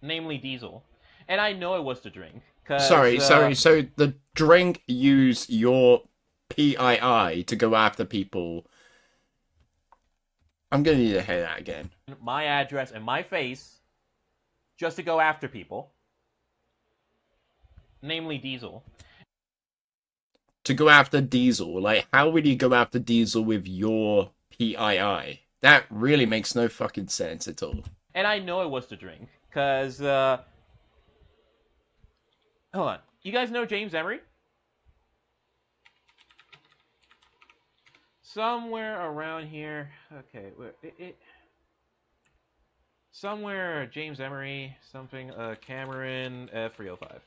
Namely Diesel. And I know it was to drink. Sorry. So the drink used your PII to go after people. I'm gonna need to hear that again. My address and my face just to go after people. Namely Diesel. To go after Diesel, like, how would you go after Diesel with your PII? That really makes no fucking sense at all. And I know it was to drink. Because, hold on. You guys know James Emery? Somewhere around here. Okay, somewhere James Emery, something, Cameron F305.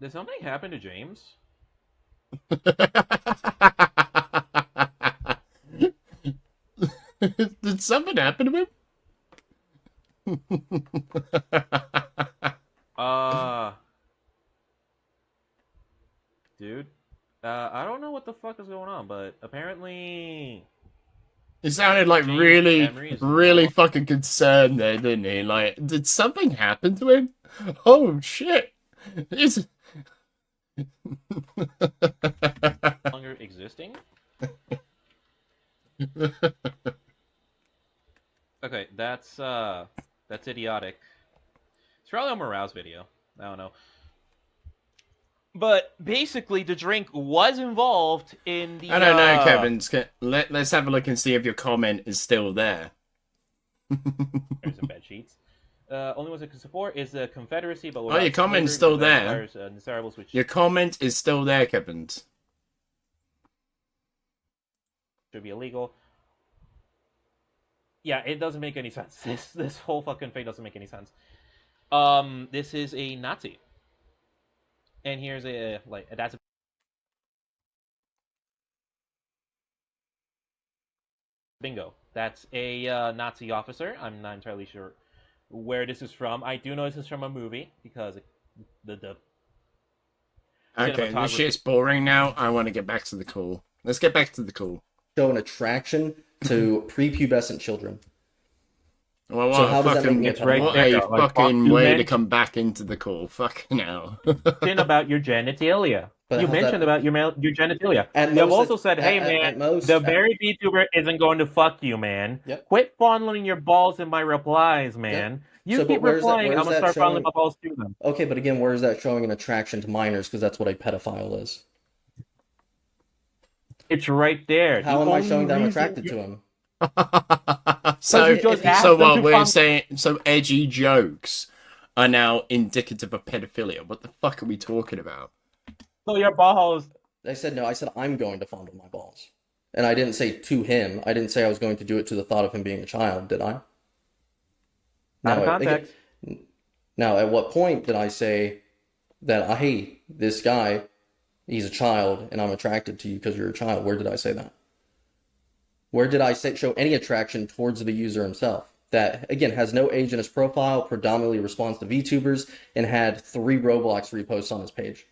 Did something happen to James? Did something happen to him? Dude, I don't know what the fuck is going on, but apparently He sounded like James really, Emery is really normal. fucking concerned there, didn't he? Like, did something happen to him? Oh shit! It's longer existing. Okay, that's idiotic. It's probably a Morale's video. I don't know. But basically, the drink was involved in the. I don't know, Kevin. Let's have a look and see if your comment is still there. There's some bed sheets. Only ones that can support is the Confederacy, but your comment's still there. Which Your comment is still there, Kevin. should be illegal. Yeah, it doesn't make any sense. This whole fucking thing doesn't make any sense. This is a Nazi, and here's that's a. Bingo. That's a Nazi officer. I'm not entirely sure where this is from. I do know this is from a movie because the Okay, this shit's boring now. I want to get back to the call. Let's get back to the call. Show an attraction to prepubescent children. Well, So how does that make me a It's right what there, a though. Like, fucking you way to mentioned- come back into the call. Fucking hell. about your genitalia. But You how's mentioned that- about your genitalia. At You have most, also said, "Hey, at man, most, the at- very VTuber isn't going to fuck you, man. Yep. Quit fondling your balls in my replies, man. You So, but keep where's that- replying, I'm where's gonna that start fondling showing- my balls to them." Okay, but again, where is that showing an attraction to minors? Because that's what a pedophile is. It's right there. How The am I only showing that I'm reason attracted you- to him? so, you just asked so them what to we're fund- saying? So edgy jokes are now indicative of pedophilia. What the fuck are we talking about? So your balls. I said no. I said I'm going to fondle my balls, and I didn't say to him. I didn't say I was going to do it to the thought of him being a child. Did I? Out of No, context. Now, at what point did I say that hey, this guy, he's a child, and I'm attracted to you because you're a child? Where did I say that? Where did I show any attraction towards the user himself? That, again, has no age in his profile, predominantly responds to VTubers, and had 3 Roblox reposts on his page.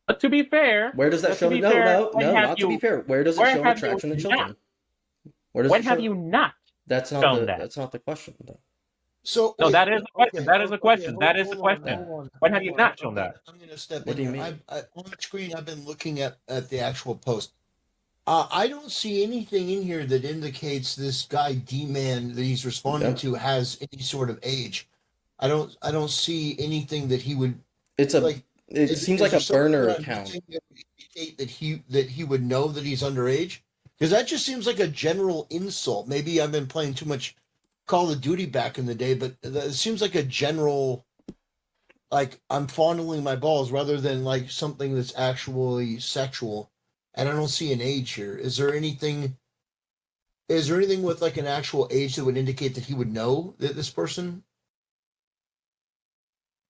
But to be fair, Where does that but show? to be No, fair, no, when no, have not to be you- fair. Where does it where show an have attraction you to children? not? Where does When it have show? you not? That's not shown the. that? That's not the question, though. So No, wait, that is a question. okay, That is a okay, question. hold- That is a hold on, question. hold on, When have you hold on. not shown that? I'm gonna step What in do you here. mean? On the screen, I've been looking at the actual post. I don't see anything in here that indicates this guy D-Man that he's responding Okay. to has any sort of age. I don't see anything that he would It's a. like. It Is- seems is like there a something burner that I'm account. missing that would indicate that he would know that he's underage? Because that just seems like a general insult. Maybe I've been playing too much Call of Duty back in the day, but it seems like a general, like I'm fondling my balls rather than like something that's actually sexual. And I don't see an age here. Is there anything? Is there anything with like an actual age that would indicate that he would know that this person?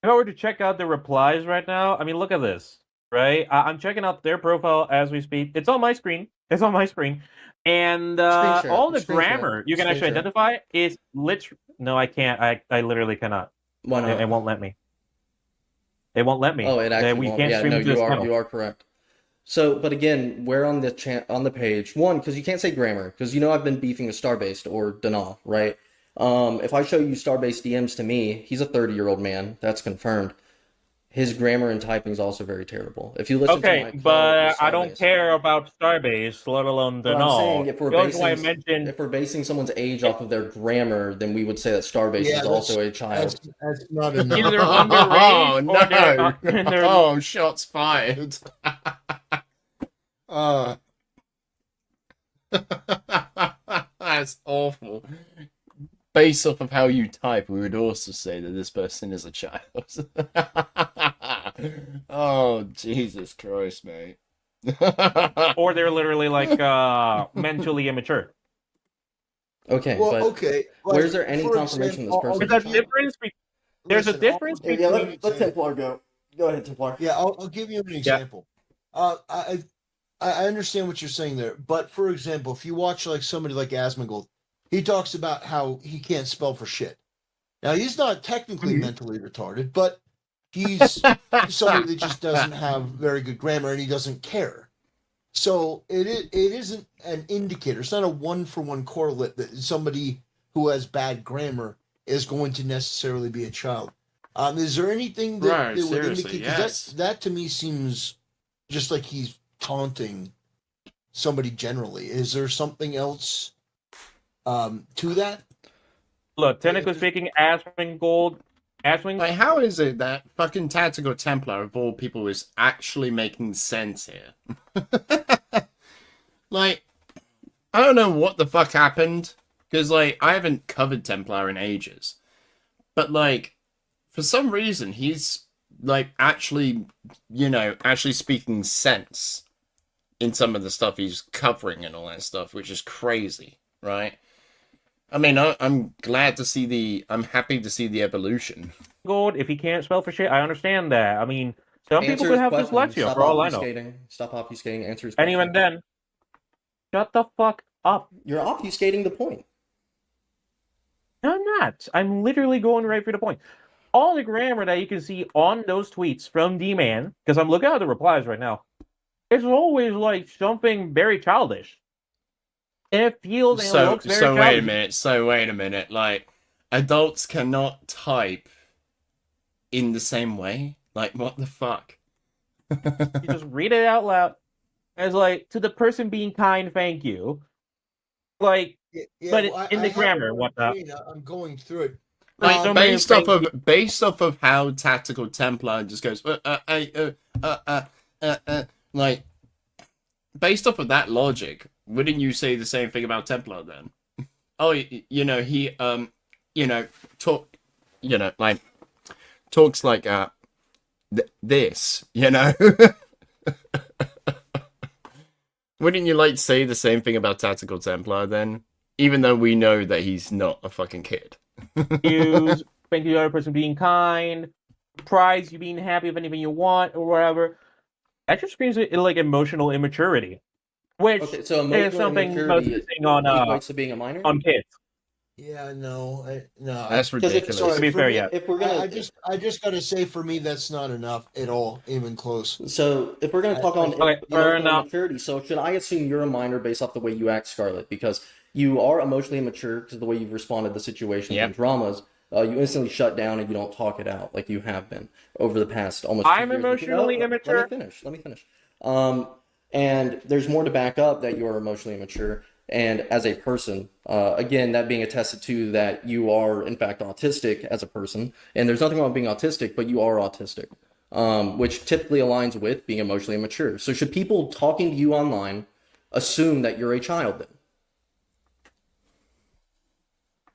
If I were to check out the replies right now, I mean, look at this, right? I'm checking out their profile as we speak. It's on my screen. It's on my screen. And Screen share. all the Screen share. grammar you can Screen actually share. identify is no, I can't. I literally cannot. Why not? It won't let me. It won't let me. Oh, it actually we won't. can't Yeah, stream no, to this channel. you are correct. So, but again, where on the on the page, one, because you can't say grammar, because you know I've been beefing with Starbased or Danal, right? If I show you Starbased DMs to me, he's a 30-year-old man. That's confirmed. His grammar and typing is also very terrible. If you listen to my Okay, call but with I don't Starbased- care about Starbase, let alone But I'm Denal. saying if we're That's why I basing mentioned if we're basing someone's age off of their grammar, then we would say that Starbase Yeah, is also a child. That's not enough. Either Oh underage or they're, no! they're Oh, shots fired. That's awful. Based off of how you type, we would also say that this person is a child. Oh, Jesus Christ, mate. or they're literally like mentally immature. Okay, Well, but okay. like, where's there any for confirmation example, this person There's is a a child? difference. There's a listen, I'll difference give Yeah, you between. an let example. Templar go. Go ahead, Templar. Yeah, I'll give you an example. I understand what you're saying there, but for example, if you watch like somebody like Asmongold, he talks about how he can't spell for shit. Now he's not technically mentally retarded, but he's somebody that just doesn't have very good grammar and he doesn't care. So it isn't an indicator. It's not a 1-for-1 correlate that somebody who has bad grammar is going to necessarily be a child. Is there anything that, Right, that would seriously, indicate? 'Cause yes. that to me seems just like he's taunting somebody generally. Is there something else to that? Look, technically speaking, Asmongold Ashwing, Like, how is it that fucking Tactical Templar of all people is actually making sense here? Like, I don't know what the fuck happened, because, like, I haven't covered Templar in ages. But, like, for some reason, he's, like, actually, actually speaking sense in some of the stuff he's covering and all that stuff, which is crazy, right? I mean, I'm glad to see I'm happy to see the evolution. gold. If he can't spell for shit, I understand that. I mean, some people Answer could his have question. dyslexia Stop for all I know. obfuscating. Stop obfuscating. Answer his And question. even then, shut the fuck up. You're obfuscating the point. No, I'm not. I'm literally going right for the point. All the grammar that you can see on those tweets from D-Man, because I'm looking at the replies right now, it's always like something very childish. It feels and So, looks very so wait a childish. minute. So wait a minute. Like, adults cannot type in the same way. Like, what the fuck? You just read it out loud. As like, to the person being kind, thank you. Like, Yeah, but well, in I the have grammar, it on whatnot. screen. I'm going through it. Like, so many based off things- of how Tactical Templar just goes, like, based off of that logic, wouldn't you say the same thing about Templar then? Oh, he, talk, like, talks like this, Wouldn't you like say the same thing about Tactical Templar then? Even though we know that he's not a fucking kid. Use thank you, the other person being kind, prize you being happy with anything you want or whatever. That just screams like emotional immaturity, which Okay, so is emotional something most immaturity missing on equates to being a minor. kids. Yeah, no. That's Because if- ridiculous. sorry, To be for fair, me, yeah. If we're gonna, I just gotta say, for me, that's not enough at all, even close. so if we're gonna talk on Okay, fair emotional enough. immaturity, so should I assume you're a minor based off the way you act, Scarlet? Because you are emotionally immature because of the way you've responded to situations Yep. and dramas. You instantly shut down and you don't talk it out like you have been over the past almost. I'm 2 years. emotionally immature. Let me finish. And there's more to back up that you are emotionally immature. And as a person, again, that being attested to that you are in fact autistic as a person. And there's nothing wrong with being autistic, but you are autistic, which typically aligns with being emotionally immature. So should people talking to you online assume that you're a child then?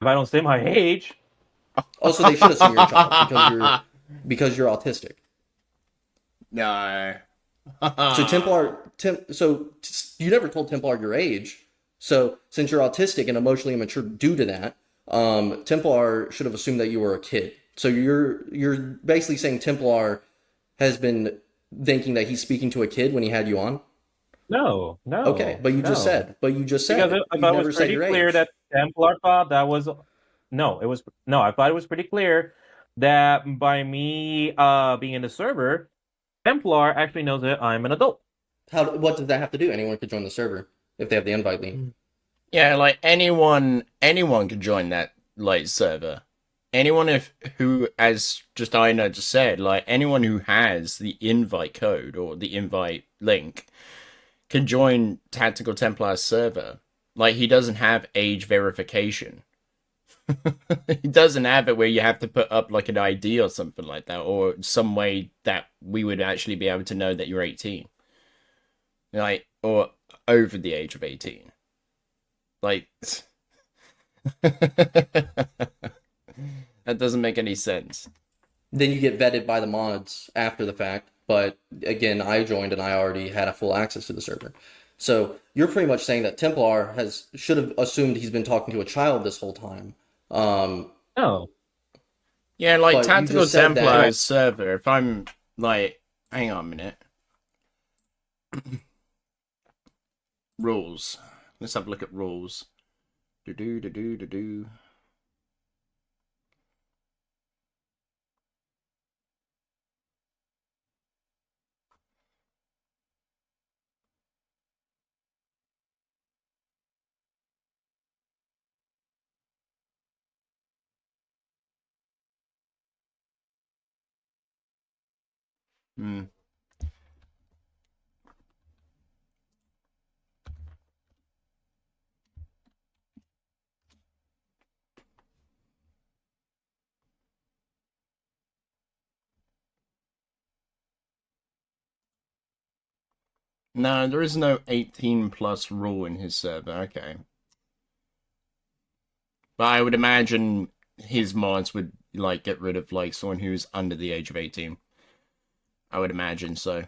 If I don't say my age, Also, they should assume you're a child because you're autistic. No. So you never told Templar your age. So since you're autistic and emotionally immature due to that, Templar should have assumed that you were a kid. So you're basically saying Templar has been thinking that he's speaking to a kid when he had you on. no. Okay, but you just no. said. Because You I thought it never was said pretty your clear age. that Templar thought that was I thought it was pretty clear that by me being in the server, Templar actually knows that I'm an adult. What does that have to do? Anyone could join the server if they have the invite link. Yeah, like anyone could join that like server. Anyone who, as just Ina just said, like anyone who has the invite code or the invite link can join Tactical Templar's server. Like he doesn't have age verification. He doesn't have it where you have to put up like an ID or something like that, or some way that we would actually be able to know that you're 18. Like, or over the age of 18. Like, that doesn't make any sense. Then you get vetted by the mods after the fact. But again, I joined and I already had a full access to the server. So you're pretty much saying that Templar should have assumed he's been talking to a child this whole time. No. Yeah, like But you Tactical just said that- Templar's server, if I'm like, hang on a minute. Rules. Let's have a look at rules. Do. Hmm. No, there is no 18 plus rule in his server. Okay. But I would imagine his mods would like get rid of like someone who's under the age of 18. I would imagine so.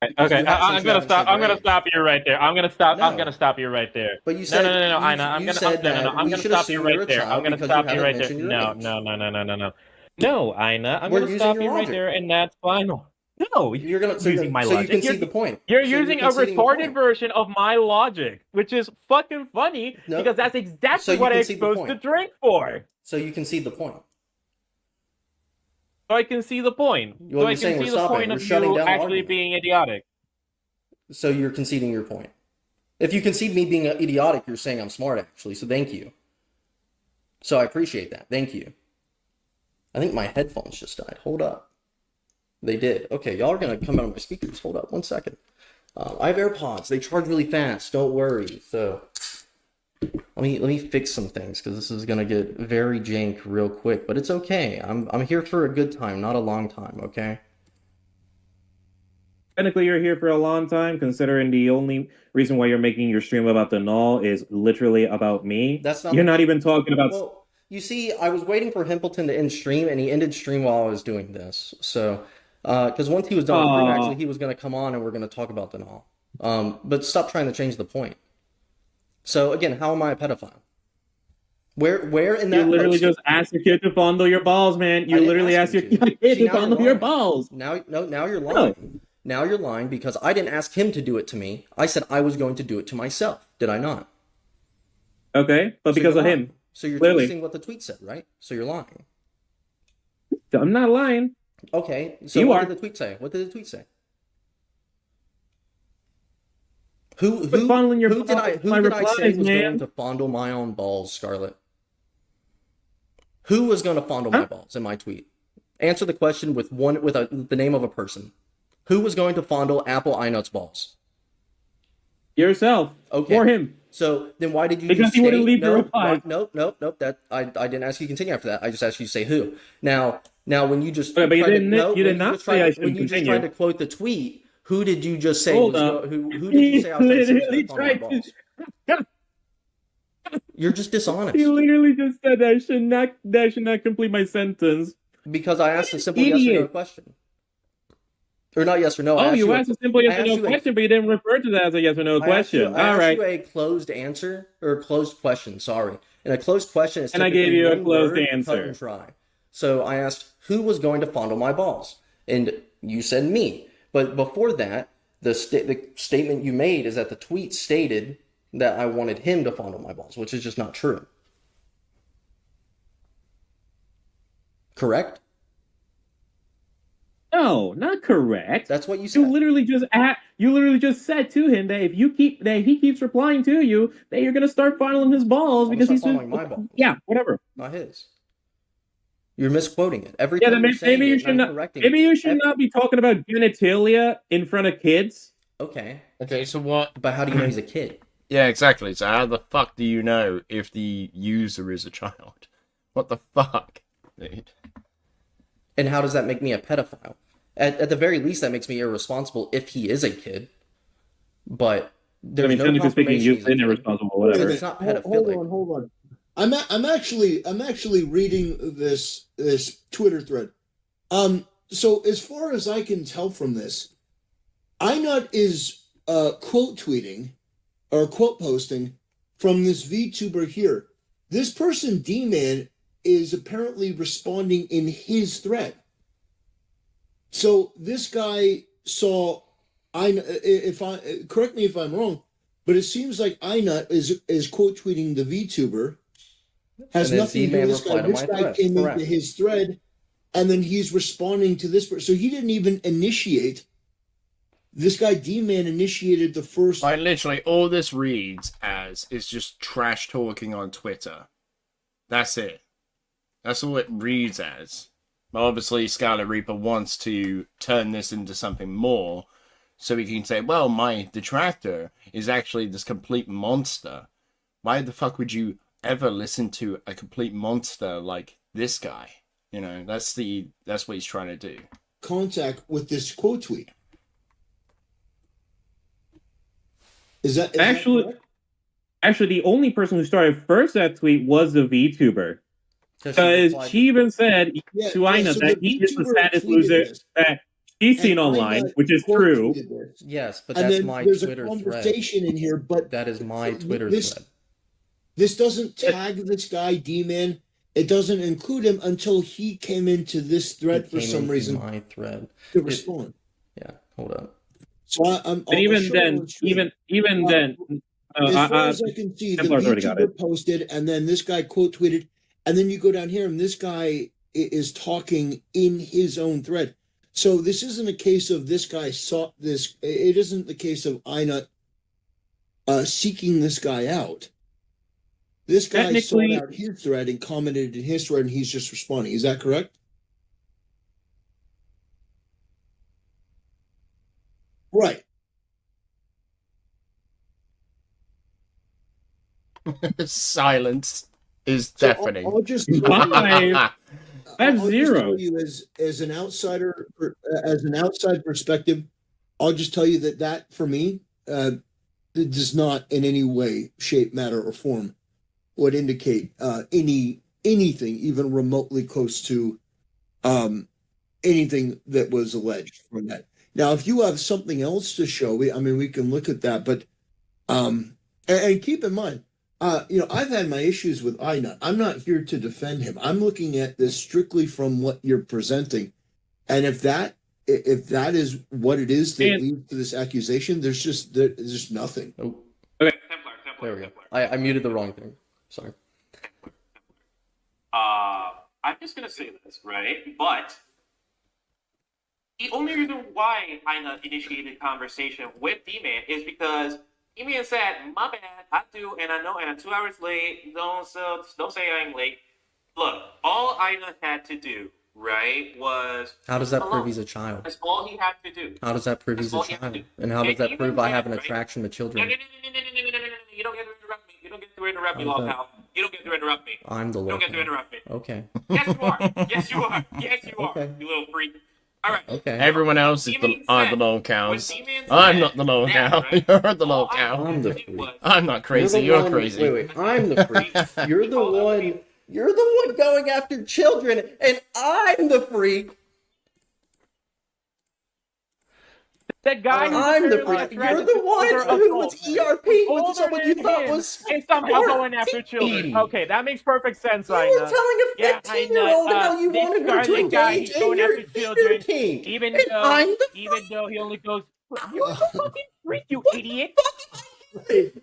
Okay, You have- I'm since you gonna haven't stop. said I'm gonna range. stop you right there. I'm gonna stop. I'm No. gonna stop you right there. But you said No, Ina. you said that I'm we gonna should stop you assume you're right a there. child I'm gonna because you stop you haven't right there. mentioned your No, age. no, Ina. I'm We're gonna using stop your you right logic. there, and that's final. No, You're gonna using my so logic. you concede the point. You're So using a conceding the retarded point. version of my logic, which is fucking funny No. because that's So exactly you what I concede the exposed the point. drink for. So you concede the point. So I can see the point. Well, So I you're saying can we're see the stopping. point We're of shutting you down the actually argument. being idiotic. So you're conceding your point. If you concede me being idiotic, you're saying I'm smart, actually. So thank you. So I appreciate that. Thank you. I think my headphones just died. Hold up. They did. Okay, y'all are gonna come out of my speakers. Hold up, 1 second. I have AirPods. They charge really fast. Don't worry. So let me fix some things because this is gonna get very jank real quick. But it's okay. I'm here for a good time, not a long time. Okay. Technically, you're here for a long time, considering the only reason why you're making your stream about the null is literally about me. That's not. You're the not even talking about. Well, you see, I was waiting for Himpleton to end stream, and he ended stream while I was doing this. So, because once he was done with stream, Aw. actually, he was going to come on, and we're going to talk about the null. But stop trying to change the point. So again, how am I a pedophile? Where in that You literally post- just asked your kid to fondle your balls, man. You didn't literally ask asked your him to. kid See, to now you're fondle your lying. balls. Now you're lying. Now you're lying because I didn't ask him to do it to me. I said I was going to do it to myself. Did I not? Okay, but So because you're of lying. him. So you're Clearly. twisting what the tweet said, right? So you're lying. I'm not lying. Okay. So You what are. did the tweet say? What did the tweet say? Who Quit fondling your who did I balls, who my did I say replies, was man. going to fondle my own balls, Scarlet? Who was going to fondle my balls in my tweet? Answer the question with the name of a person. Who was going to fondle Apple iNuts balls? Yourself. Okay. Or him. So then why did you Because just he wouldn't state- leave your no, replies. Nope. That I didn't ask you to continue after that. I just asked you to say who. Now when you just Okay, but you tried to- didn't- no, you did when not just say tried I to- when should you just continue. tried to quote the tweet, who did you just say Hold was up. who did you say I was trying to say was literally gonna fondle my tried balls? to. You're just dishonest. He literally just said that I should not complete my sentence. Because I asked a simple yes or no Idiot. question. Or not yes or no. I Oh, asked you a- asked a simple yes I or asked no you a- question, but you didn't refer to that as a yes or no question. I All asked right. you a closed answer or a closed question. Sorry, and a closed question is And I gave typically you a one closed word, answer. cut and dry. So I asked who was going to fondle my balls, and you said me. But before that, the statement you made is that the tweet stated that I wanted him to fondle my balls, which is just not true. Correct? No, not correct. That's what you You said. literally just said to him that if he keeps replying to you, that you're gonna start fondling his balls I'm because gonna he's start just fondling my balls. yeah, whatever. Not his. You're misquoting it. Every Yeah, time then you're saying maybe it, you and should I'm not. correcting Maybe it. you should not be talking about genitalia in front of kids. Okay, Okay, so what? but how do you know he's a kid? Yeah, exactly. So how the fuck do you know if the user is a child? What the fuck, dude? And how does that make me a pedophile? At the very least, that makes me irresponsible if he is a kid. But there's no technically speaking, confirmation you've he's a been kid. irresponsible, Wait a whatever. minute. It's not Hold pedophilic. hold on. I'm actually reading this Twitter thread. So as far as I can tell from this, iNut is quote tweeting or quote posting from this VTuber here. This person D-Man is apparently responding in his thread. So this guy saw correct me if I'm wrong, but it seems like iNut is quote tweeting the VTuber. Has And then nothing to do D-Man with this guy. replied to This my guy thread. came Correct. into his thread, and then he's responding to this person. So he didn't even initiate. This guy D-Man initiated the first. Like literally, all this reads as is just trash talking on Twitter. That's it. That's all it reads as. But obviously, SkarletReaper wants to turn this into something more, so he can say, "Well, my detractor is actually this complete monster." Why the fuck would you ever listen to a complete monster like this guy? You know, that's what he's trying to do. Contact with this quote tweet. Is that Actually, correct? actually, the only person who started first that tweet was the VTuber. Because she even said Yeah, to Ina so that the he is the VTuber saddest tweeted loser this, that she's and seen online, Ina which is quote true. tweeted this. Yes, but And that's then my there's a Twitter thread. conversation in here, but That is my Twitter this thread. this doesn't tag this guy D-Man. It doesn't include him until he came into this thread for Came some into reason my thread. to respond. Yeah, hold up. So But even then, as far as I can see, the Templar's already got it. VTuber posted, and then this guy quote tweeted, and then you go down here, and this guy is talking in his own thread. So this isn't a case of this guy sought this. It isn't the case of Ina seeking this guy out. This guy sought Technically- out his thread and commented in his thread, and he's just responding. Is that correct? Right. Silence is So deafening. I'll just I have I'll just zero. tell you as an outsider, as an outside perspective, I'll just tell you that for me, it does not in any way, shape, matter, or form would indicate anything even remotely close to anything that was alleged from that. Now, if you have something else to show, we can look at that, but and keep in mind, I've had my issues with Ina. I'm not here to defend him. I'm looking at this strictly from what you're presenting, and if that is what it is that leads to this accusation, there's just nothing. Oh, Okay, there we go. I muted the wrong thing. Sorry. I'm just gonna say this, right? But the only reason why I initiated conversation with D-Man is because D-Man said, "My bad, I do, and I know, and I'm 2 hours late. Don't say I'm late." Look, all Ina had to do, right, was How does that alone. prove he's a child? That's all he had to do. How does that prove he's a That's all he had to child? do. And how does that even prove I have an then, right? attraction to No, children? you don't get to interrupt me. You don't get to interrupt me, How's that? lolcow. You don't get to interrupt me. I'm the You don't get to lolcow. interrupt me. Okay. Yes, you are. Yes, you are. Yes, you are. Okay. You little freak. All right. Okay. Everyone else is are the lol cows. I'm not the lol cow. You're the lol cow. I'm the freak. I'm not crazy. You're the You're one- crazy. Wait, I'm the freak. You're the one. You're the one going after children, and I'm the freak. That guy I'm the freak. You're the one who was ERP with someone you thought was and somehow going after 14. children. Okay, that makes perfect sense, You were Ina. telling a Yeah, 15-year-old how you this wanted her to Scarlet guy, engage he's in going your after children, king. even And though I'm the he only goes. You're the fucking freak, you idiot! freak.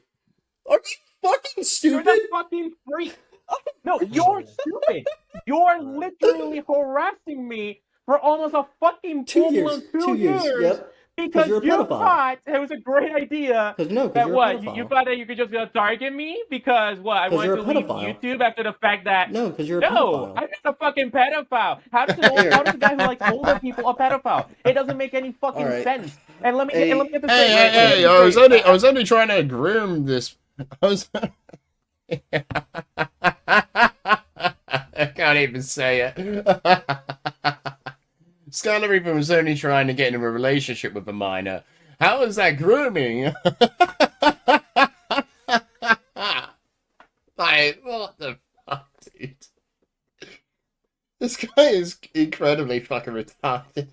Are you fucking You're stupid? the fucking freak. No, you're stupid. You're literally harassing me for almost a fucking 2 full-blown years. 2 2 years. years. Yep. Because you're a you pedophile. thought it was a great idea. Because That you're a what? pedophile. You thought that you could just target me because what? I 'Cause wanted you're to a leave pedophile. YouTube after the fact that No, because you're a no, pedophile. I'm not a fucking pedophile. How does a guy who likes older people a pedophile? It doesn't make any fucking All right. sense. And let me Hey, get this Hey, straight. hey, hey! I was only trying to groom this. I was. I can't even say it. SkarletReaper was only trying to get into a relationship with a minor. How is that grooming? Like, what the fuck, dude? This guy is incredibly fucking retarded.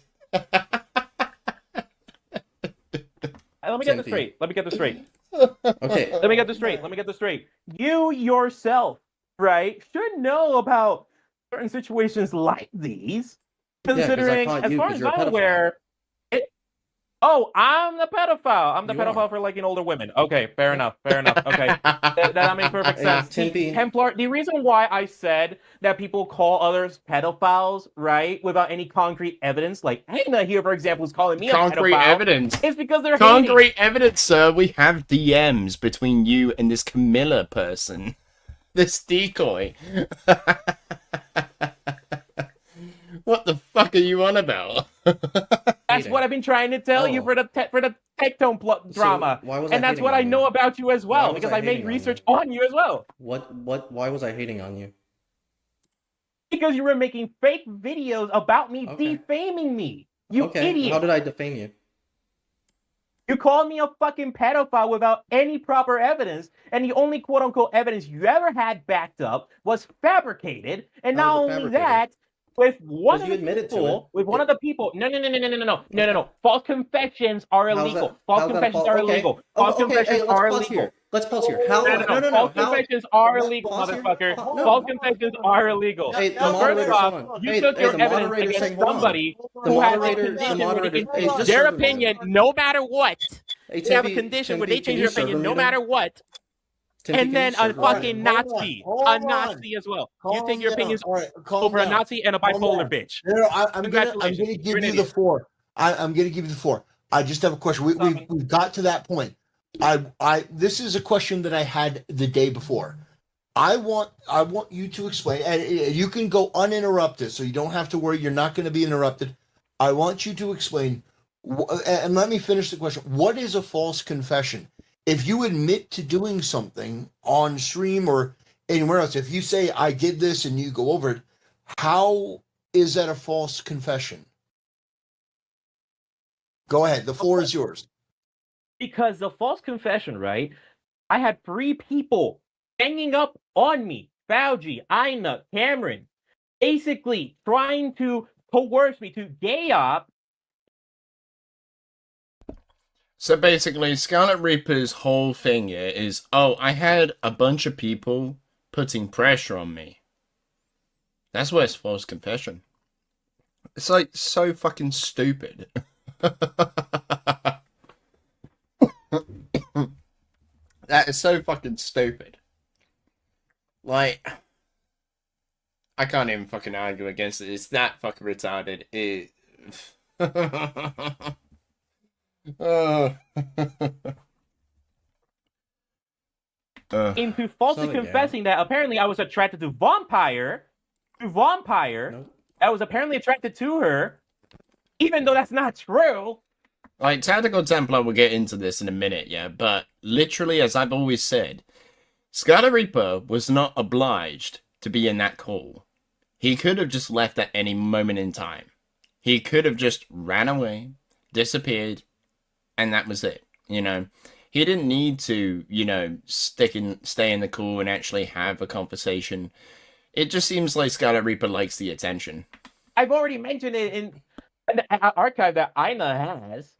Let me get this Tempe. straight. Let me get this straight. Okay. Let me get this straight. Let me get this straight. You yourself, right, should know about certain situations like these, 'cause I considering, caught as you far 'cause as you're a I'm pedophile. aware, I'm the pedophile. I'm the You pedophile are. for liking older women. Okay, fair enough. Fair enough. Okay, that makes perfect Hey, sense. See, Tempe. Templar, the reason why I said that people call others pedophiles, right, without any concrete evidence, like Hannah here, for example, is calling me Concrete a pedophile, evidence. is because they're hating. Concrete evidence, sir. We have DMs between you and this Camilla person. This decoy. What the fuck are you on about? That's what I've been trying to tell you Oh. for the Tectone drama. why was I And that's hating what on I you? know about you as Why well, was because I I made hating on research you? on you as well. Why was I hating on you? Because you were making fake videos about me Okay. defaming me. You Okay. idiot. How did I defame you? You called me a fucking pedophile without any proper evidence, and the only quote-unquote evidence you ever had backed up was fabricated. And How not was it only fabricated? that, with one Because of you the admitted to people, it. with one of the people, no. False confessions are How's illegal. that- False how's that confessions false? are Okay. illegal. Oh, False okay, confessions hey, let's are pause illegal. here. Let's pause here. How? No. False confessions are illegal, Pause here. motherfucker. No. False confessions are illegal. Hey, the So moderator, first off, hold on. you Hey, took hey, your the evidence moderator's against saying, hold on. somebody The who has a moderator, condition the where moderator, they hey, can change just their serve him. opinion no matter what. Hey, They have a Tempe, condition where Tempe, they can change you their serve opinion him, no Nito? matter what. Tempe, And can then you a serve him? fucking Nazi. A Nazi as well. You take your opinions over a Nazi and a bipolar bitch. No, I'm gonna Congratulations. give You're an you the idiot. four. I'm gonna give you the four. I just have a question. We've got to that point. This is a question that I had the day before. I want you to explain, and you can go uninterrupted, so you don't have to worry. You're not going to be interrupted. I want you to explain, and let me finish the question. What is a false confession? If you admit to doing something on stream or anywhere else, if you say I did this and you go over it, how is that a false confession? Go ahead. The floor is yours. Because the false confession, right? I had 3 people hanging up on me. Fauji, Ina, Cameron, basically trying to coerce me to gay up. So basically, SkarletReaper's whole thing here is, oh, I had a bunch of people putting pressure on me. That's why it's false confession. It's like so fucking stupid. That is so fucking stupid. Like, I can't even fucking argue against it. It's that fucking retarded. Into falsely confessing that apparently I was attracted to Vampire. Nope. I was apparently attracted to her, even though that's not true. Like, Tactikal Templar, we'll get into this in a minute, yeah, but literally, as I've always said, SkarletReaper was not obliged to be in that call. He could have just left at any moment in time. He could have just ran away, disappeared, and that was it, you know. He didn't need to, you know, stay in the call and actually have a conversation. It just seems like SkarletReaper likes the attention. I've already mentioned it in an archive that Ina has.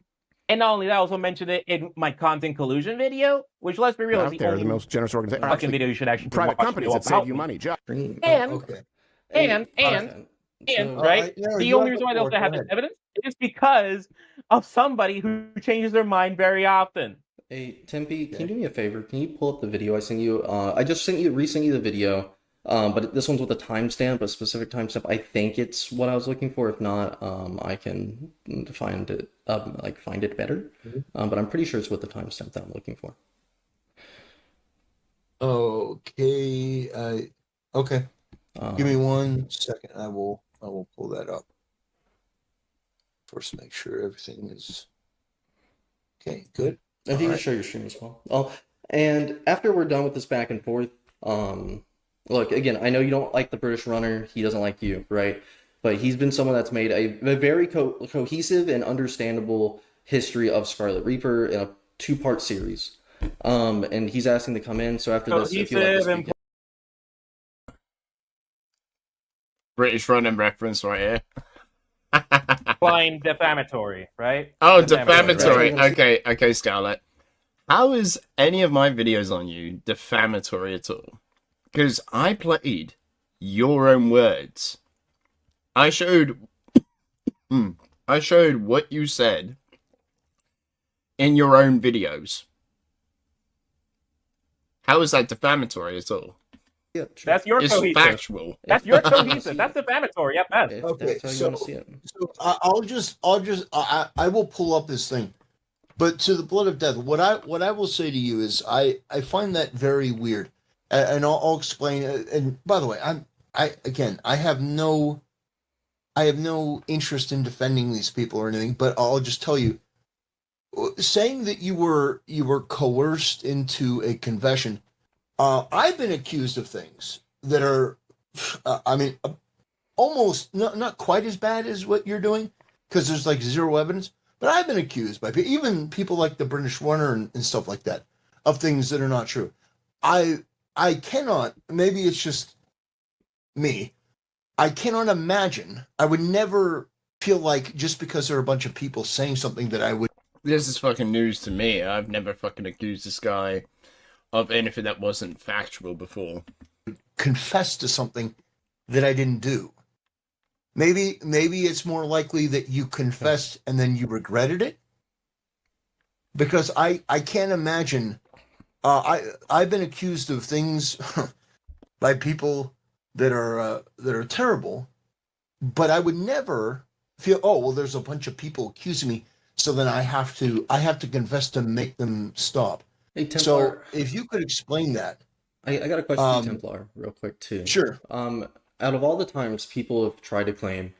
And not only that, I also mentioned it in my content collusion video, which, let's be real, is They're the most generous organization. fucking video you should actually Private watch companies that save you money. Just And right, the only reason why they also have this evidence is because of somebody who changes their mind very often. Hey, Tempe, can you do me a favor? Can you pull up the video I sent you? I just resent you the video, but this one's with a timestamp, a specific timestamp. I think it's what I was looking for. If not, I can find it, find it better. But I'm pretty sure it's with the timestamp that I'm looking for. Okay. Okay. Give me 1 second. I will pull that up. First, make sure everything is okay. Good. If you can show your stream as well. Oh, and after we're done with this back and forth, look, again, I know you don't like the British runner. He doesn't like you, right? But he's been someone that's made a very cohesive and understandable history of SkarletReaper in a 2-part series. And he's asking to come in. So after this, if you like to speak, British running reference right here. Blind defamatory, right? Oh, defamatory. Right. Okay, Scarlet. How is any of my videos on you defamatory at all? Because I played your own words. I showed what you said in your own videos. How is that defamatory at all? yeah, sure. That's your It's cohesive. factual. That's your cohesive. That's defamatory at best. If Okay, that's how you so, want to see it. so I will pull up this thing. But to the blood of death, what I will say to you is I find that very weird, and I'll explain. And by the way, I have no interest in defending these people or anything, but I'll just tell you, saying that you were coerced into a confession. I've been accused of things that are, almost not quite as bad as what you're doing, because there's like zero evidence. But I've been accused by even people like the British Runner and stuff like that of things that are not true. I cannot, maybe it's just me, I cannot imagine, I would never feel like just because there are a bunch of people saying something that I would. This is fucking news to me. I've never fucking accused this guy of anything that wasn't factual before. Confess to something that I didn't do. Maybe it's more likely that you confessed and then you regretted it. Because I can't imagine. I've been accused of things by people that are terrible, but I would never feel, oh well, there's a bunch of people accusing me, so then I have to confess to make them stop. Hey, Templar. So if you could explain that. I got a question for you, Templar, real quick too. Sure. Out of all the times people have tried to claim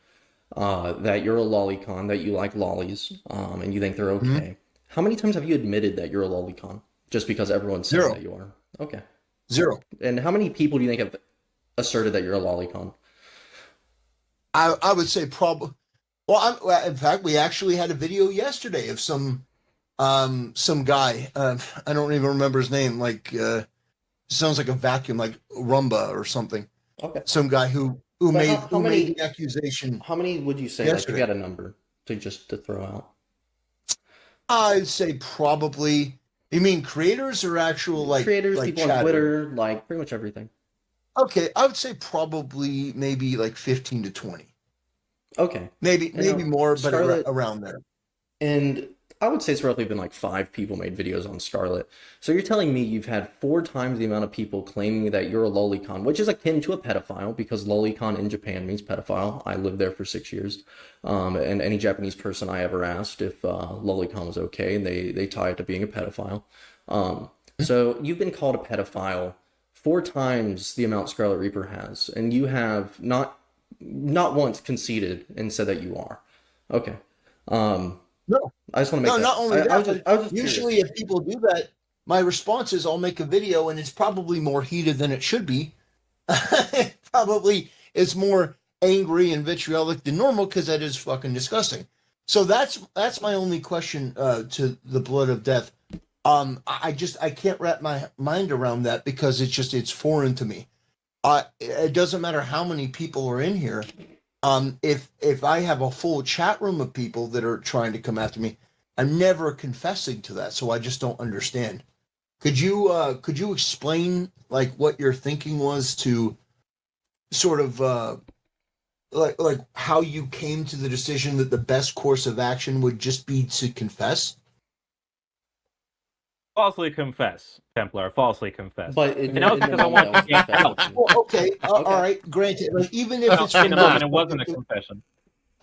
that you're a lolicon, that you like lollies, and you think they're okay, how many times have you admitted that you're a lolicon? Just because everyone says that you are. Okay. 0. And how many people do you think have asserted that you're a lolicon? I would say probably. Well, in fact, we actually had a video yesterday of some guy. I don't even remember his name. Like, sounds like a vacuum, like Rumba or something. Okay. Some guy who made the accusation. How many would you say? Yesterday. Like, if you had a number to throw out? I'd say probably. You mean creators or actual creators, like people chatter? on Twitter, like pretty much everything. Okay, I would say probably maybe like 15 to 20. Okay. Maybe more, but Scarlet, around there. And I would say it's roughly been like 5 people made videos on Scarlet. So you're telling me you've had 4 times the amount of people claiming that you're a lolicon, which is akin to a pedophile, because lolicon in Japan means pedophile. I lived there for 6 years. And any Japanese person I ever asked if lolicon was okay, and they tie it to being a pedophile. So you've been called a pedophile 4 times the amount SkarletReaper has, and you have not once conceded and said that you are. Okay. No. I just want to make that. Not only that, I was just usually curious. if people do that, my response is I'll make a video and it's probably more heated than it should be. Probably it's more angry and vitriolic than normal because that is fucking disgusting. So that's my only question to the Blood of Death. I can't wrap my mind around that because it's foreign to me. It doesn't matter how many people are in here. If I have a full chat room of people that are trying to come after me, I'm never confessing to that, so I just don't understand. Could you explain like what your thinking was to sort of like how you came to the decision that the best course of action would just be to confess? Falsely confess, Templar. Falsely confess. But and that was because I wanted to get out. Well, okay, all right, granted. Like, even if it's in a moment, it wasn't a confession.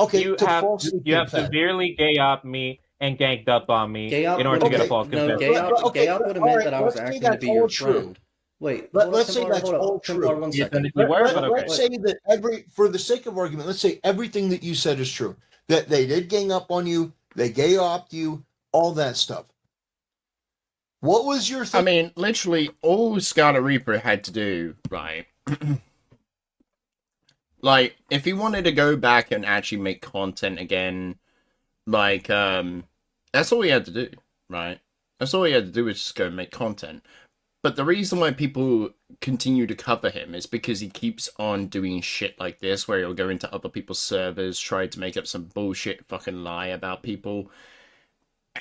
Okay, you have severely gay-opped me and ganged up on me in order to get a false confession. Gay-op would have meant that I was acting to be your friend. Wait, let's say that's all true. One second. Let's say that for the sake of argument, let's say everything that you said is true. That they did gang up on you, they gay-opped you, all that stuff. What was your I mean, literally all SkarletReaper had to do, right? Like, if he wanted to go back and actually make content again, like, that's all he had to do, right? That's all he had to do was just go make content. But the reason why people continue to cover him is because he keeps on doing shit like this, where he'll go into other people's servers, try to make up some bullshit fucking lie about people,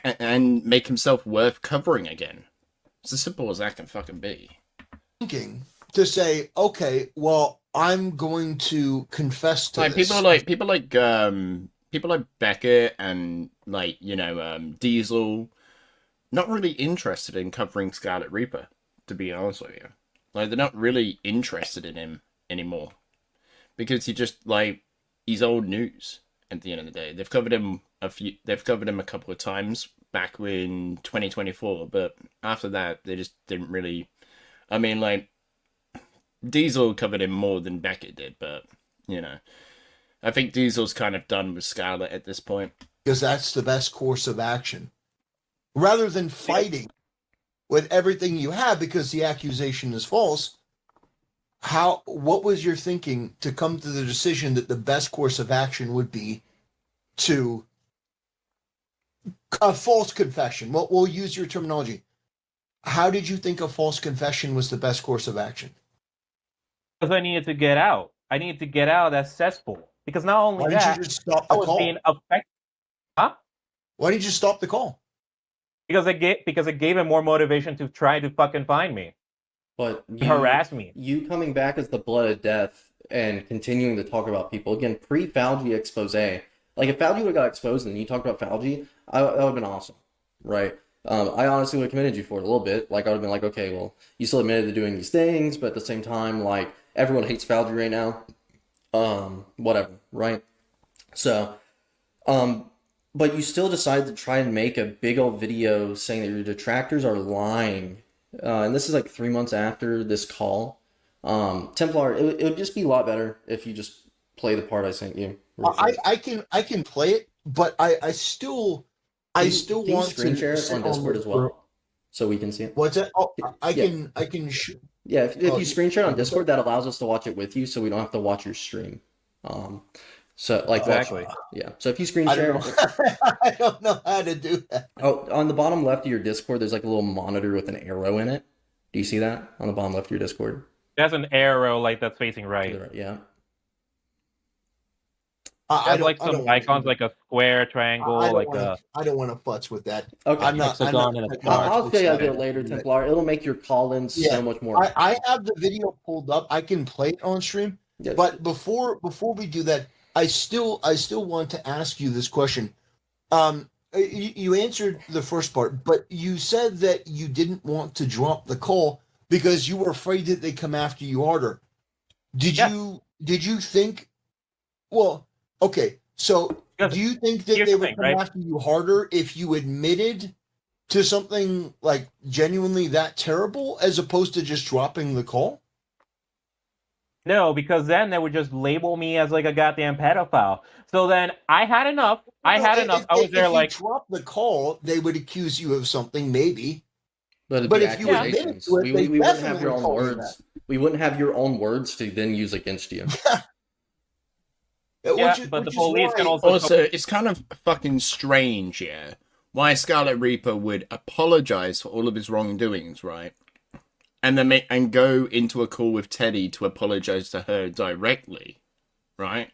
and make himself worth covering again. It's as simple as that can fucking be. Thinking to say, okay, well, I'm going to confess to like this. people like Beckett and Diesel, not really interested in covering SkarletReaper, to be honest with you. Like, they're not really interested in him anymore because he's old news at the end of the day. They've covered him a couple of times back in 2024, but after that they just didn't really. I mean, like, Diesel covered him more than Beckett did, but I think Diesel's kind of done with Scarlet at this point. Because that's the best course of action. Rather than fighting with everything you have because the accusation is false, what was your thinking to come to the decision that the best course of action would be to A false confession. We'll use your terminology. How did you think a false confession was the best course of action? Because I needed to get out. I needed to get out of that cesspool. Because not only Why didn't that, you just stop I the was call? being affected. Huh? Why didn't you stop the call? Because it gave him more motivation to try to fucking find me. But Harass me. You coming back as the blood of death and continuing to talk about people again pre-Falgi expose. Like if Falgi would have got exposed and you talked about Falgi, that would have been awesome, right? I honestly would have commended you for it a little bit. Like I would have been like, okay, well, you still admitted to doing these things, but at the same time, like everyone hates Falgi right now. Whatever, right? So, but you still decided to try and make a big old video saying that your detractors are lying. And this is like 3 months after this call. Templar, it would just be a lot better if you just play the part I sent you. I can play it, but I still Can want you screen to share it sit on Discord the- as well, so we can see it. What's that? Oh, I Yeah. can. Yeah, if Oh, you screen share it on yeah. Discord, that allows us to watch it with you, so we don't have to watch your stream. So like Exactly. yeah. So if you screen I share, don't know. I don't know how to do that. oh, on the bottom left of your Discord, there's like a little monitor with an arrow in it. Do you see that on the bottom left of your Discord? There's an arrow like that's facing right. Yeah. There's like some icons like a square, triangle, I like don't want to futz with that. Okay. I'm not. Hexagon and a I'll show you how to do it technologically later, savvy. Templar. It'll make your call-ins Yeah, so much more. I have the video pulled up. I can play it on stream. Yeah. But before we do that, I still want to ask you this question. You answered the first part, but you said that you didn't want to drop the call because you were afraid that they come after you harder. Did you think? Well, okay. So Because do you think that here's they the would thing, come right? after you harder if you admitted to something like genuinely that terrible, as opposed to just dropping the call? no, because then they would just label me as like a goddamn pedophile. So then I had enough. I had enough. I was there if like, you drop the call, they would accuse you of something, maybe. But But it'd if be you admitted accusations. to it, we they wouldn't have definitely your own call you words. We wouldn't have your own words to then use against you. yeah, but the police can also. Also, it's kind of fucking strange, yeah, why SkarletReaper would apologize for all of his wrongdoings, right? And then and go into a call with Teddy to apologize to her directly, right?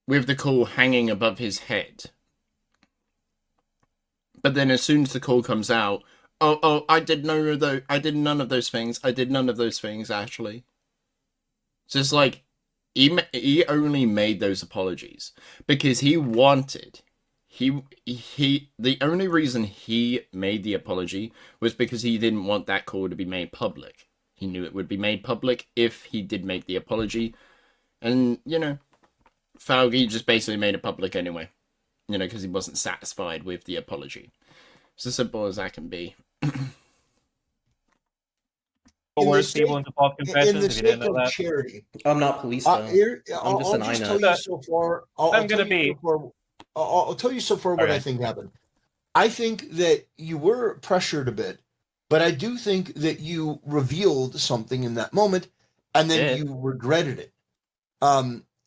With the call hanging above his head. But then as soon as the call comes out, I did none of those. I did none of those things. I did none of those things, actually. So it's like he only made those apologies because he wanted. The only reason he made the apology was because he didn't want that call to be made public. He knew it would be made public if he did make the apology, and Falgi just basically made it public anyway. Because he wasn't satisfied with the apology. It's as simple as that can be. Coerce people into false confessions. If you didn't know that. Charity, I'm not police though. I'll just an just INO. tell you so far. I'll tell you so far what I think happened. I think that you were pressured a bit, but I do think that you revealed something in that moment, and then you regretted it.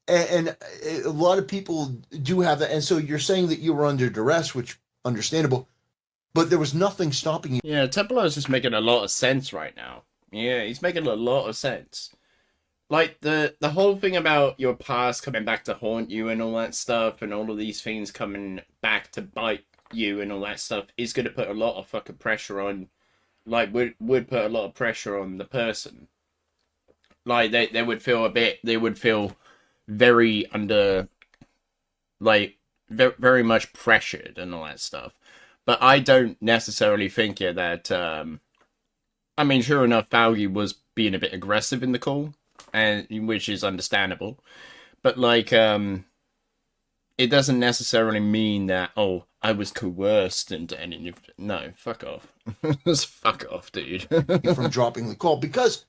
And a lot of people do have that, and so you're saying that you were under duress, which understandable, but there was nothing stopping you. Yeah, Templar is just making a lot of sense right now. Yeah, he's making a lot of sense. Like, the whole thing about your past coming back to haunt you and all that stuff, and all of these things coming back to bite you and all that stuff, is going to put a lot of fucking pressure on, like, would put a lot of pressure on the person. Like, they would feel very under, like, very much pressured and all that stuff. But I don't necessarily think that, I mean, sure enough, Falgi was being a bit aggressive in the call, and which is understandable. But, like, it doesn't necessarily mean that, I was coerced into any... No, fuck off. Just fuck off, dude. From dropping the call, because,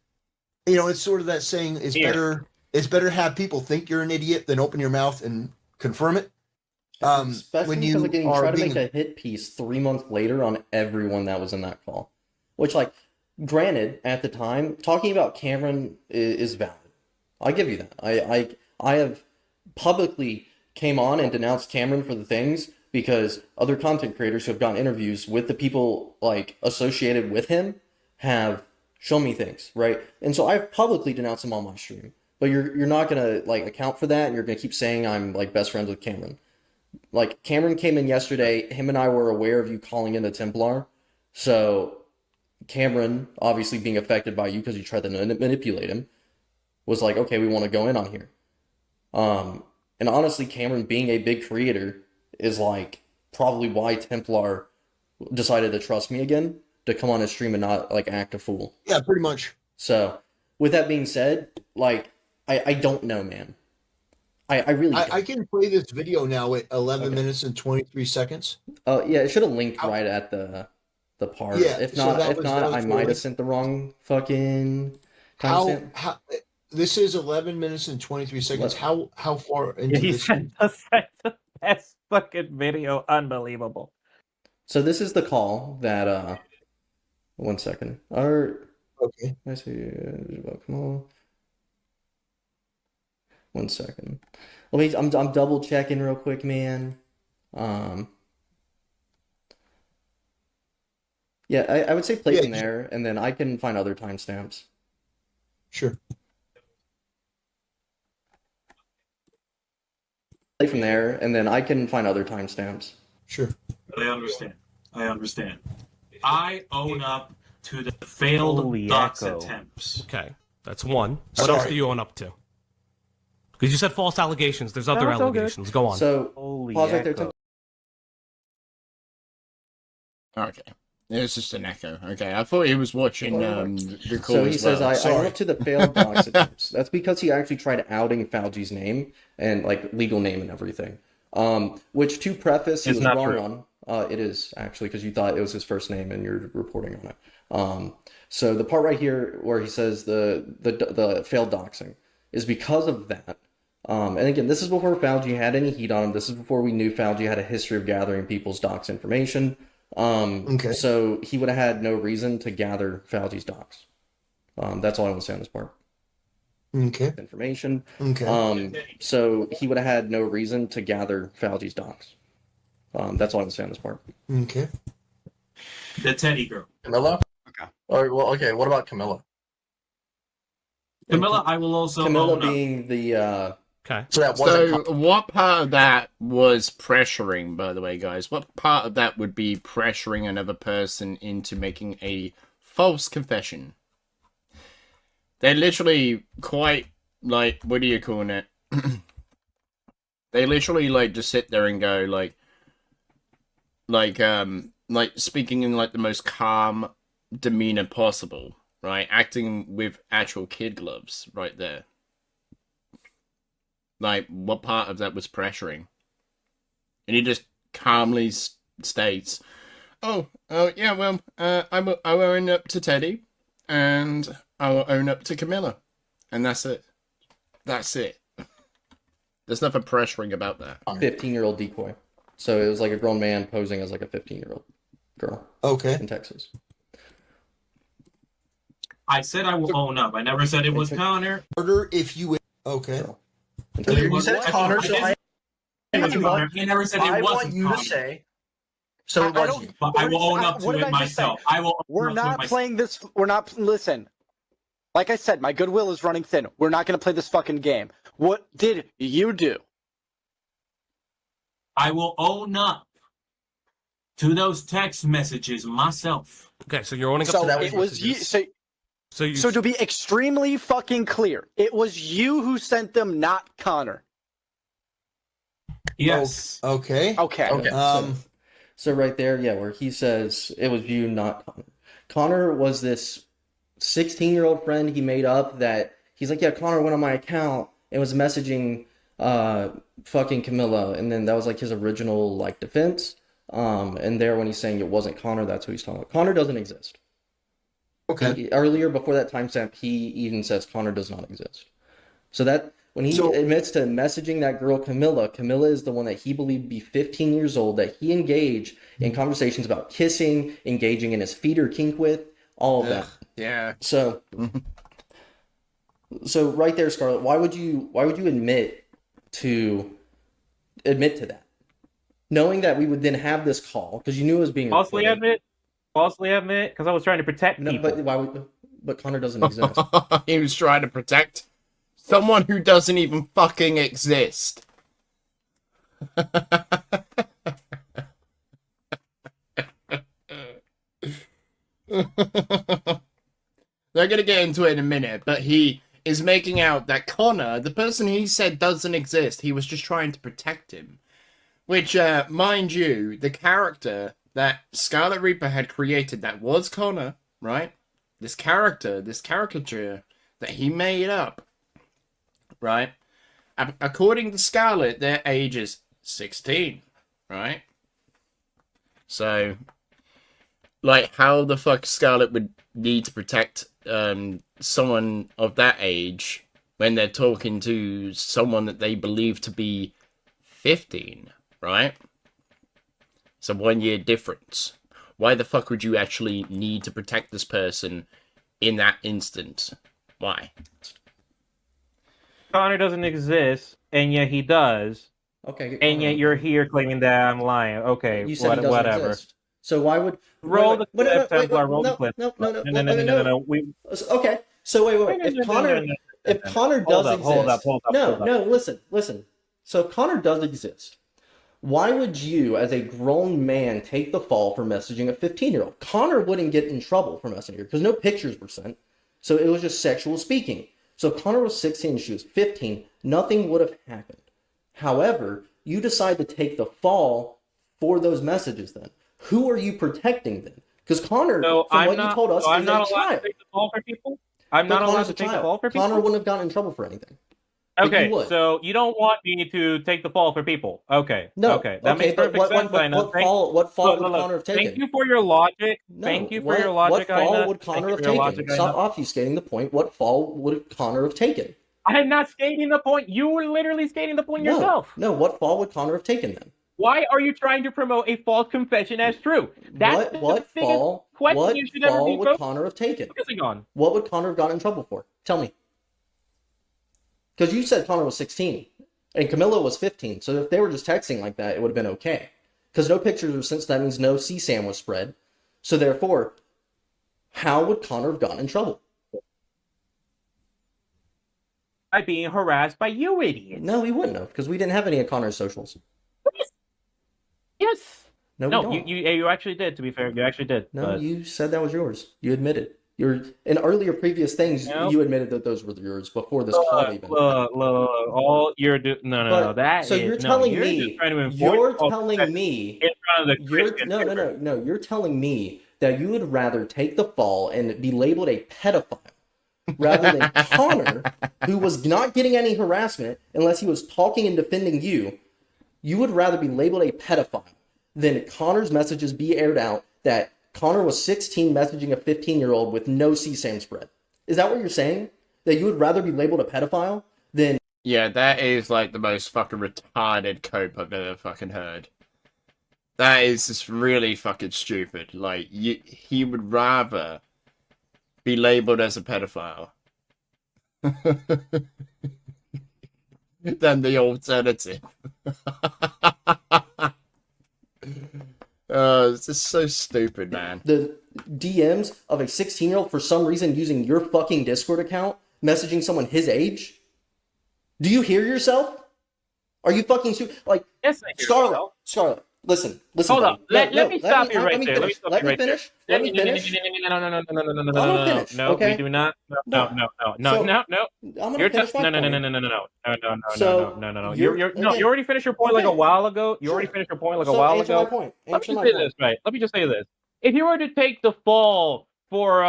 it's sort of that saying, it's better have people think you're an idiot than open your mouth and confirm it. Especially when because you again, you are try to being make a hit piece 3 months later on everyone that was in that call. Which, like, granted, at the time, talking about Cameron is valid. I give you that. I have publicly came on and denounced Cameron for the things, because other content creators who have gotten interviews with the people like associated with him have shown me things, right? And so I've publicly denounced him on my stream. But you're not gonna like account for that, and you're gonna keep saying I'm like best friends with Cameron. Like Cameron came in yesterday, him and I were aware of you calling in the Templar, so Cameron, obviously being affected by you because you tried to manipulate him, was like, okay, we want to go in on here. And honestly, Cameron being a big creator is like probably why Templar decided to trust me again to come on his stream and not like act a fool. Yeah, pretty much. So, with that being said, like I don't know, man. I really don't. I can play this video now at 11 minutes and 23 seconds. Oh yeah, it should have linked right at the part. Yeah, If so not, that was I might really- have sent the wrong fucking timestamp. How this is 11 minutes and 23 seconds. How far into He this? sent us the best fucking video. Unbelievable. So this is the call that 1 second. Okay. I see. Come on. 1 second. Let me. I'm double checking real quick, man. Yeah, I would say play Yeah, from there, and then I can find other timestamps. Sure. Play from there, and then I can find other timestamps. Sure. I understand. I own up to the failed Holy dox echo. attempts. Okay, that's one. What Sorry. else do you own up to? Because you said false allegations. There's other it's all good. allegations. Go on. So Holy pause right there. echo. Okay. It's just an echo. Okay, I thought he was watching the call So he as says, well. I Sorry. went to the failed dox attempts. That's because he actually tried outing Fauji's name and like legal name and everything. Which to preface, he It's was not wrong true. on. It is actually because you thought it was his first name and you're reporting on it. So the part right here where he says the failed doxing is because of that. And again, this is before Fauji had any heat on him. This is before we knew Fauji had a history of gathering people's docs information. Okay. So he would have had no reason to gather Fauji's docs. That's all I want to say on this part. Okay. Information. Okay. So he would have had no reason to gather Fauji's docs. That's all I want to say on this part. Okay. The teddy girl. Camilla? Okay. Okay, what about Camilla? Camilla, I will also Camilla own up. being the Okay. so that wasn't So, what part of that was pressuring, by the way, guys? What part of that would be pressuring another person into making a false confession? They're literally quite, like, what do you call it? They literally, like, just sit there and go, like speaking in, like, the most calm demeanor possible, right? Acting with actual kid gloves right there. Like, what part of that was pressuring? And he just calmly states, oh, yeah, well, I'll own up to Teddy, and I'll own up to Camilla. And that's it. That's it. There's nothing pressuring about that. 15-year-old decoy. So it was like a grown man posing as like a 15-year-old girl Okay. in Texas. I said I will own up. I never said it was Connor. Order if you. Okay. Girl. In Texas. You said Connor, so I I never said I it want wasn't you to Connor. say. So it I was don't- you. But I will own up What to did it I just say? myself. I will. We're own up to it not myself. playing this. We're not. Listen. Like I said, my goodwill is running thin. We're not going to play this fucking game. What did you do? I will own up to those text messages myself. Okay, so you're owning up So to that. it was you. So to be extremely fucking clear, it was you who sent them, not Connor. Yes. Okay. Okay. Okay. So right there, yeah, where he says it was you, not Connor. Connor was this 16-year-old friend he made up that he's like, yeah, Connor went on my account and was messaging fucking Camilla, and then that was like his original like defense. And there when he's saying it wasn't Connor, that's who he's talking about. Connor doesn't exist. Okay. Earlier, before that timestamp, he even says Connor does not exist. So that when he admits to messaging that girl Camilla, Camilla is the one that he believed to be 15 years old, that he engaged in conversations about kissing, engaging in his feeder kink with, all of that. Yeah. So, so right there, Scarlet, why would you admit to that? knowing that we would then have this call because you knew it was being Falsely recorded. admit, because I was trying to protect No, people. but why would? But Connor doesn't exist. He was trying to protect someone who doesn't even fucking exist. They're gonna get into it in a minute, but he is making out that Connor, the person he said doesn't exist, he was just trying to protect him. Which, mind you, the character that SkarletReaper had created that was Connor, right? This character, this caricature that he made up, right? According to Scarlet, their age is 16, right? So, like, how the fuck Scarlet would need to protect someone of that age when they're talking to someone that they believe to be 15, right? It's a 1 year difference. Why the fuck would you actually need to protect this person in that instance? Why? Connor doesn't exist, and yet he does. Okay. And yet you're here claiming that I'm lying. Okay, You said he doesn't whatever. exist. So why would Roll the clip, Templar. Roll the no, clip. no. No. Okay. So wait. If Connor does exist, no. Listen. So if Connor does exist, why would you, as a grown man, take the fall for messaging a 15-year-old? Connor wouldn't get in trouble for messaging her because no pictures were sent. So it was just sexual speaking. So if Connor was 16 and she was 15, nothing would have happened. However, you decide to take the fall for those messages then. Who are you protecting then? Because Connor, from what you told us, I'm is not a allowed child. to take the fall for people? I'm not allowed to take the fall for people? Connor wouldn't have gotten in trouble for anything. Okay, so you don't want me to take the fall for people. Okay. No. Okay. That makes perfect sense. What fall would Connor have taken? Thank you for your logic. No, Thank you for your logic. What fall would Connor have taken? Stop obfuscating the point. What fall would Connor have taken? I'm not stating the point. You were literally stating the point yourself. No, what fall would Connor have taken then? Why are you trying to promote a false confession as true? That's what fall would Connor have taken? What would Connor have gotten in trouble for? Tell me. Because you said Connor was 16 and Camilla was 15. So if they were just texting like that, it would have been okay. Because no pictures were sent, so that means no CSAM was spread. So therefore, how would Connor have gotten in trouble? By being harassed by you idiots. No, he wouldn't have, because we didn't have any of Connor's socials. Yes. No, you actually did, to be fair. You actually did. No, you said that was yours. You admitted. In earlier previous things, you admitted that those were yours before this call even. All you're doing... No, that so is... you're telling you're me... just trying to enforce You're telling me... in front of the Christian No. You're telling me that you would rather take the fall and be labeled a pedophile rather than Connor, who was not getting any harassment unless he was talking and defending you. You would rather be labeled a pedophile than Connor's messages be aired out that Connor was 16 messaging a 15-year-old with no CSAM spread. Is that what you're saying? That you would rather be labeled a pedophile than... Yeah, that is like the most fucking retarded cope I've ever fucking heard. That is just really fucking stupid. Like, he would rather be labeled as a pedophile than the alternative. It's just so stupid, man. The DMs of a 16-year-old for some reason using your fucking Discord account, messaging someone his age? Do you hear yourself? Are you fucking like yes, I hear Scarlet, listen. Hold up. Let me stop you right there. Let me finish. No. Okay. We do not. No. I'm gonna finish my point. No. You already finished your point like a while ago. Answer my point. Let me just say this. If you were to take the fall for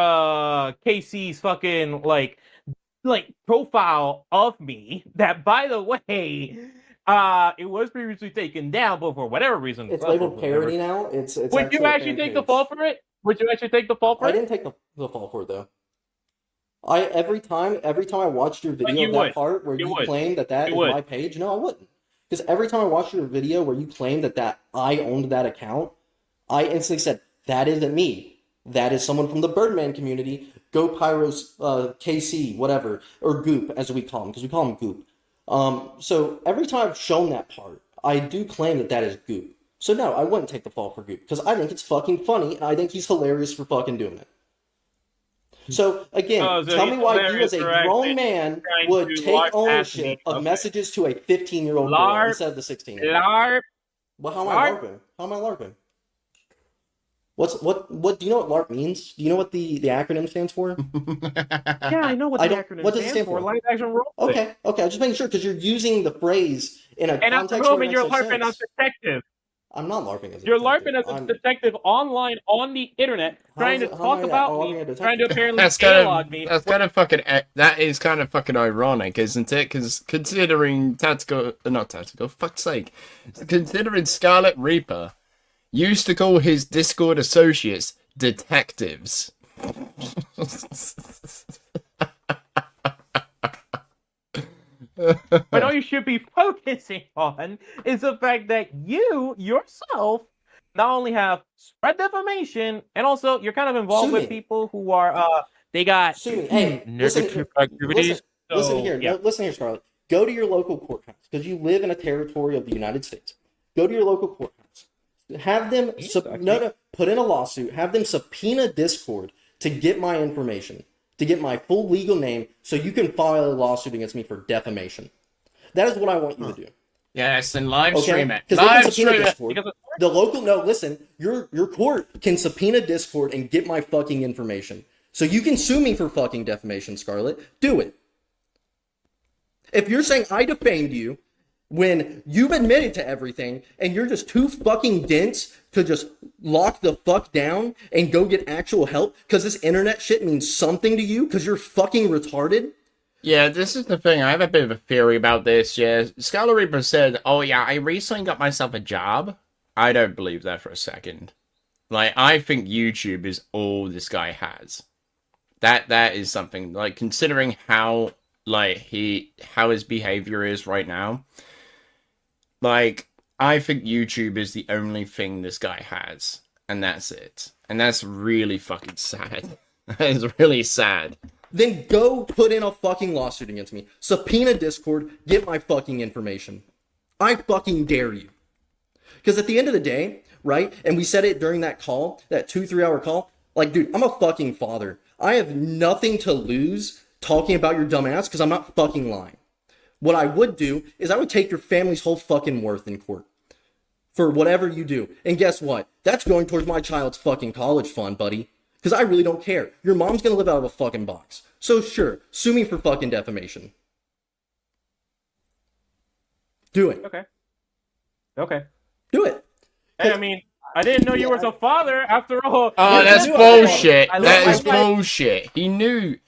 KC's fucking like profile of me, that by the way, it was previously taken down, but for whatever reason, it's labeled parody now. It's would you actually take the fall for it? Would you actually take the fall for it? I didn't take the fall for it though. Every time I watched your video of that part where you claimed that is my page, no, I wouldn't. Because every time I watched your video where you claimed that I owned that account, I instantly said, that isn't me. That is someone from the Birdman community. Go Pyros, KC, whatever, or Goop, as we call him, because we call him Goop. So every time I've shown that part, I do claim that is Goop. So no, I wouldn't take the fall for Goop because I think it's fucking funny and I think he's hilarious for fucking doing it. So again, Oh, so tell me he's why you hilarious as a for actually grown man trying would to take LARP ownership at me. of Okay. messages to a 15-year-old girl LARP, instead of the 16-year-old. LARP. Well, how am I LARP? LARPing? How am I LARPing? What do you know what LARP means? Do you know what the acronym stands for? Yeah, I know what I the don't- acronym what does it stand for? Live action role. Okay, I'm just making sure because you're using the phrase in a And at the context where it moment, makes you're no LARPing as sense. detective. I'm not LARPing as a You're detective. LARPing as a I'm- detective online on the internet, How trying is to it- how talk am I about LARPing me, a detective? trying to apparently That's dialogue me. that is kind of fucking ironic, isn't it? Because considering fuck's sake, considering SkarletReaper used to call his Discord associates detectives. But all you should be focusing on is the fact that you yourself not only have spread defamation, and also you're kind of involved Sue with me. people who are they got Sue me. Hey, negative activities. Listen here. Yeah. No, listen here, Scarlett. Go to your local courthouse because you live in a territory of the United States. Go to your local courthouse. Have them put in a lawsuit. Have them subpoena Discord to get my information, to get my full legal name, so you can file a lawsuit against me for defamation. That is what I want you to do. Yes, and live Okay? stream it. Because they can Live subpoena stream it. Discord. The local listen, your court can subpoena Discord and get my fucking information. So you can sue me for fucking defamation, Scarlett. Do it. If you're saying I defamed you when you've admitted to everything and you're just too fucking dense to just lock the fuck down and go get actual help because this internet shit means something to you because you're fucking retarded. Yeah, this is the thing. I have a bit of a theory about this. Yeah, SkarletReaper said, "Oh yeah, I recently got myself a job." I don't believe that for a second. Like, I think YouTube is all this guy has. That is something, like, considering how his behavior is right now. Like, I think YouTube is the only thing this guy has, and that's it. And that's really fucking sad. That is really sad. Then go put in a fucking lawsuit against me. Subpoena Discord, get my fucking information. I fucking dare you. Because at the end of the day, right, and we said it during that call, that 2-3 hour call, like, dude, I'm a fucking father. I have nothing to lose talking about your dumb ass because I'm not fucking lying. What I would do is I would take your family's whole fucking worth in court for whatever you do. And guess what? That's going towards my child's fucking college fund, buddy. Because I really don't care. Your mom's gonna live out of a fucking box. So sure, sue me for fucking defamation. Do it. Okay. Do it. Hey, I mean, I didn't know you were a father after all. Oh, Yeah, that's you do. bullshit. I That love is my life. bullshit. He knew.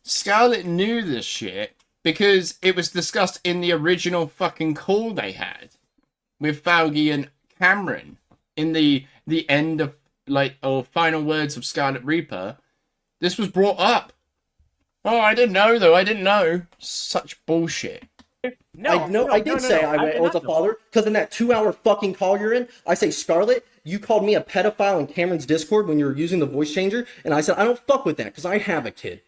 Scarlett knew this shit because it was discussed in the original fucking call they had with Faugi and Cameron in the end of, like, or final words of SkarletReaper. This was brought up. Oh, I didn't know, though. I didn't know. Such bullshit. I did say I was a father, because in that 2 hour fucking call you're in, I say, Scarlett, you called me a pedophile in Cameron's Discord when you were using the voice changer, and I said, I don't fuck with that, because I have a kid.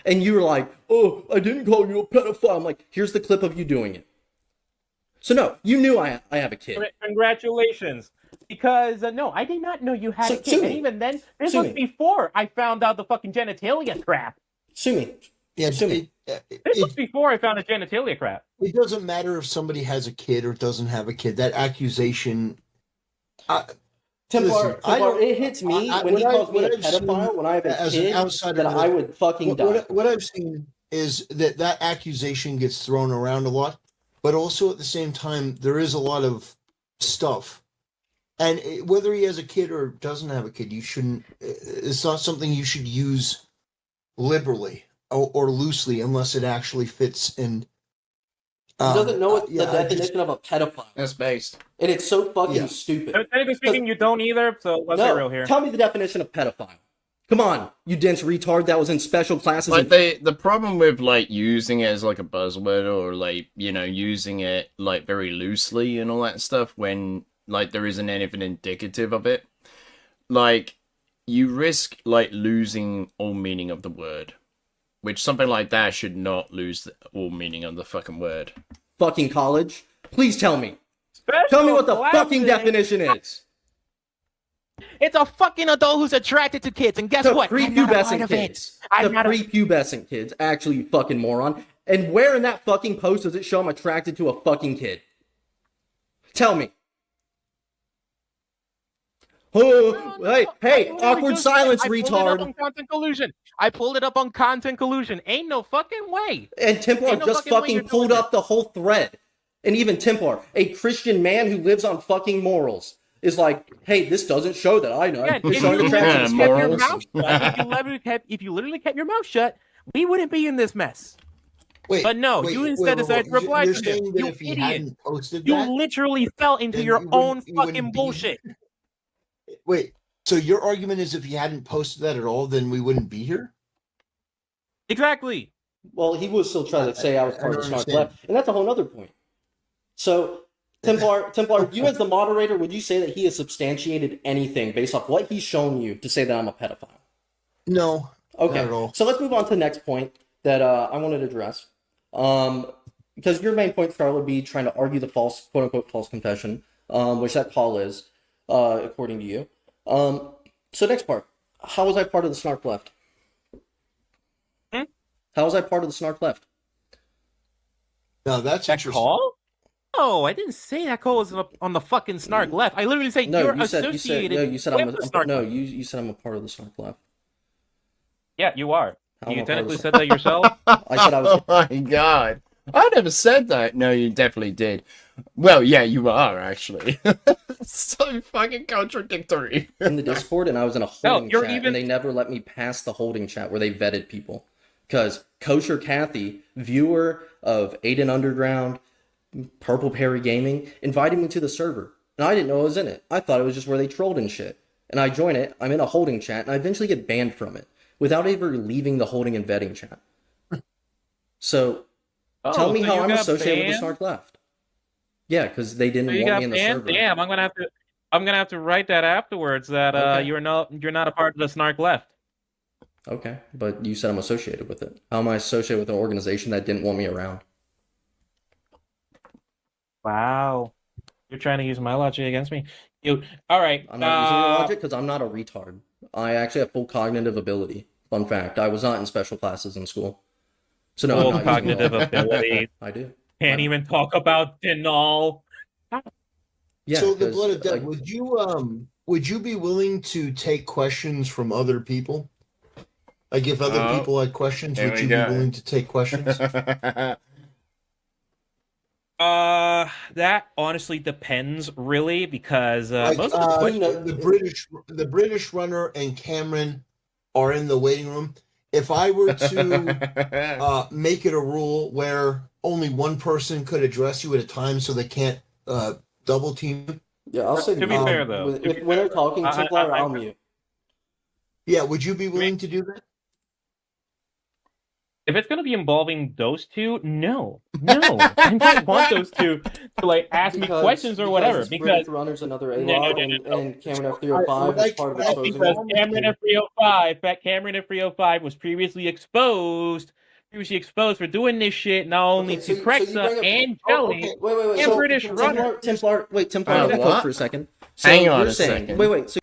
And you were like, oh, I didn't call you a pedophile. I'm like, here's the clip of you doing it. So no, you knew I have a kid. Congratulations. Because, no, I did not know you had a kid. sue me. And even then, this Sue was me. before I found out the fucking genitalia crap. Sue me. Yeah, Sue me. This was before I found the genitalia crap. It doesn't matter if somebody has a kid or doesn't have a kid. That accusation. Templar, it hits me when he calls me a I've seen pedophile when I have a as an kid outsider that I would fucking die. What I've seen is that accusation gets thrown around a lot, but also at the same time there is a lot of stuff, and whether he has a kid or doesn't have a kid, you shouldn't. It's not something you should use liberally or loosely unless it actually fits in. He doesn't know what the definition of a pedophile. That's based. And it's so fucking stupid. Technically speaking, you don't either, so let's be real here. Tell me the definition of pedophile. Come on, you dense retard that was in special classes. Like, the problem with, like, using it as, like, a buzzword or, like, you know, using it, like, very loosely and all that stuff when, like, there isn't anything indicative of it, like, you risk, like, losing all meaning of the word. Which something like that should not lose all meaning of the fucking word. Fucking college? Please tell me. Tell me what the Special fucking classic. definition is. It's a fucking adult who's attracted to kids, and guess The what? I'm not a part prepubescent of it. kids. I'm The not a- prepubescent kids. Actually, you fucking moron. And where in that fucking post does it show I'm attracted to a fucking kid? Tell me. Oh, hey, awkward silence, I pulled it up retard. on Content Collusion. I pulled it up on Content Collusion. Ain't no fucking way. And Templar Ain't no just fucking way fucking you're pulled doing up the whole thread. And even Templar, a Christian man who lives on fucking morals, is like, hey, this doesn't show that I know. Yeah, It's if showing you attraction to Yeah, kept your morals. mouth shut, if you literally kept your mouth shut, we wouldn't be in this mess. Wait, But no, you instead decided to reply You're to saying him. that You if he idiot. hadn't posted You that, literally fell into then your you own wouldn't- you wouldn't fucking be- bullshit. wait. So your argument is if he hadn't posted that at all, then we wouldn't be here? Exactly. Well, he was still trying to say I was I part of the don't snark understand. left, and that's a whole other point. So, Templar, you as the moderator, would you say that he has substantiated anything based off what he's shown you to say that I'm a pedophile? No. Okay, Not at all. so let's move on to the next point that I wanted to address. Because your main point, Scarlet, would be trying to argue the false, quote-unquote, false confession, which that call is, according to you. So next part, how was I part of the snark left? Hmm? How was I part of the snark left? No, that's That interesting. call? No, I didn't say that call was on the fucking snark left. I literally say No, you're you said associated no, you said with I'm the snark left. you said I'm a part of the snark left. Yeah, you are. I'm You a part of technically the- said that yourself. I said I was. Oh my god. I never said that. No, you definitely did. Well, yeah, you are, actually. So fucking contradictory. in the Discord, and I was in a holding you're chat, even- and they never let me pass the holding chat where they vetted people. Because Kosher Kathy, viewer of Aiden Underground, Purple Perry Gaming, invited me to the server, and I didn't know I was in it. I thought it was just where they trolled and shit. And I join it, I'm in a holding chat, and I eventually get banned from it, without ever leaving the holding and vetting chat. So, tell me so how you I'm got associated with the banned? snark left. Yeah, because they didn't So you want got me in the banned? server. Damn, I'm gonna have to write that afterwards that Okay. you're not a part of the snark left. Okay, but you said I'm associated with it. How am I associated with an organization that didn't want me around? Wow. You're trying to use my logic against me. All right. I'm not using your logic because I'm not a retard. I actually have full cognitive ability. Fun fact, I was not in special classes in school. So no, Full I'm not using your cognitive logic. ability. I do. Can't even talk about Denal. Yeah, So the 'cause, blood of death, like, would you be willing to take questions from other people? Like if other Oh, people had questions, there would we you go. be willing to take questions? That honestly depends, really, because Like, most of the questions. the British runner and Cameron are in the waiting room. If I were to make it a rule where only one person could address you at a time, so they can't double team you, yeah, I'll say To be no. fair, though, If, to be when they're talking I- Templar, I- I'll mute. yeah, would you be willing to do that? If it's gonna be involving those two, no. I don't want those two to like ask me questions or whatever. Because Because British Runner's another A-log, and Cameron F305 is part of the chosen because one. Cameron F305 was previously exposed for doing this shit not only Okay, so to you Crexa bring up- and Oh, Jelly. okay, wait. and So, British Runner. Templar, let me what? cook for a second. So Hang on you're a saying, second. wait. So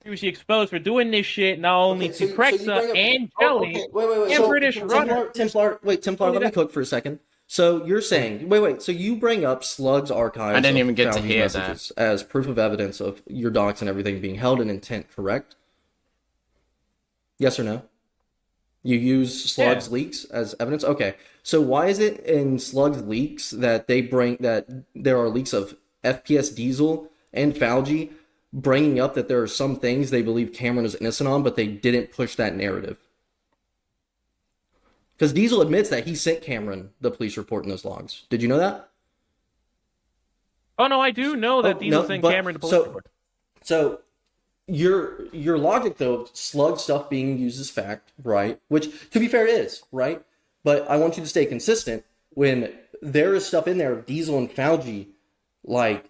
Previously exposed for doing this shit not only Okay, to so you Crexa bring up- and oh, Jelly. okay, wait. and So, British Runner. Templar, let me cook for a second. So you're saying, wait. So you bring up Slug's archives. I didn't of even get to Fauci's hear messages as proof of evidence of your docs and everything being held in intent, correct? Yes or no? You use Slug's leaks as evidence? Okay. So why is it in Slug's leaks that there are leaks of FPS Diesel and Fauci bringing up that there are some things they believe Cameron is innocent on, but they didn't push that narrative? Because Diesel admits that he sent Cameron the police report in those logs. Did you know that? Oh no, I do know that Diesel sent Cameron to police report. So your logic though of Slug stuff being used as fact, right? Which to be fair is, right? But I want you to stay consistent when there is stuff in there of Diesel and Fauci like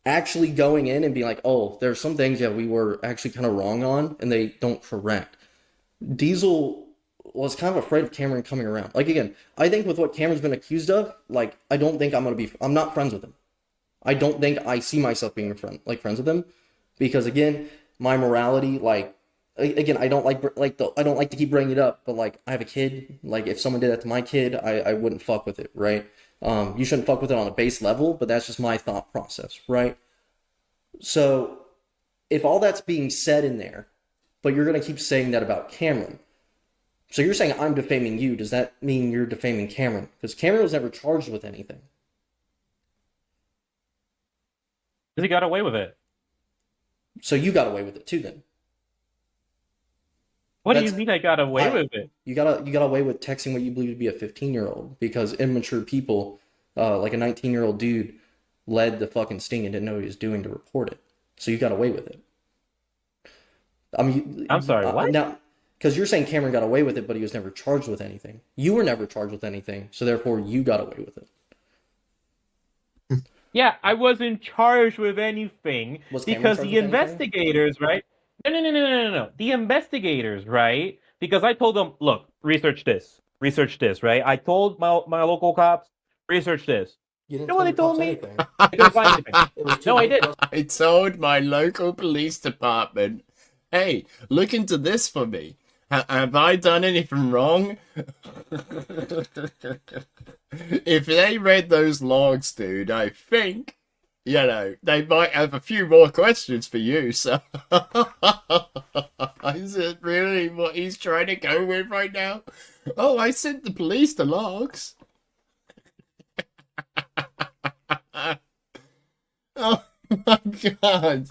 actually going in and being like, oh, there's some things that we were actually kind of wrong on and they don't correct. Diesel was kind of afraid of Cameron coming around. Like, again, I think with what Cameron's been accused of, like, I don't think I'm not friends with him. I don't think I see myself being friends with him, because again, my morality, like, again, I don't like to keep bringing it up, but like, I have a kid. Like, if someone did that to my kid, I wouldn't fuck with it, right? You shouldn't fuck with it on a base level, but that's just my thought process, right? So, if all that's being said in there, but you're gonna keep saying that about Cameron, so you're saying I'm defaming you, does that mean you're defaming Cameron? Because Cameron was never charged with anything. Because he got away with it. So you got away with it too, then? What do you mean I got away with it? You got away with texting what you believe to be a 15-year-old because immature people, like a 19-year-old dude, led the fucking sting and didn't know what he was doing to report it. So you got away with it. I mean, I'm sorry, what? Now, because you're saying Cameron got away with it, but he was never charged with anything. You were never charged with anything, so therefore you got away with it. Yeah, I wasn't charged with anything because the investigators, right? No. The investigators, right? Because I told them, look, research this, right? I told my local cops, research this. You know what they told me? I couldn't find anything. No, I didn't. I told my local police department, hey, look into this for me. Have I done anything wrong? If they read those logs, dude, I think, you know, they might have a few more questions for you, so... Is it really what he's trying to go with right now? Oh, I sent the police the logs. Oh my god.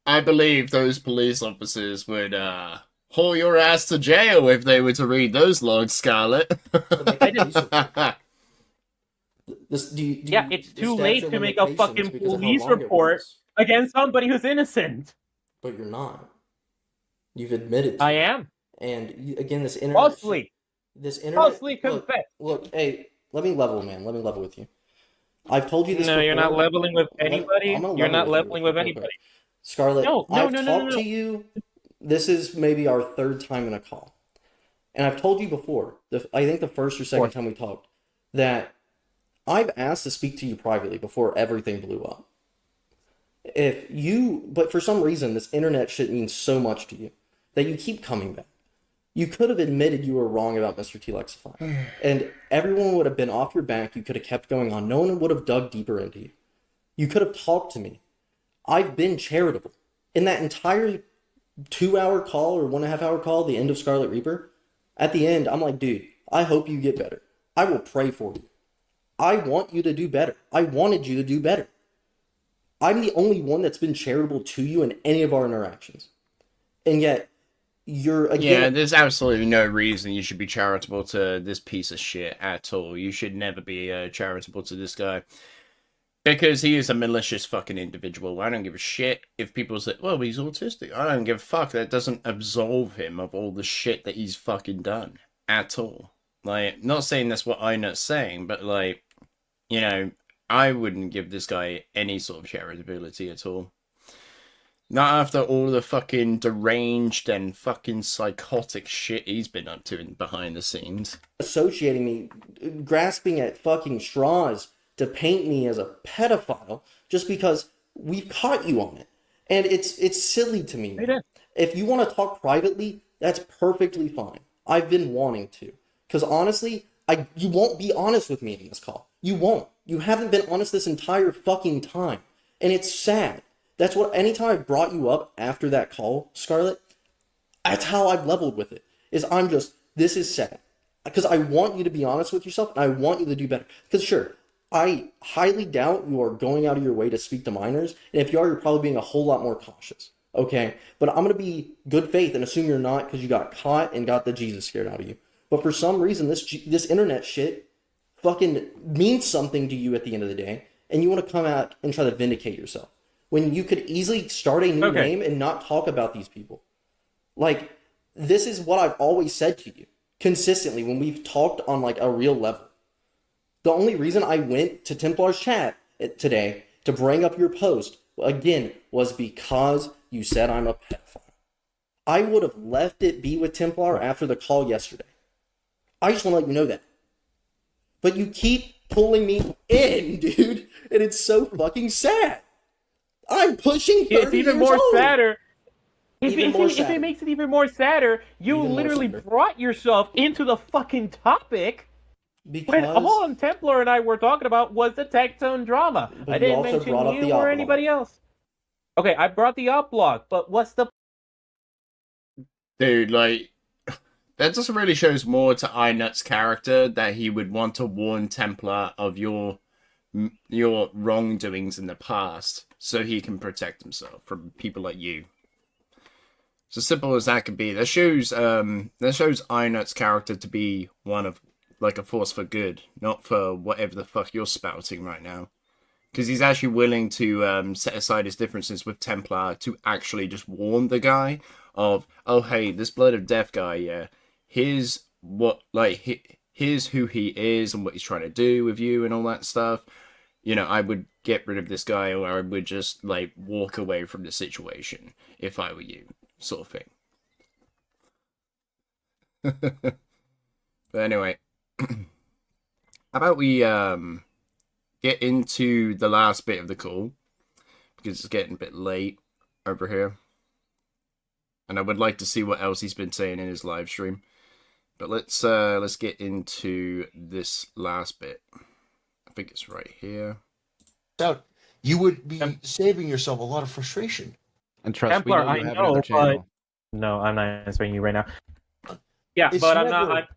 I believe those police officers would haul your ass to jail if they were to read those logs, Scarlet. Yeah, it's too late to make a fucking police report against somebody who's innocent. But you're not. You've admitted to I it. am. And again, this internet... Falsely. Falsely confessed. Look, hey, let me level, man. Let me level with you. I've told you this before. No, you're not leveling with anybody. You're not leveling with anybody. Scarlet, I've talked to you. This is maybe our third time in a call. And I've told you before, I think the first or second time we talked, that I've asked to speak to you privately before everything blew up. But for some reason, this internet shit means so much to you that you keep coming back. You could have admitted you were wrong about Mr. T-Lexify. And everyone would have been off your back. You could have kept going on. No one would have dug deeper into you. You could have talked to me. I've been charitable. In that entire 2-hour call or 1.5-hour call, the end of SkarletReaper, at the end, I'm like, dude, I hope you get better. I will pray for you. I want you to do better. I wanted you to do better. I'm the only one that's been charitable to you in any of our interactions. And yet, you're again... Yeah, there's absolutely no reason you should be charitable to this piece of shit at all. You should never be charitable to this guy. Because he is a malicious fucking individual. I don't give a shit if people say, well, he's autistic. I don't give a fuck. That doesn't absolve him of all the shit that he's fucking done. At all. Like, not saying that's what I'm not saying, but like, you know, I wouldn't give this guy any sort of charitability at all. Not after all the fucking deranged and fucking psychotic shit he's been up to behind the scenes. Associating me, grasping at fucking straws to paint me as a pedophile just because we've caught you on it. And it's silly to me, man. If you want to talk privately, that's perfectly fine. I've been wanting to. Because honestly, you won't be honest with me in this call. You won't. You haven't been honest this entire fucking time. And it's sad. That's what, anytime I brought you up after that call, Scarlet, that's how I've leveled with it. This is sad. Because I want you to be honest with yourself, and I want you to do better. Because sure, I highly doubt you are going out of your way to speak to minors, and if you are, you're probably being a whole lot more cautious. Okay? But I'm going to be good faith and assume you're not because you got caught and got the Jesus scared out of you. But for some reason, this internet shit fucking means something to you at the end of the day, and you want to come out and try to vindicate yourself. When you could easily start a new name and not talk about these people. Like, this is what I've always said to you, consistently, when we've talked on, like, a real level. The only reason I went to Templar's chat today to bring up your post, again, was because you said I'm a pedophile. I would have left it be with Templar after the call yesterday. I just want to let you know that. But you keep pulling me in, dude, and it's so fucking sad. I'm pushing 30 It's even more sadder. If it makes it even more sadder, you literally brought yourself into the fucking topic. When all Templar and I were talking about was the Tectone drama. I didn't mention you or anybody else. Okay, I brought the op block, but what's the... Dude, like, that just really shows more to iNut's character that he would want to warn Templar of your wrongdoings in the past so he can protect himself from people like you. It's as simple as that could be. That shows iNut's character to be one of, like, a force for good, not for whatever the fuck you're spouting right now. Because he's actually willing to set aside his differences with Templar to actually just warn the guy of, oh hey, this Blood of Death guy, yeah, here's who he is and what he's trying to do with you and all that stuff. You know, I would get rid of this guy, or I would just, like, walk away from the situation if I were you, sort of thing. But anyway, how about we get into the last bit of the call, because it's getting a bit late over here. And I would like to see what else he's been saying in his live stream. But let's get into this last bit. I think it's right here. You would be saving yourself a lot of frustration. And trust Templar, me, I know, but... No, I'm not answering you right now. Yeah, It's but I'm never- not...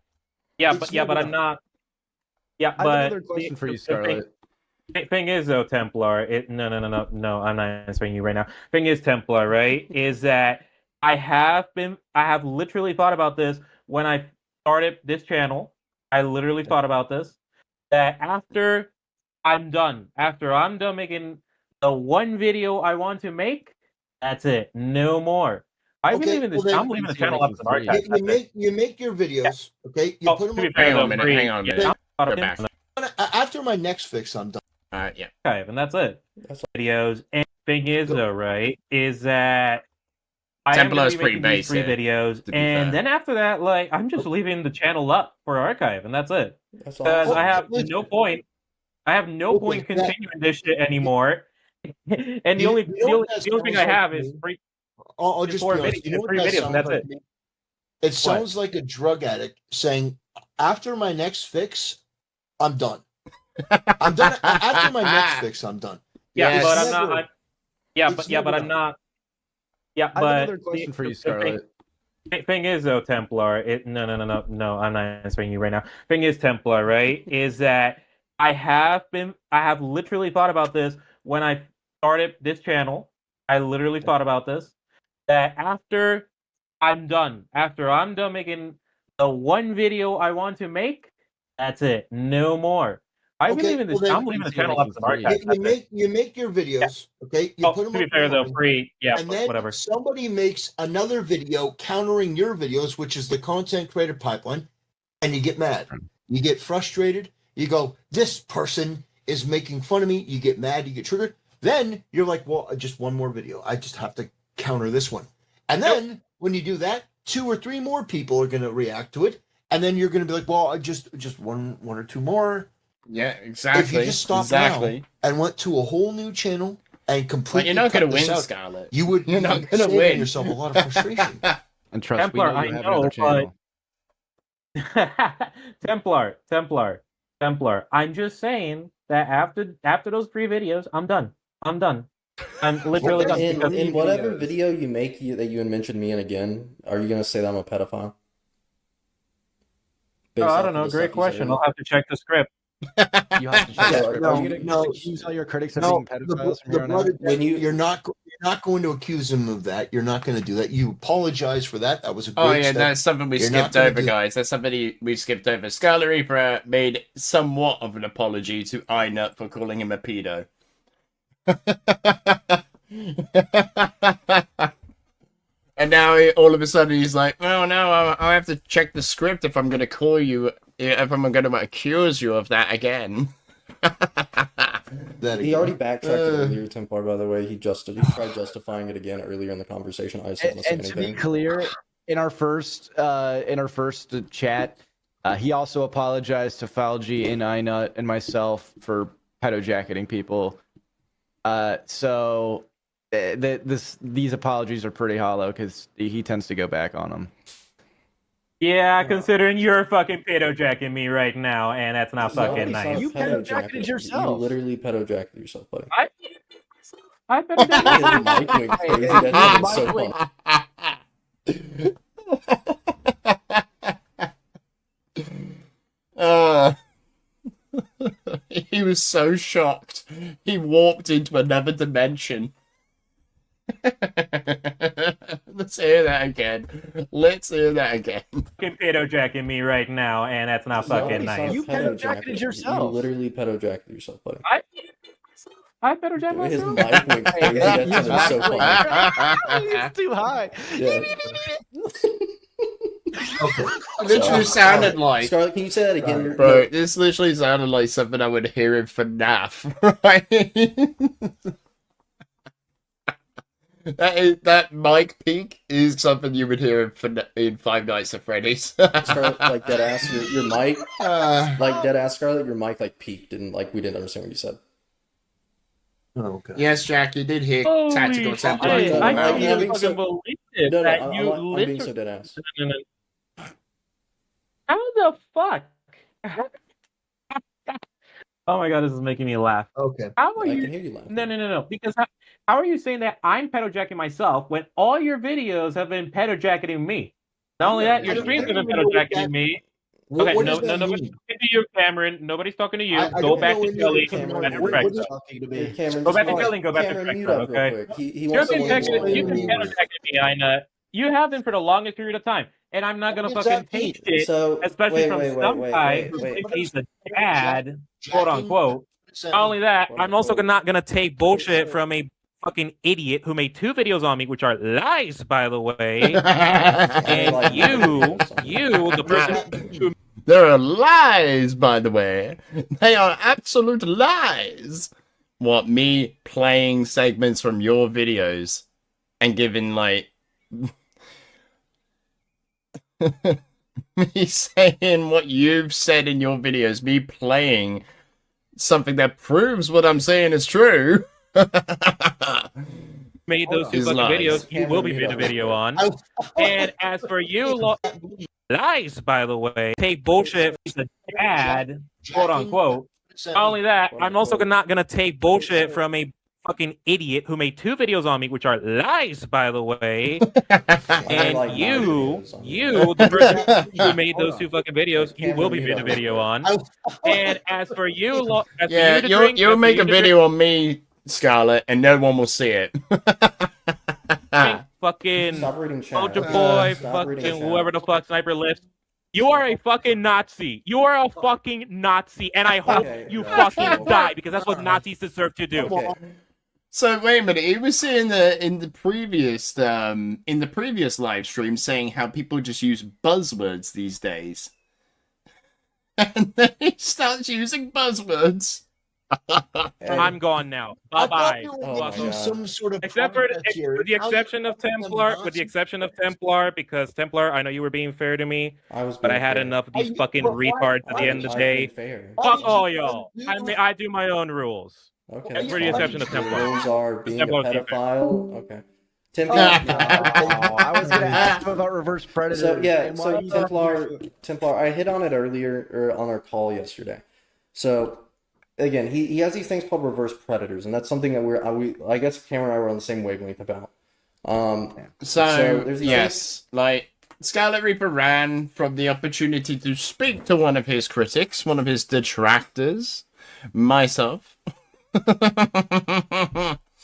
but I'm not... Yeah, I have but... another question for you, Scarlet. Thing is, though, Templar, no, I'm not answering you right now. Thing is, Templar, right, is that I have literally thought about this when I started this channel. I literally thought about this, that after I'm done making the one video I want to make, that's it, no more. I'm leaving the channel up to the archive. You make your videos, okay? You put them up. Hang on a minute. Go back. After my next fix, I'm done. Yeah. Okay, and that's it. That's videos. And thing is, though, right, is that I am Templar's pretty basic. 3 videos, and then after that, like, I'm just leaving the channel up for archive, and that's it. Because I have no point. I have no point continuing this shit anymore. And the only thing I have is free. I'll just be honest. You know what that videos, and that's sounds it. like? It sounds like a drug addict saying, "After my next fix, I'm done. I'm done. After my next fix, I'm done." Yeah, It's but I'm never- not. it's But never I'm not. Yeah, I but have another question for you, Scarlet. Thing is, though, Templar, no, I'm not answering you right now. Thing is, Templar, right, is that I have literally thought about this when I started this channel. I literally thought about this, that after I'm done making the one video I want to make, that's it, no more. I'm leaving the channel up to the archive. You make your videos, okay? You put them to be up fair, though, online, free, yeah, and then whatever. somebody makes another video countering your videos, which is the content creator pipeline, and you get mad. You get frustrated. You go, this person is making fun of me. You get mad. You get triggered. Then you're like, well, just one more video. I just have to counter this one. And then when you do that, 2 or 3 more people are going to react to it. And then you're going to be like, well, just one or 2 more. Yeah, exactly. If you just stopped now and went to a whole new channel and completely, you're not going to win, Scarlet. You're not going to win. Yourself a lot of frustration. And trust Templar, me, you have another channel. Templar. I'm just saying that after those 3 videos, I'm done. I'm literally done. In whatever video you make that you mentioned me in again, are you going to say that I'm a pedophile? I don't know. Great question. I'll have to check the script. You have to check the script. Are you No, going to accuse all your critics of being pedophiles from here on out? You're not going to accuse him of that. You're not going to do that. You apologize for that. That was a great Oh yeah, step. that's something we skipped over, guys. That's something we skipped over. SkarletReaper made somewhat of an apology to iNut for calling him a pedo. And now all of a sudden he's like, oh no, I have to check the script if I'm going to call you, if I'm going to accuse you of that again. that He again. already backtracked it earlier, Templar, by the way. He tried justifying it again earlier in the conversation. I just didn't want to say And to be anything. clear, in our first chat, he also apologized to Falgi and Inut and myself for pedo jacketing people. So these apologies are pretty hollow because he tends to go back on them. Yeah, considering you're fucking pedo jacking me right now, and that's not fucking nice. You pedo-jacketed yourself. You literally pedo-jacketed yourself, buddy. I pedo jacked His mic went crazy. That was so funny. He was so shocked. He warped into another dimension. Let's hear that again. Let's hear that again. Fucking pedo jacking me right now, and that's not fucking nice. You pedo-jacketed yourself. You literally pedo-jacketed yourself, buddy. I pedo jacked His myself. mic went crazy. That shit was so funny. It's too high. Yeah. Literally sounded like. Scarlet, can you say that again? Bro, this literally sounded like something I would hear in FNAF, right? That mic peak is something you would hear in Five Nights at Freddy's. Scarlet, like dead ass, your mic, like dead ass, Scarlet, your mic like peaked and like we didn't understand what you said. Oh, okay. Yes, Jack, you did hear Tactical Holy Templar. shit, I can't even being fucking so- believe it. No, that I'm you being so dead ass. How the fuck? Oh my god, this is making me laugh. Okay. How are I you? can hear you laughing. No. Because how are you saying that I'm pedo jacking myself when all your videos have been pedo jacking me? Not only that, your streams have been pedo jacking me. Okay, What no, does that nobody's mean? talking to you, Cameron. Nobody's talking to you. I Go don't back know to any Kelly. other Go back to Cameron. Frank. What is talking to me? Cameron, Go back to just Kelly. Go back to Cameron, Frank. mute up real Okay. quick. He You've wants been someone pedo to jacking me, Ina. You have been for the longest period of time, and I'm not gonna What does fucking that mean? take it, So, especially wait, from some guy who thinks he's a dad, quote unquote. Not only that, I'm also not gonna take bullshit from a fucking idiot who made 2 videos on me, which are lies, by the way. And you, the person who There are lies, by the way. They are absolute lies. What, me playing segments from your videos and giving, like, me saying what you've said in your videos, me playing something that proves what I'm saying is true. made those 2 Is fucking lies. videos, you will be made a video on. And as for you, lies, by the way, take bullshit from the dad, quote unquote. Not only that, I'm also not gonna take bullshit from a fucking idiot who made 2 videos on me, which are lies, by the way. And you, the person who made those 2 fucking videos, you will be made a video on. And as for you, Yeah, you'll make a video on me, Scarlet, and no one will see it. Fucking Stop reading chat. Soldier Boy, Stop reading fucking chat. whoever the fuck Sniper lists. You are a fucking Nazi. You are a fucking Nazi, and I hope you fucking die because that's what Nazis deserve to do. Okay. So wait a minute, he was saying in the previous live stream saying how people just use buzzwords these days. And then he starts using buzzwords. I'm gone now. Bye bye. Some sort of Except for contest here. with the exception of Templar, because Templar, I know you were being fair to me, but I had enough of these fucking retards at the end of the day. Fuck all y'all. I do my own rules. Okay. For the exception of Templar. Rules are being a Templar's pedophile. Okay. Templar. I was gonna ask him about reverse predators. So yeah, and why so you- Templar, I hit on it earlier or on our call yesterday. So again, he has these things called reverse predators, and that's something that I guess Cameron and I were on the same wavelength about. So there's these yes, like SkarletReaper ran from the opportunity to speak to one of his critics, one of his detractors, myself.